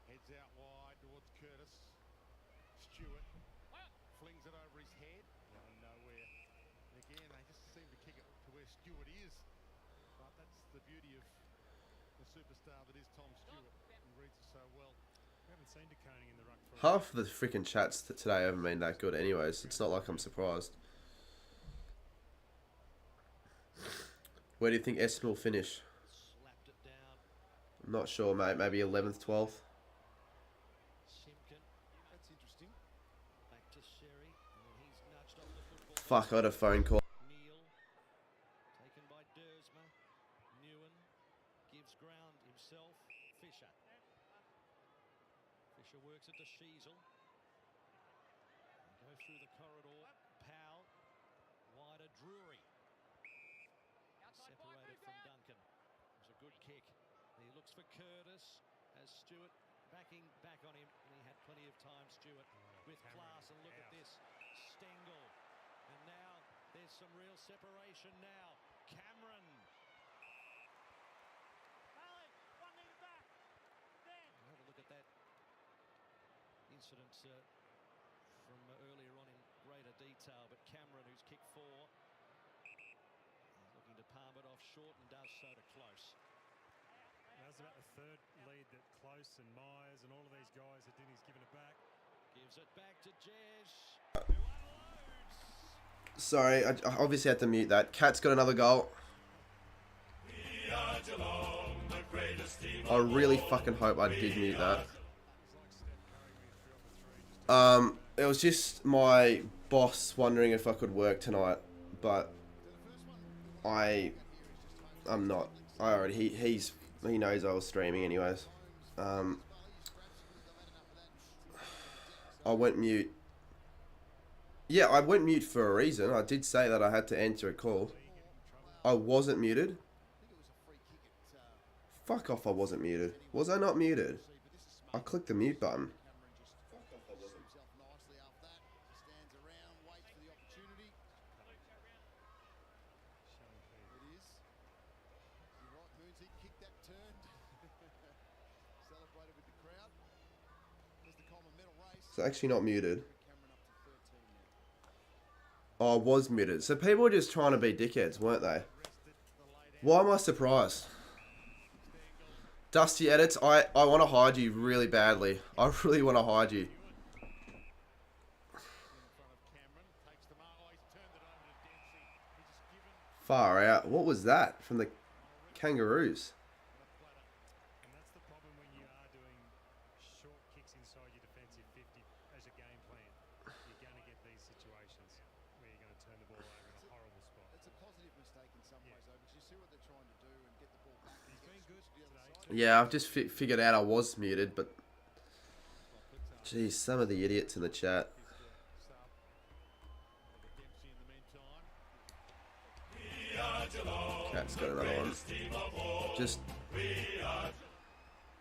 Heads out wide towards Curtis. Stewart. Flings it over his head. Going nowhere. Again, they just seem to kick it to where Stewart is. But that's the beauty of the superstar that is Tom Stewart. He reads it so well. We haven't seen DeConing in the ruck for Half of the freaking chats today haven't been that good anyways. It's not like I'm surprised. Where do you think Essendon will finish? Slapped it down. I'm not sure, mate. Maybe 11th, 12th. fuck, I had a phone call. Neal, taken by Dersma. Newen gives ground himself. Fisher. Fisher works it to Sheasel. Go through the corridor. Powell. Wider Drury. Separated from Duncan. It was a good kick. He looks for Curtis. Has Stewart backing back on him. And he had plenty of time, Stewart, with class. And look at this. Stengel. And now there's some real separation now. Cameron. Have a look at that incident from earlier on in greater detail. But Cameron, who's kicked 4, looking to palm it off short and does so to Close. That's about the third lead that Close and Myers and all of these guys are doing. He's giving it back. Gives it back to Jesh, who unloads. Sorry, I obviously had to mute that. Cat's got another goal. We are Geelong, the greatest team I of really all. fucking hope I did mute that. It's like Steph Curry with 3 off the 3. It was just my boss wondering if I could work tonight, but I'm not. He knows I was streaming anyways. I went mute. Yeah, I went mute for a reason. I did say that I had to answer a call. I wasn't muted. Fuck off, I wasn't muted. Was I not muted? I clicked the mute button. It's actually not muted. Oh, I was muted. So people were just trying to be dickheads, weren't they? Why am I surprised? Dusty Edits, I want to hide you really badly. I really want to hide you. Far out. What was that from the Kangaroos? And that's the problem when you are doing short kicks inside your defensive 50 as a game plan. You're going to get these situations where you're going to turn the ball over in a horrible spot. It's a positive mistake in some ways, though, because you see what they're trying to do and get the ball back. He's been good today. Yeah, I've just figured out I was muted, but... Geez, some of the idiots in the chat. Cat's got another one. Just...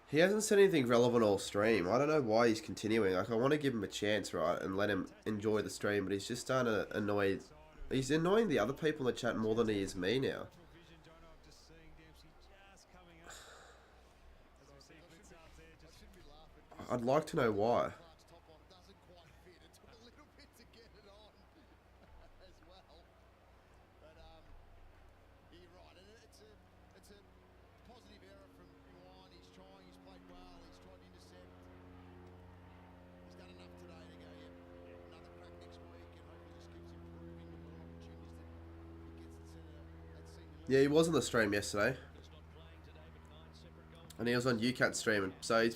He hasn't said anything relevant all stream. I don't know why he's continuing. Like, I want to give him a chance, right, and let him enjoy the stream, but he's just starting to annoy... He's annoying the other people in the chat more than he is me now. I'd like to know why. Yeah, he was on the stream yesterday, and he was on UCAT streaming. So he's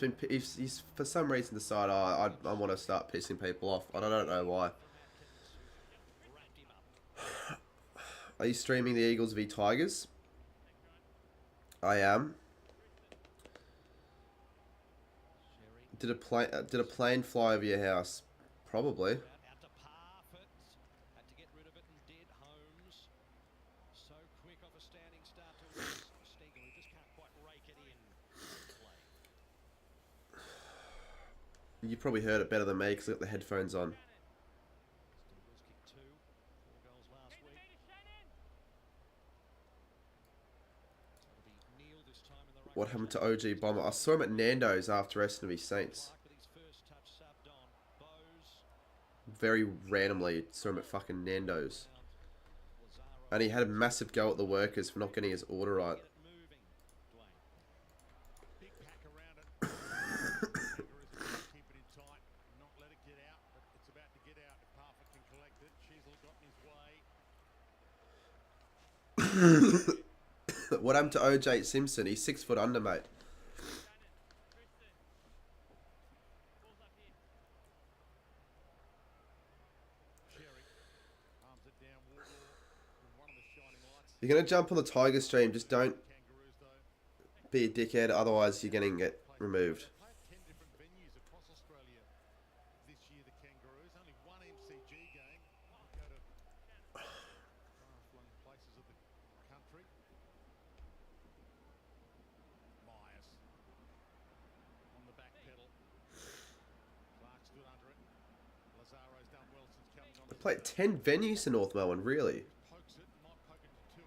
for some reason decided, oh, I want to start pissing people off. I don't know why. Are you streaming the Eagles v Tigers? I am. Did a plane fly over your house? Probably. You probably heard it better than me because I got the headphones on. What happened to OG Bomber? I saw him at Nando's after SNV Saints. Very randomly saw him at fucking Nando's. And he had a massive go at the workers for not getting his order right. What happened to OJ Simpson? He's 6 foot under, mate. You're going to jump on the Tiger stream, just don't be a dickhead, otherwise you're going to get removed. They play at 10 different venues across Australia this year, the Kangaroos. Only one MCG game. Go to far-flung places of the country. Myers on the back pedal. Clark stood under it. Lazaro's done well since coming on. They played 10 venues in North Melbourne, really? Pokes it, might poke it to Tui.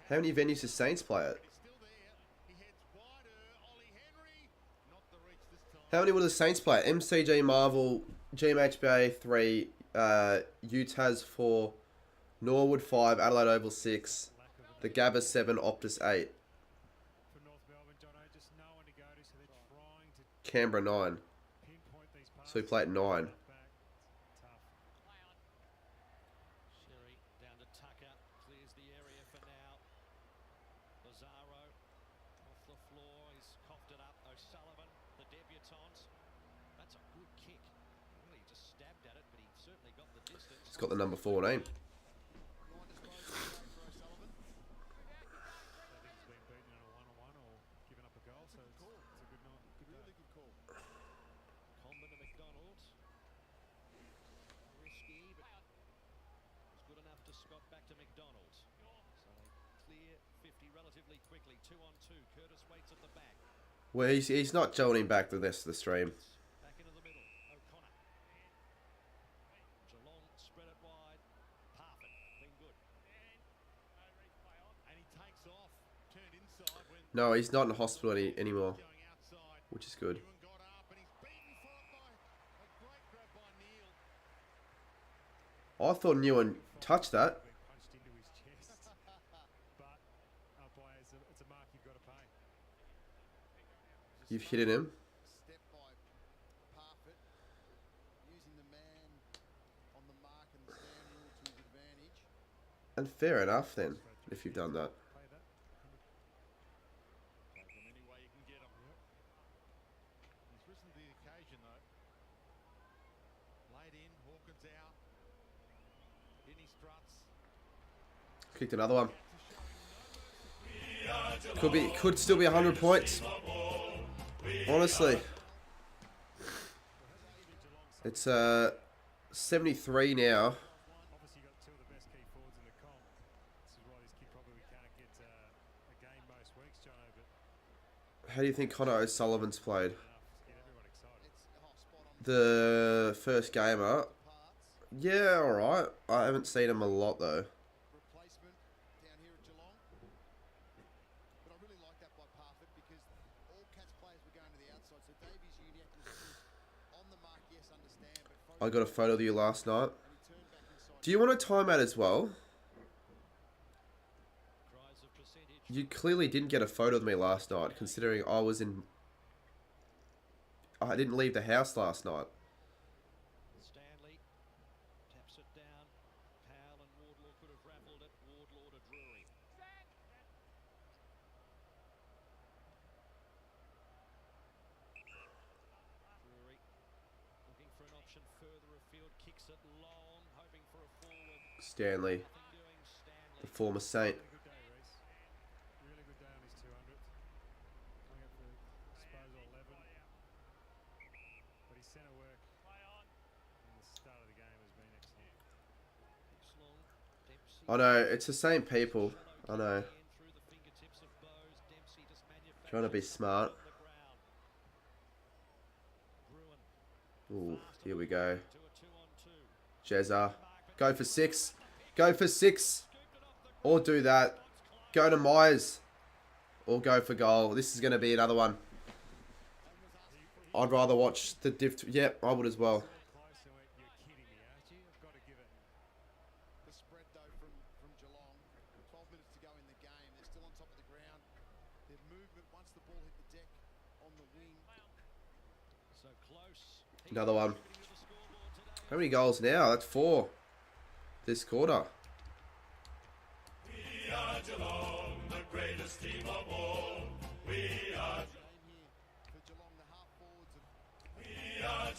How many venues does Saints play at? He's still there. He heads wider. Ollie Henry. Not the reach this time. How many will the Saints play? MCG, Marvel, GMHBA 3, UTAS 4, Norwood 5, Adelaide Oval 6, the Gabba 7, Optus 8, For North Melbourne, Jono, just no one to go to, so they're trying to Canberra 9. pinpoint these passes. So we play at 9. Back. Tough. Sherry down to Tucker, clears the area for now. Lazaro off the floor, he's coughed it up. O'Sullivan, the debutant. That's a good kick. Really just stabbed at it, but he certainly got the distance. He's got the number 4 name. I think he's been beaten in a one-on-one or given up a goal, so it's a good night. Good Really day. good call. Comben to McDonald. Risky, but was good enough to Scott back to McDonald. So they clear 50 relatively quickly. 2 on 2. Curtis waits at the back. Well, he's not joining back the rest of the stream. Back into the middle. O'Connor. Geelong spread it wide. Parfit. Been good. And he takes off. Turned inside when No, he's not in hospital anymore, going outside. which is good. Ewan got up and he's beaten for it by a great grab by Neil. I thought Newen touched that. Been punched into his chest. But umpires, it's a mark you've got to pay. You've hit him. Step by Parfit, using the man on the mark and the stand rule to his advantage. And fair enough then, if you've done that. Play that. Take them any way you can get them. He's risen to the occasion though. Laid in, Hawkins out. In he struts. Kicked another one. Could still be 100 points. Honestly. It's 73 now. Obviously, got two of the best key forwards in the comp. This is why this kid probably can't get a game most weeks, Jono, but How do you think Connor O'Sullivan's played? enough to get everyone excited. Spot on The first gamer. parts. Yeah, alright. I haven't seen him a lot though. Replacement down here at Geelong. But I really like that by Parfit because all Cats players were going to the outside. So Davies Uniacke was on the mark, yes, understand. But I got a photo of you last night. and he turned back inside. Do you want a timeout as well? Cries of percentage. You clearly didn't get a photo of me last night, considering I didn't leave the house last night. Stanley taps it down. Powell and Wardlaw could have raffled it. Wardlaw to Drury. Drury looking for an option further afield. Kicks it long, hoping for a forward. Stanley, Nothing doing. Stanley. the former Saint. Really good day, Reece. Really good day on his 200th. Coming up for disposal 11. But his centre work in the start of the game has been excellent. Kicks long. Dempsey. I know, it's the same people. I know. Through the fingertips of Bowes. Dempsey just manufactured Trying to be smart. on the ground. Bruin. Ooh, here we go. To a 2-on-2. Jezza. Go for 6. Go for 6. Or do that. Go to Myers. Or go for goal. This is going to be another one. I'd rather watch the diff. Yep, I would as well. Close and went, you're kidding me, aren't you? I've got to give it. The spread though from Geelong. 12 minutes to go in the game. They're still on top of the ground. Their movement once the ball hit the deck on the wing. So close. Another one. How many goals now? That's 4 this quarter. We are Geelong, the greatest team of all. We are Game here for Geelong. The half forwards of Geelong,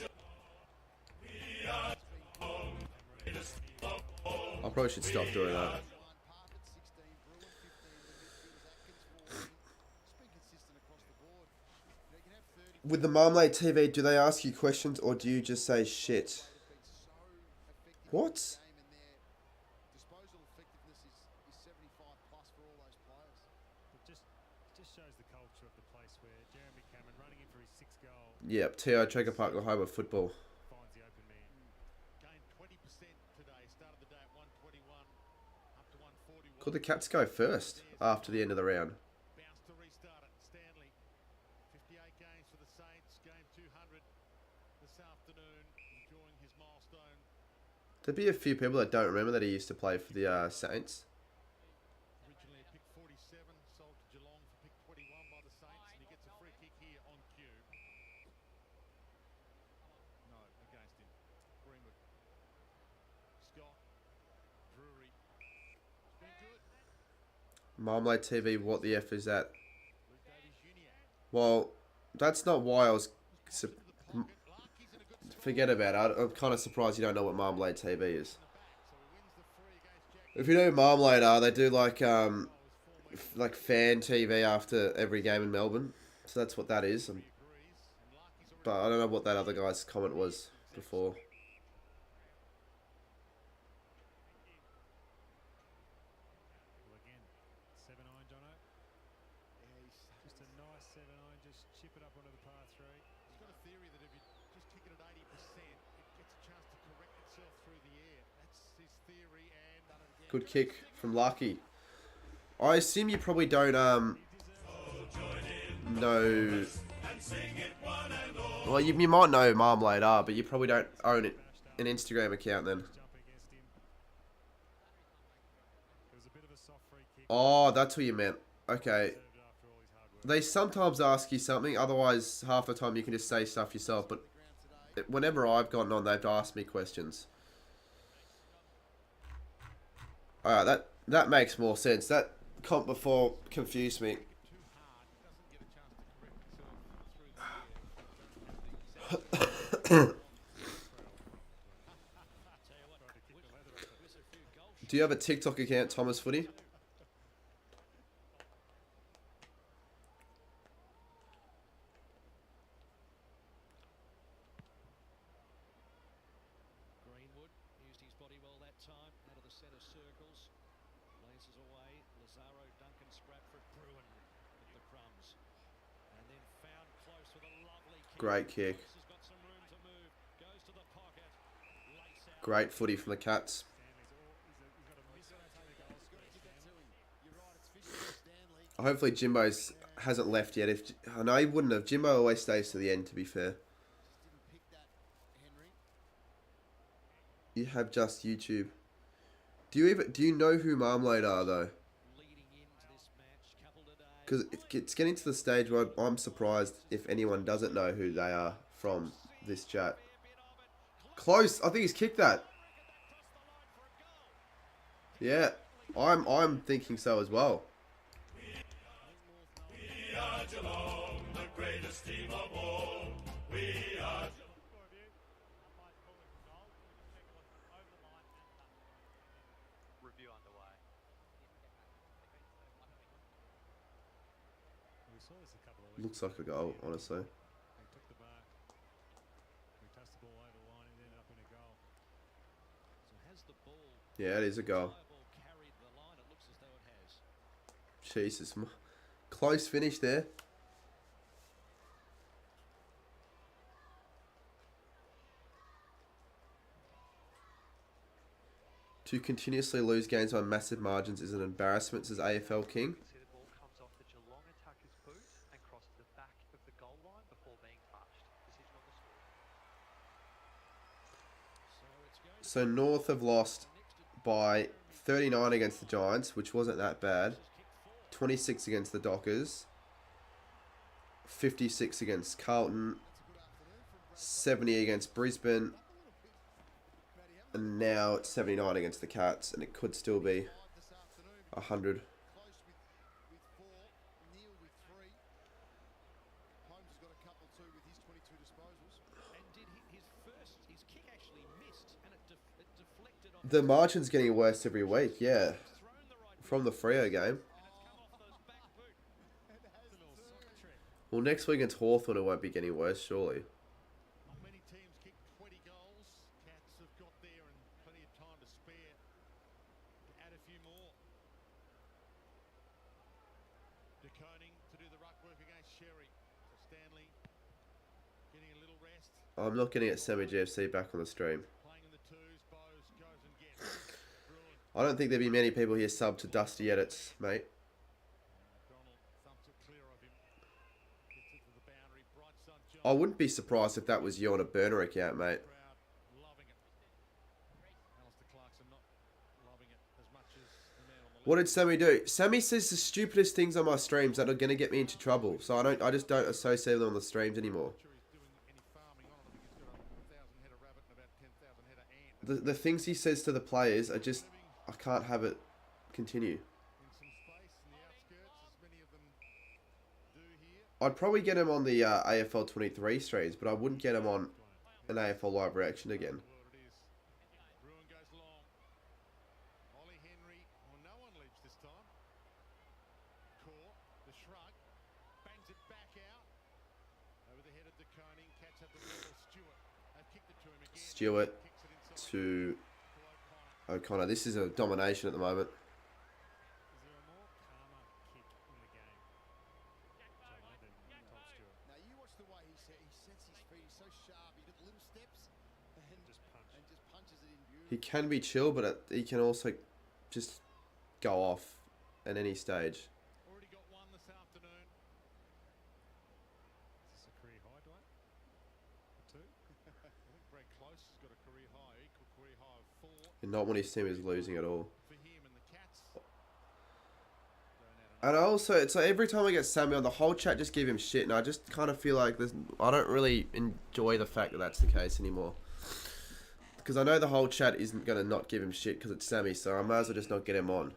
greatest team of all. I'll probably should stop doing that. With the Marmalade TV, do they ask you questions or do you just say shit? What? Disposal effectiveness is 75 plus for all those players. It just shows the culture of the place where Jeremy Cameron running in for his 6th goal Yep, T.O. Tracker Park, the home of football. finds the open man. Gained 20% today. Started the day at 121, up to 141. Could the Cats go first after the end of the round? Bounce to restart it. Stanley, 58 games for the Saints. Game 200 this afternoon. Enjoying his milestone. There'd be a few people that don't remember that he used to play for the Saints. Originally a pick 47, sold to Geelong for pick 21 by the Saints, and he gets a free kick here on cue. No, against him. Greenwood. Scott. Drury. It's been good. Marmalade TV, what the F is that? Luke Davies Jr. Well, that's not why I was... Forget about it. I'm kind of surprised you don't know what Marmalade TV is. If you know who Marmalade are, they do like fan TV after every game in Melbourne. So that's what that is. But I don't know what that other guy's comment was before. Well, again, 7-9, Jono. Just a nice 7-9. Just chip it up onto the par 3. He's got a theory that if you just kick it at 80%, it gets a chance to correct itself through the air. That's his theory, and done it again. Good kick from Lucky. I assume you probably don't know. Well, you might know Marmalade are, but you probably don't own it, an Instagram account then. Oh, that's what you meant. Okay. They sometimes ask you something, otherwise half the time you can just say stuff yourself, but whenever I've gotten on, they've asked me questions. Alright, that makes more sense. That comp before confused me. Do you have a TikTok account, Thomas Footy? Greenwood used his body well that time, out of the centre circles. Laces away, Lazaro, Duncan, Stratford, Bruin with the crumbs. And then found close with a lovely kick. Great kick. Has got some room to move, goes to the pocket. Lace out. Great footy from the Cats. Hopefully Jimbo's hasn't left yet. If I know he wouldn't have. Jimbo always stays to the end, to be fair. You have just YouTube. Do you know who Marmalade are though? Because it's getting to the stage where I'm surprised if anyone doesn't know who they are from this chat. Close. I think he's kicked that. Yeah, I'm thinking so as well. We are Geelong, the greatest team of all. We are. Review underway. We saw this a couple of weeks Looks like a goal, honestly. He took the mark. We touched the ball over the line and ended up in a goal. So has the ball Yeah, it is a goal. carried the line? It looks as though it has. Jesus. Close finish there. To continuously lose games by massive margins is an embarrassment, says AFL King. The ball comes off the Geelong attacker's boot and crosses the back of the goal line before being touched. Decision on the score. So North have lost by 39 against the Giants, which wasn't that bad. 26 against the Dockers. 56 against Carlton. 70 against Brisbane. And now it's 79 against the Cats, and it could still be 100. And did his kick actually missed, and it deflected The margin's getting worse every week, yeah. From the Freo game. Well, next week against Hawthorn it won't be getting worse, surely. Not many teams kick 20 goals. Cats have got there and plenty of time to spare to add a few more. De Koning to do the ruck work against Sherry. So Stanley getting a little rest. I'm not getting at Semi GFC back on the stream. Playing in the twos, Bose goes and gets. I don't think there'll be many people here sub to Dusty Edits, mate. Donald thumps it clear of him. Gets it to the boundary. Bright sunshine. I wouldn't be surprised if that was you on a burner account, mate. Crowd loving it. Alistair Clarkson not loving it as much as the man on the left. What did Sammy do? Sammy says the stupidest things on my streams that are going to get me into trouble. So I just don't associate them on the streams anymore. Sure he's doing any farming on it. I think he's got 1,000 head of rabbit and about 10,000 head of ant. The things he says to the players are just, I can't have it continue. In some space in the outskirts, as many of them do here. I'd probably get him on the AFL 23 streams, but I wouldn't get him on an AFL live reaction again. Well, it is. Bruin goes long. Ollie Henry. Well, no one leaps this time. Core, the shrug. Bangs it back out. Over the head of De Koning. Cats have the ball. Stewart. They've kicked it to him again. Stewart Kicks it inside to O'Connor. O'Connor. This is a domination at the moment. Is there a more calmer kick in the game, Jono, than Tom Stewart? Now you watch the way he sets his feet. He's so sharp. He got little steps and Just punch. punches it in beautifully. He can be chill, but he can also just go off at any stage. Already got one this afternoon. Is this a career high, Dwayne? For 2? I think Brad Close has got a career high, equal career high of 4 And not when his team is losing at all. for him and the Cats. And I also, it's like every time I get Sammy on, the whole chat just give him shit, and I just kind of feel like I don't really enjoy the fact that that's the case anymore. Because I know the whole chat isn't going to not give him shit because it's Sammy, so I might as well just not get him on.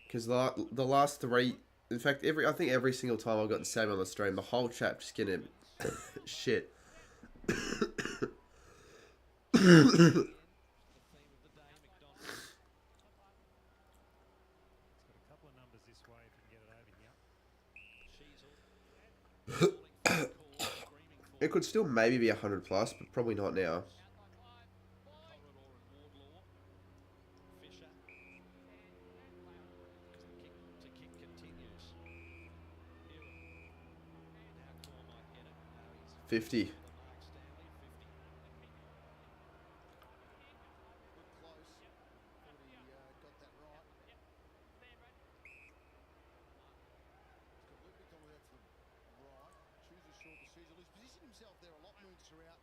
Because the last 3, in fact, I think every single time I've gotten Sammy on the stream, the whole chat just getting him shit. A couple of numbers this way if you can get it over here. It could still maybe be 100 plus, but probably not now. Fisher. The kick continues. Now Core might get it. No, he's 50. the mark, Stanley. 50. Close. Thought he got that right. He's got Luke McDonald out to the right. Chooses short to Caesar. He's positioned himself there a lot moves throughout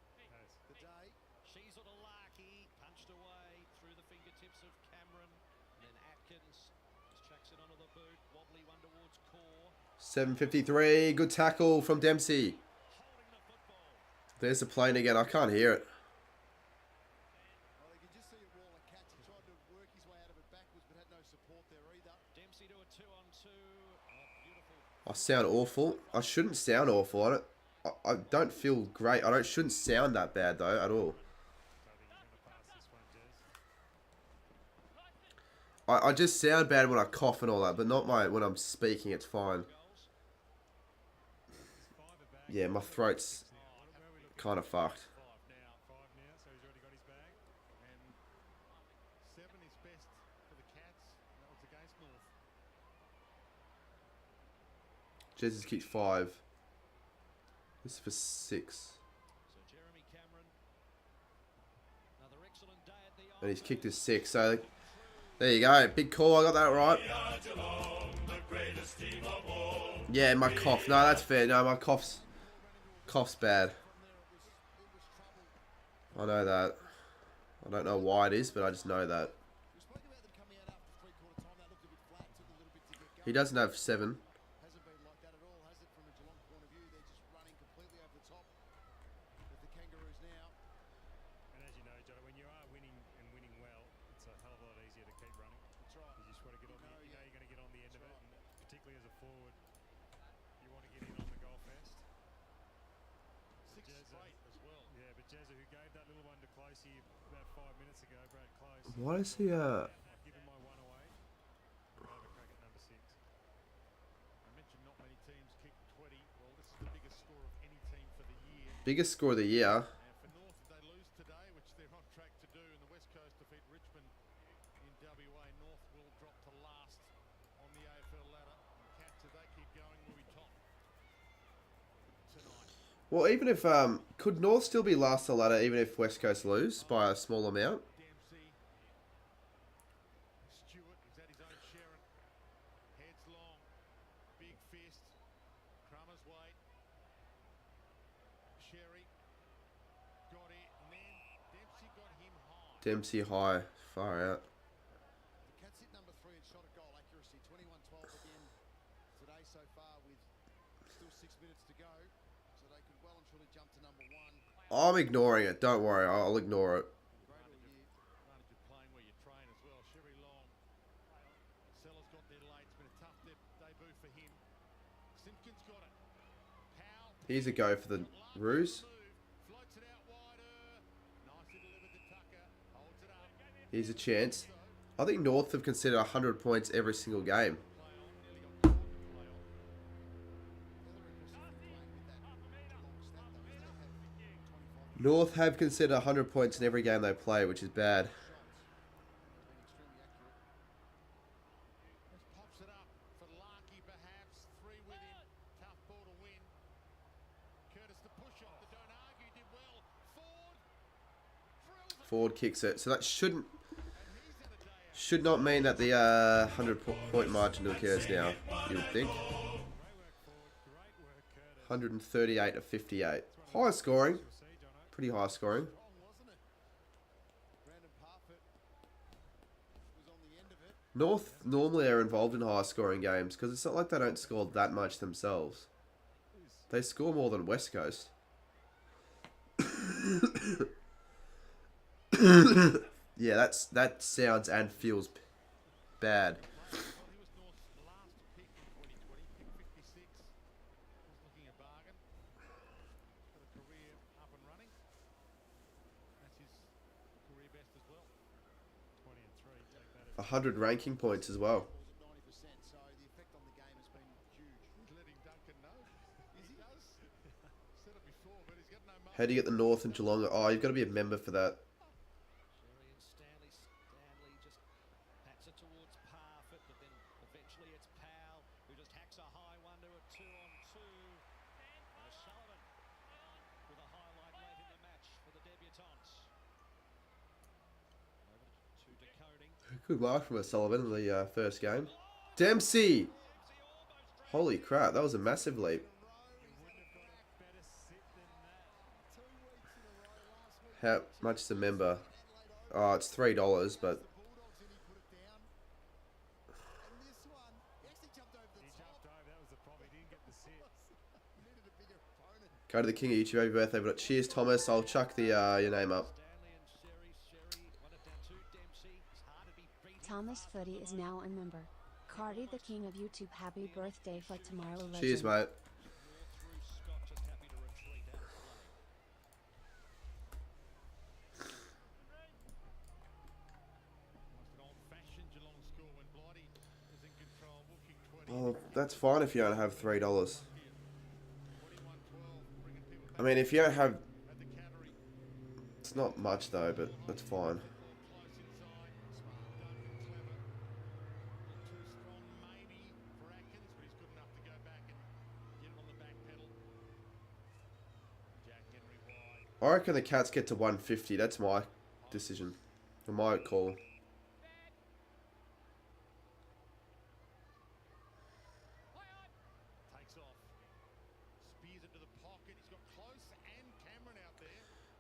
the day. She's at a Larky, punched away through the fingertips of Cameron. And then Atkins just chucks it onto the boot. Wobbly one towards Core. 7:53. Good tackle from Dempsey. Holding the football. There's the plane again. I can't hear it. Well, you can just see a wall of Cats. He tried to work his way out of it backwards, but had no support there either. Dempsey to a 2-on-2. Oh, beautiful. I sound awful. I shouldn't sound awful. I don't feel great. Shouldn't sound that bad though at all. I just sound bad when I cough and all that, but not when I'm speaking. It's fine. Yeah, my throat's kind of fucked. 5 now, so he's already got his bag. And 7 is best for the Cats. That was against North. Jesus kicked 5. This is for 6. So Jeremy Cameron. Another excellent day at the And he's kicked his 6. So there you go. Big call. I got that right. We are Geelong, the greatest team of all. Yeah, my cough. No, that's fair. No, my cough's bad. I know that. I don't know why it is, but I just know that. We spoke about them coming out after three-quarter time. That looked a bit flat. Took a little bit to get going. He doesn't have 7. Hasn't been like that at all, has it? From a Geelong point of view, they're just running completely over the top with the Kangaroos now. And as you know, Jono, when you are winning and winning well, it's a hell of a lot easier to keep running. That's right. You just want to get on the, you know you're going to get on the end of it, and particularly as a forward, you want to get in on the goal first. 6 Jezza, straight as well. yeah, but Jezza, who gave that little one to Closey about 5 minutes ago, Brad Close. Why is he Given my one away, we'll have a crack at number 6. I mentioned not many teams kicked 20. Well, this is the biggest score of any team for the year. biggest score of the year? And for North, if they lose today, which they're on track to do, and the West Coast defeat Richmond in WA, North will drop to last on the AFL ladder. And Cats, if they keep going, will be top tonight. Well, even if could North still be last on the ladder even if West Coast lose by a small amount? Dempsey. Stewart is at his own Sharon. Heads long. Big fist. Crummer's weight. Sherry. Got it. And then Dempsey got him high. Dempsey high, far out. The Cats hit number 3 and shot at goal accuracy, 21-12 at the end today so far with still 6 minutes to go. So they could well and truly jump to number 1. I'm ignoring it. Don't worry, I'll ignore it. Advantage of playing where you train as well. Sherry Long. Sellers got there late. It's been a tough debut for him. Simpkins got it. Powell. Here's a go for the Roos. Floats it out wider. Nicely delivered to Tucker. Holds it up. Here's a chance. I think North have considered 100 points every single game. North have considered 100 points in every game they play, which is bad. Pops it up for Larky perhaps. 3 with him. Tough ball to win. Curtis the push off. The don't argue did well. Ford. Ford kicks it. So that should not mean that the 100-point margin occurs now, you would think. 138 to 58. High scoring. Pretty high scoring. North normally are involved in high scoring games because it's not like they don't score that much themselves. They score more than West Coast. Yeah, that sounds and feels bad. Twenty and 3. Take that as 100 ranking points as well. 90%, so the effect on the game has been huge. He's letting Duncan know. He does. Said it before, but he's got no mark. How do you get the North and Geelong? Oh, you've got to be a member for that. Sherry and Stanley. Stanley just hacks it towards Parfitt, but then eventually it's Powell who just hacks a high one to a 2-on-2. O'Sullivan with a highlight late in the match for the debutants. Over to decoding. Good mark from O'Sullivan in the first game. Dempsey! Holy crap, that was a massive leap. How much is a member? Oh, it's $3, but... Go to the king of YouTube. Happy birthday. But cheers, Thomas. I'll chuck the your name up. Thomas Footy is now a member. Cardi, the king of YouTube, happy birthday for tomorrow. Legend. Cheers, mate. Well, that's fine if you don't have $3. I mean, if you don't have... It's not much though, but that's fine. I reckon the Cats get to 150. That's my decision. Or my call.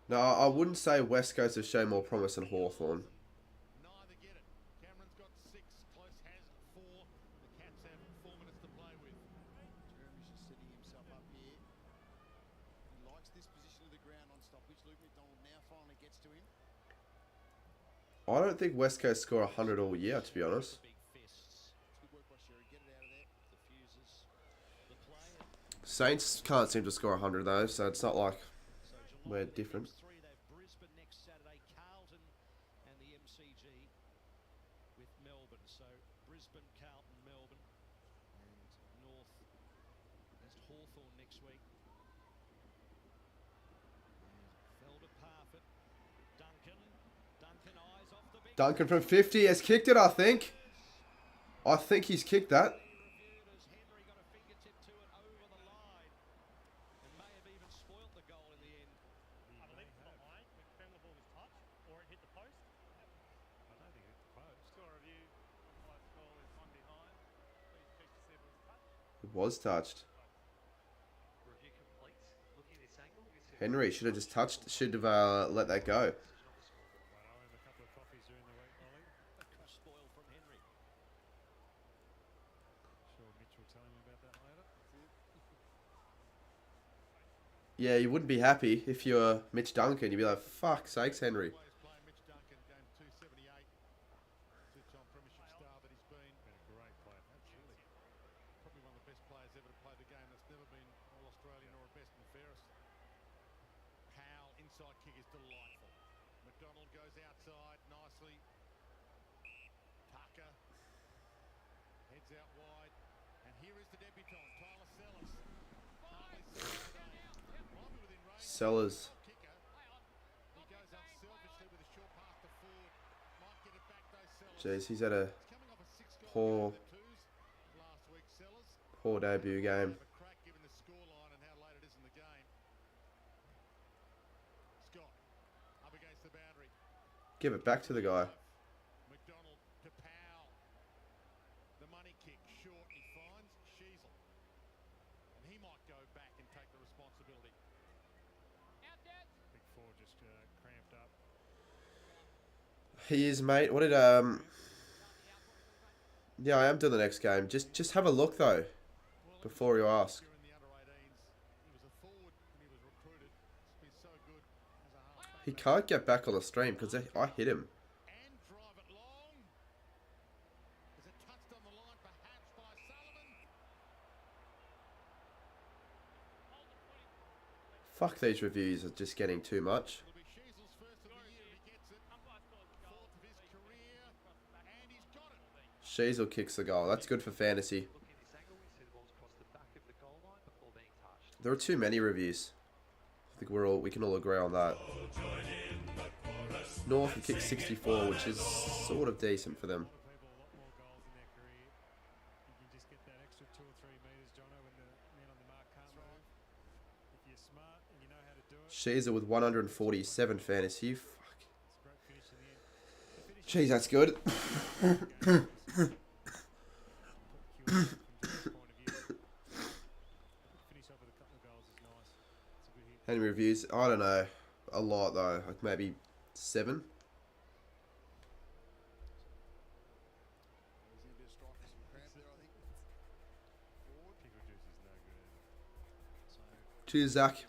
No, I wouldn't say West Coast have shown more promise than Hawthorn. Neither get it. Cameron's got 6. Close has 4. The Cats have 4 minutes to play with. Jeremy's just setting himself up here. He likes this position of the ground on stoppage. Luke McDonald now finally gets to him. I don't think West Coast score 100 all year, to be honest. Good work by Sherry. Get it out of there. Saints can't seem to score 100 though, so it's not like we're different. Brisbane next Saturday. Carlton Duncan from 50 has kicked it, I think. I think he's kicked that. It was touched. Henry should have just touched, should have let that go. Yeah, you wouldn't be happy if you're Mitch Duncan. You'd be like, fuck sakes, Henry. Mitch Duncan going 278. Two-time premiership star that he's been. Been a great player. Absolutely. Probably one of the best players ever to play the game. That's never been All-Australian or a best and fairest. Powell, inside kick is delightful. McDonald goes outside nicely. Tucker heads out wide. And here is the debutant, Tyler Sellers. Sellers. Jeez, he's had a poor debut game. Give it back to the guy. McDonald to Powell. The money kick short. He finds Sheasel. And he might go back and take the responsibility. Big four just cramped up. He is, mate. What did Yeah, I am doing the next game. Just have a look though, before you ask. He can't get back on the stream because I hit him. Fuck, these reviews are just getting too much. Sheasel kicks the goal. That's good for fantasy. There are too many reviews. I think we can all agree on that. North kicked 64, which is sort of decent for them. Sheasel with 147 fantasy. Fuck. Jeez, that's good. Any reviews? I don't know. A lot though. Like maybe 7. Cheers, Zach.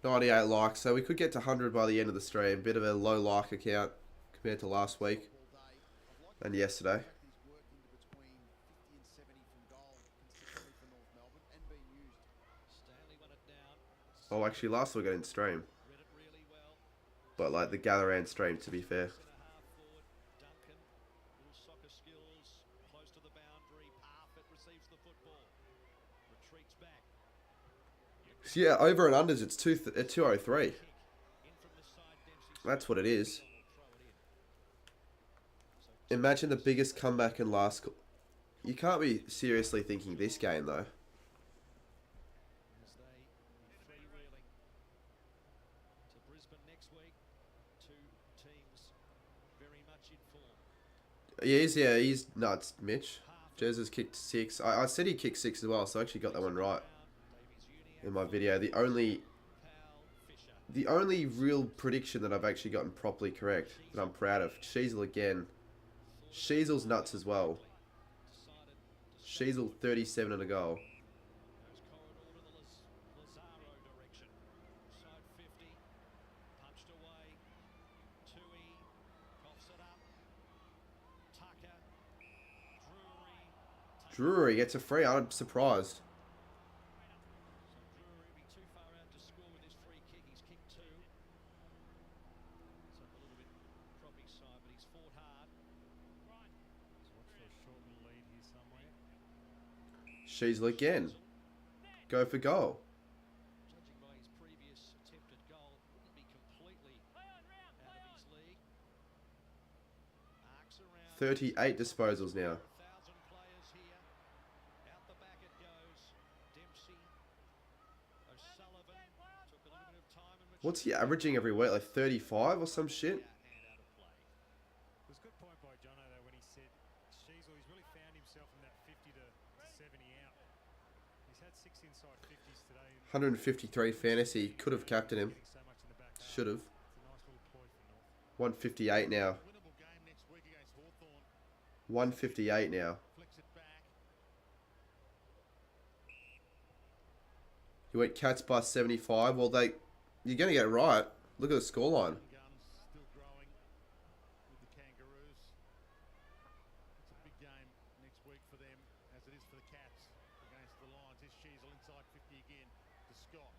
98 likes, so we could get to 100 by the end of the stream. Bit of a low like account compared to last week and yesterday. Oh, actually, last week I didn't stream, but like the Galaran stream, to be fair. So yeah, over and unders, it's 203. That's what it is. Imagine the biggest comeback in last. You can't be seriously thinking this game though. He's nuts, Mitch. Jez has kicked 6. I said he kicked 6 as well, so I actually got that one right in my video. The only real prediction that I've actually gotten properly correct that I'm proud of. Sheasel again. Sheasel's nuts as well. Sheasel 37 and a goal. Drury gets a free. I'm surprised. Sheasel again. Go for goal. 38 disposals now. What's he averaging every week? Like 35 or some shit? It was a good point by Jono though when he said Sheasel, he's really found himself in that 50 to 70 out. He's had 6 inside 50s today. 153 fantasy. Could have captained him. Should have. 158 now. 158 now. You went Cats by 75. Well, you're going to get it right. Look at the scoreline. Still growing with the Kangaroos. It's a big game next week for them, as it is for the Cats against the Lions. This Sheasel inside 50 again to Scott.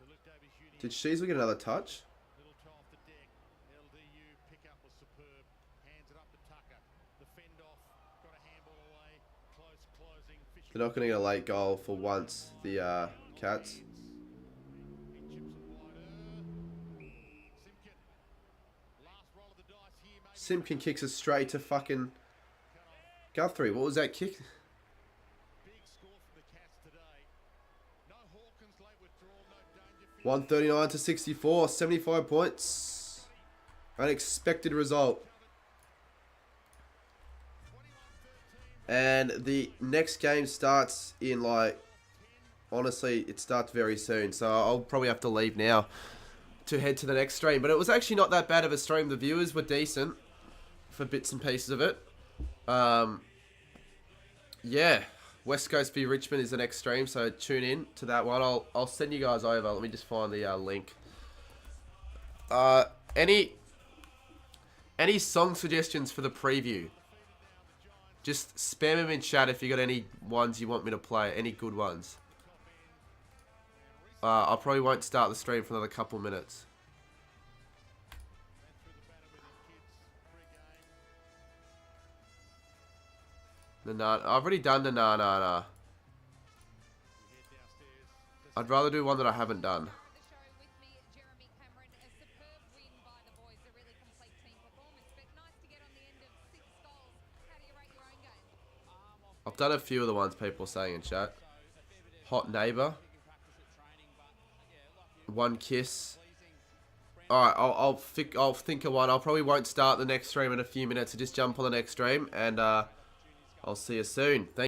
The leftovers Union. Did Sheasel get another touch? Little toe off the deck. LDU pickup was superb. Hands it up to Tucker. The fend off. Got a handball away. Close closing. They're not going to get a late goal for once, the Cats. Simpkin kicks it straight to fucking Guthrie. What was that kick? 139 to 64. 75 points. Unexpected result. And the next game starts in honestly, it starts very soon. So I'll probably have to leave now to head to the next stream. But it was actually not that bad of a stream. The viewers were decent for bits and pieces of it. Yeah, West Coast v Richmond is the next stream, so tune in to that one. I'll send you guys over. Let me just find the link. Any song suggestions for the preview? Just spam them in chat if you got any ones you want me to play. Any good ones. I probably won't start the stream for another couple minutes. I've already done the nah. I'd rather do one that I haven't done. I've done a few of the ones people are saying in chat. Hot neighbor. One kiss. Alright, I'll think of one. I probably won't start the next stream in a few minutes. So just jump on the next stream and I'll see you soon. Thank